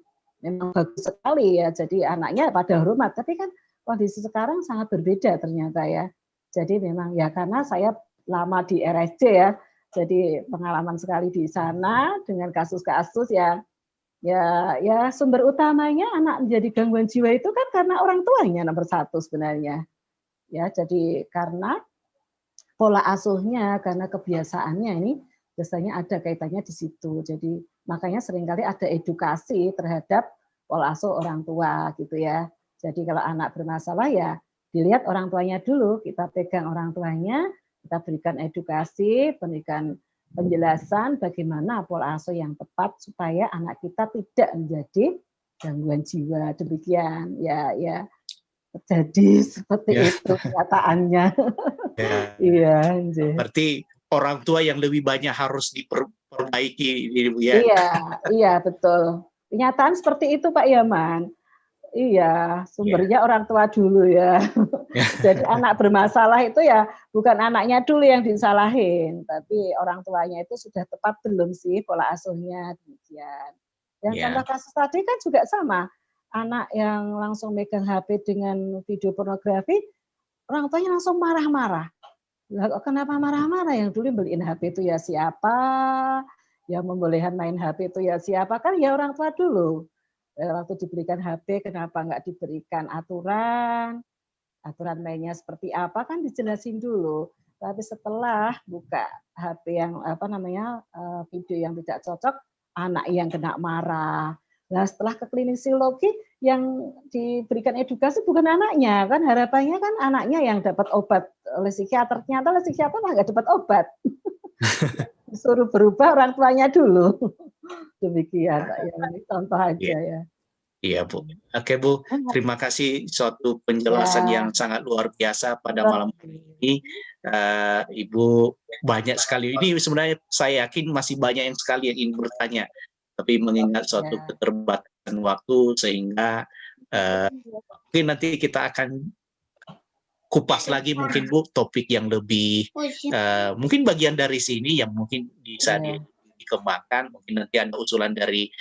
bagus sekali ya jadi anaknya pada hormat tapi kan kondisi sekarang sangat berbeda ternyata ya jadi memang ya karena saya lama di RSC ya jadi pengalaman sekali di sana dengan kasus-kasus ya sumber utamanya anak menjadi gangguan jiwa itu kan karena orang tuanya nomor satu sebenarnya. Ya, jadi karena pola asuhnya, karena kebiasaannya ini biasanya ada kaitannya di situ. Jadi makanya seringkali ada edukasi terhadap pola asuh orang tua gitu ya. Jadi kalau anak bermasalah ya dilihat orang tuanya dulu, kita pegang orang tuanya, kita berikan edukasi, berikan penjelasan bagaimana pola asuh yang tepat supaya anak kita tidak menjadi gangguan jiwa. Demikian ya terjadi seperti itu kenyataannya. Iya. Berarti orang tua yang lebih banyak harus diperbaiki, Ibu ya. Iya betul. Kenyataan seperti itu Pak Yaman. Iya, sumbernya orang tua dulu ya. Jadi anak bermasalah itu ya bukan anaknya dulu yang disalahin, tapi orang tuanya itu sudah tepat belum sih pola asuhnya demikian. Dan contoh kasus tadi kan juga sama. Anak yang langsung megang HP dengan video pornografi, orang tuanya langsung marah-marah. Kenapa marah-marah? Yang dulu beliin HP itu ya siapa? Yang membolehkan main HP itu ya siapa? Kan ya orang tua dulu. Waktu diberikan HP, kenapa nggak diberikan aturan mainnya seperti apa kan dijelasin dulu. Tapi setelah buka HP yang video yang tidak cocok, anak yang kena marah. Nah setelah ke klinik psikologi yang diberikan edukasi bukan anaknya kan harapannya kan anaknya yang dapat obat oleh psikiater ternyata oleh psikiater nggak dapat obat. Disuruh berubah orang tuanya dulu. Demikian, ini contoh aja ya. Iya Bu. Oke Bu, terima kasih suatu penjelasan yang sangat luar biasa pada malam hari ini. Ibu banyak sekali. Ini sebenarnya saya yakin masih banyak yang sekali yang ingin bertanya, tapi mengingat suatu keterbatasan waktu sehingga mungkin nanti kita akan kupas lagi mungkin Bu topik yang lebih mungkin bagian dari sini yang mungkin bisa dikembangkan. Mungkin nanti ada usulan dari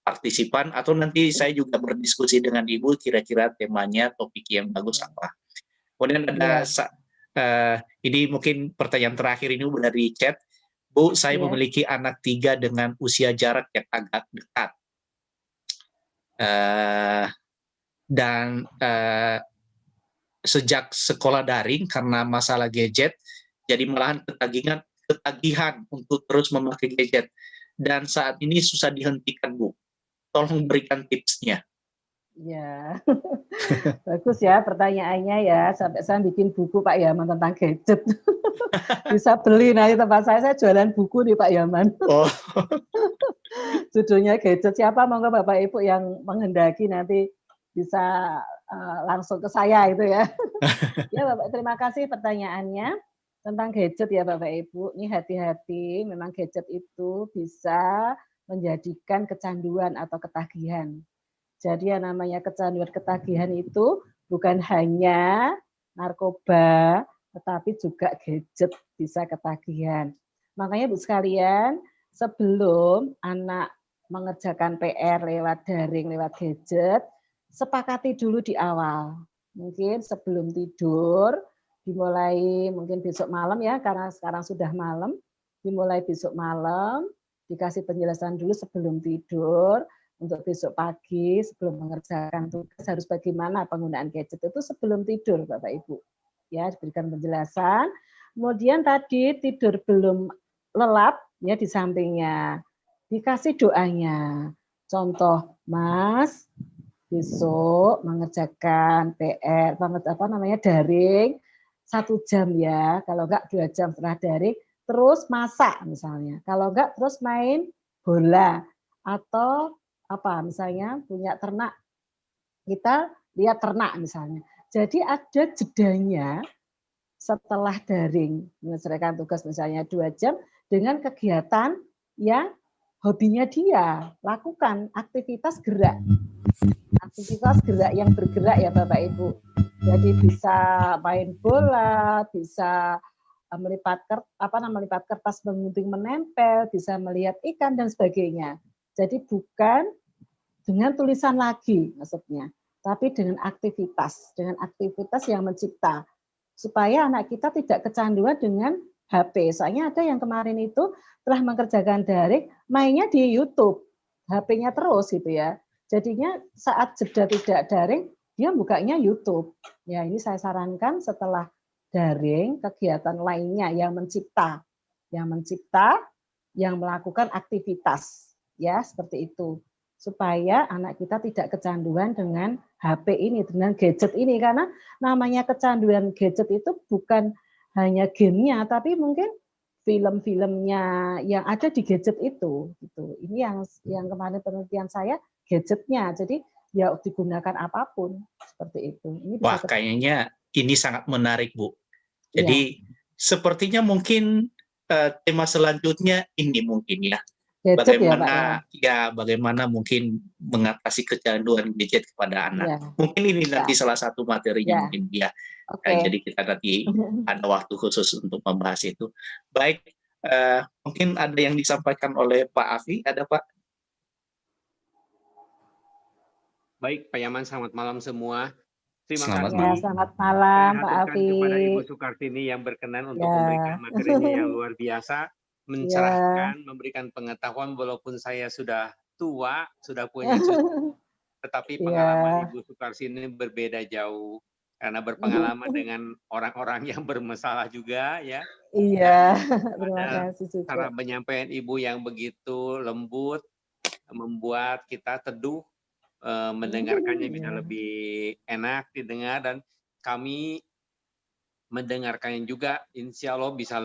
partisipan atau nanti saya juga berdiskusi dengan Ibu kira-kira temanya topik yang bagus apa. Kemudian ada ini mungkin pertanyaan terakhir ini dari chat. Bu, saya memiliki anak 3 dengan usia jarak yang agak dekat. Dan sejak sekolah daring karena masalah gadget, jadi malahan ketagihan untuk terus memakai gadget. Dan saat ini susah dihentikan, Bu. Tolong berikan tipsnya. Ya, bagus ya pertanyaannya ya. Sampai saya bikin buku Pak Yaman tentang gadget. Bisa beli nanti tempat saya jualan buku nih Pak Yaman. Oh. Judulnya gadget. Siapa monggo Bapak Ibu yang menghendaki nanti bisa langsung ke saya itu ya. Ya Bapak, terima kasih pertanyaannya tentang gadget ya Bapak Ibu. Ini hati-hati, memang gadget itu bisa menjadikan kecanduan atau ketagihan. Jadi yang namanya kecanduan ketagihan itu bukan hanya narkoba, tetapi juga gadget bisa ketagihan. Makanya Bu sekalian, sebelum anak mengerjakan PR lewat daring, lewat gadget, sepakati dulu di awal. Mungkin sebelum tidur, dimulai mungkin besok malam ya, karena sekarang sudah malam, dimulai besok malam, dikasih penjelasan dulu sebelum tidur, untuk besok pagi sebelum mengerjakan tugas harus bagaimana penggunaan gadget itu sebelum tidur Bapak Ibu. Ya, diberikan penjelasan. Kemudian tadi tidur belum lelap ya di sampingnya. Dikasih doanya. Contoh, Mas, besok mengerjakan PR, daring 1 jam ya. Kalau enggak 2 jam setelah daring, terus masak misalnya. Kalau enggak terus main bola atau misalnya punya ternak, kita lihat ternak misalnya. Jadi ada jedanya setelah daring menyelesaikan tugas misalnya 2 jam dengan kegiatan yang hobinya dia lakukan, aktivitas gerak yang bergerak ya Bapak Ibu. Jadi bisa main bola, bisa melipat kertas menggunting menempel, bisa melihat ikan dan sebagainya. Jadi bukan dengan tulisan lagi maksudnya, tapi dengan aktivitas yang mencipta. Supaya anak kita tidak kecanduan dengan HP. Soalnya ada yang kemarin itu telah mengerjakan daring, mainnya di YouTube, HP-nya terus gitu ya. Jadinya saat jeda tidak daring, dia bukanya YouTube. Ya ini saya sarankan setelah daring, kegiatan lainnya yang mencipta, yang melakukan aktivitas. Ya, seperti itu. Supaya anak kita tidak kecanduan dengan HP ini, dengan gadget ini. Karena namanya kecanduan gadget itu bukan hanya gamenya, tapi mungkin film-filmnya yang ada di gadget itu. Gitu. Ini yang kemarin penelitian saya, gadgetnya. Jadi ya digunakan apapun. Seperti itu. Ini Wah, kayaknya ini sangat menarik, Bu. Jadi sepertinya mungkin tema selanjutnya ini mungkin ya. Bagaimana mungkin mengatasi kecanduan gadget kepada anak. Mungkin ini nanti salah satu materinya mungkin ya. Jadi kita nanti ada waktu khusus untuk membahas itu. Baik, mungkin ada yang disampaikan oleh Pak Afi, ada Pak? Baik, Pak Yaman, selamat malam semua. Terima kasih. Ya, selamat malam Pak Afi. Kepada Ibu Sukartini yang berkenan untuk memberikan materinya yang luar biasa. Mencerahkan, memberikan pengetahuan walaupun saya sudah tua, sudah punya cucu, tetapi pengalaman Ibu Sukarsini berbeda jauh karena berpengalaman dengan orang-orang yang bermasalah juga ya. Iya, terima kasih juga. Cara penyampaian Ibu yang begitu lembut membuat kita teduh, mendengarkannya bisa lebih enak didengar dan kami mendengarkannya juga insya Allah bisa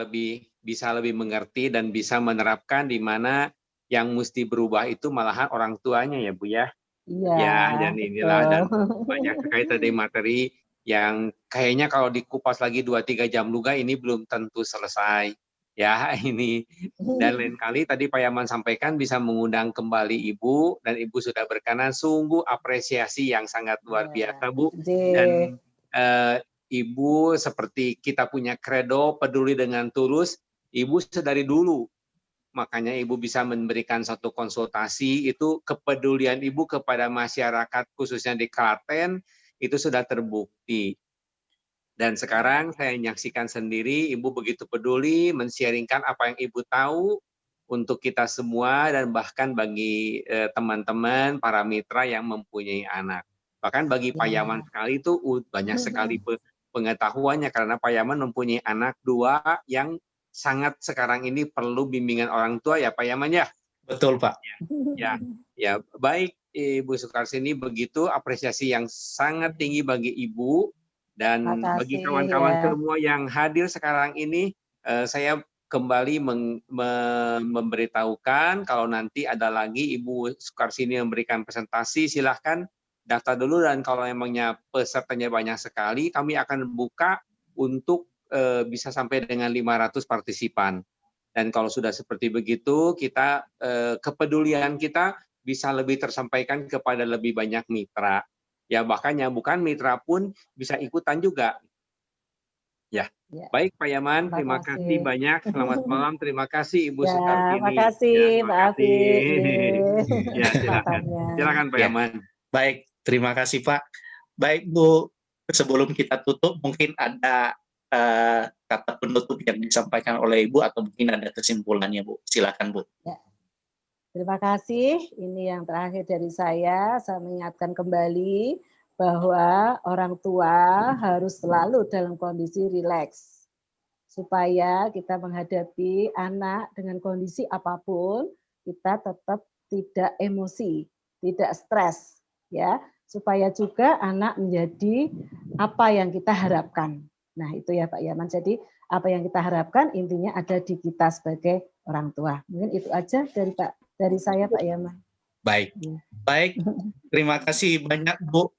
lebih mengerti dan bisa menerapkan di mana yang mesti berubah itu malahan orang tuanya ya Bu ya. Iya. Ya, dan inilah dan banyak sekali tadi materi yang kayaknya kalau dikupas lagi 2-3 jam juga ini belum tentu selesai. Ya, ini. Dan lain kali tadi Pak Yaman sampaikan bisa mengundang kembali Ibu, dan Ibu sudah berkenan, sungguh apresiasi yang sangat luar biasa, Bu. Dan Ibu seperti kita punya kredo peduli dengan tulus, Ibu sedari dulu. Makanya Ibu bisa memberikan satu konsultasi, itu kepedulian Ibu kepada masyarakat khususnya di Klaten itu sudah terbukti. Dan sekarang saya menyaksikan sendiri Ibu begitu peduli men-sharingkan apa yang Ibu tahu untuk kita semua dan bahkan bagi teman-teman, para mitra yang mempunyai anak. Bahkan bagi Pak Yaman sekali itu banyak sekali pengetahuannya karena Pak Yaman mempunyai anak 2 yang sangat sekarang ini perlu bimbingan orang tua ya Pak Yaman ya. Betul Pak. Ya baik Ibu Sukarsini, begitu apresiasi yang sangat tinggi bagi Ibu. Dan bagi kawan-kawan semua yang hadir sekarang ini, saya kembali memberitahukan kalau nanti ada lagi Ibu Sukarsini memberikan presentasi, silahkan daftar dulu, dan kalau emangnya pesertanya banyak sekali, kami akan buka untuk bisa sampai dengan 500 partisipan. Dan kalau sudah seperti begitu, kita kepedulian kita bisa lebih tersampaikan kepada lebih banyak mitra. Ya, bahkan yang bukan mitra pun bisa ikutan juga. Ya, baik Pak Yaman, terima kasih banyak. Selamat malam, terima kasih Ibu Sukarsini. Terima kasih, Pak Afi. Ya, silakan Pak Yaman. Baik, terima kasih Pak. Baik Bu, sebelum kita tutup, mungkin ada kata penutup yang disampaikan oleh Ibu atau mungkin ada kesimpulannya Bu. Silakan Bu. Ya. Terima kasih. Ini yang terakhir dari saya mengingatkan kembali bahwa orang tua harus selalu dalam kondisi rileks supaya kita menghadapi anak dengan kondisi apapun kita tetap tidak emosi, tidak stres, ya, supaya juga anak menjadi apa yang kita harapkan. Nah, itu ya Pak Yaman. Jadi apa yang kita harapkan intinya ada di kita sebagai orang tua. Mungkin itu aja dari saya Pak Yaman. Baik, baik. Terima kasih banyak Bu.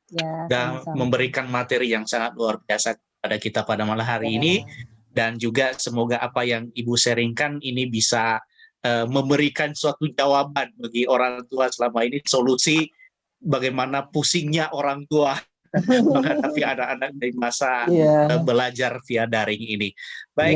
Ya, dan memberikan materi yang sangat luar biasa pada kita pada malam hari ini, dan juga semoga apa yang Ibu sharingkan ini bisa memberikan suatu jawaban bagi orang tua selama ini, solusi bagaimana pusingnya orang tua menghadapi anak-anak dari masa belajar via daring ini. Baik.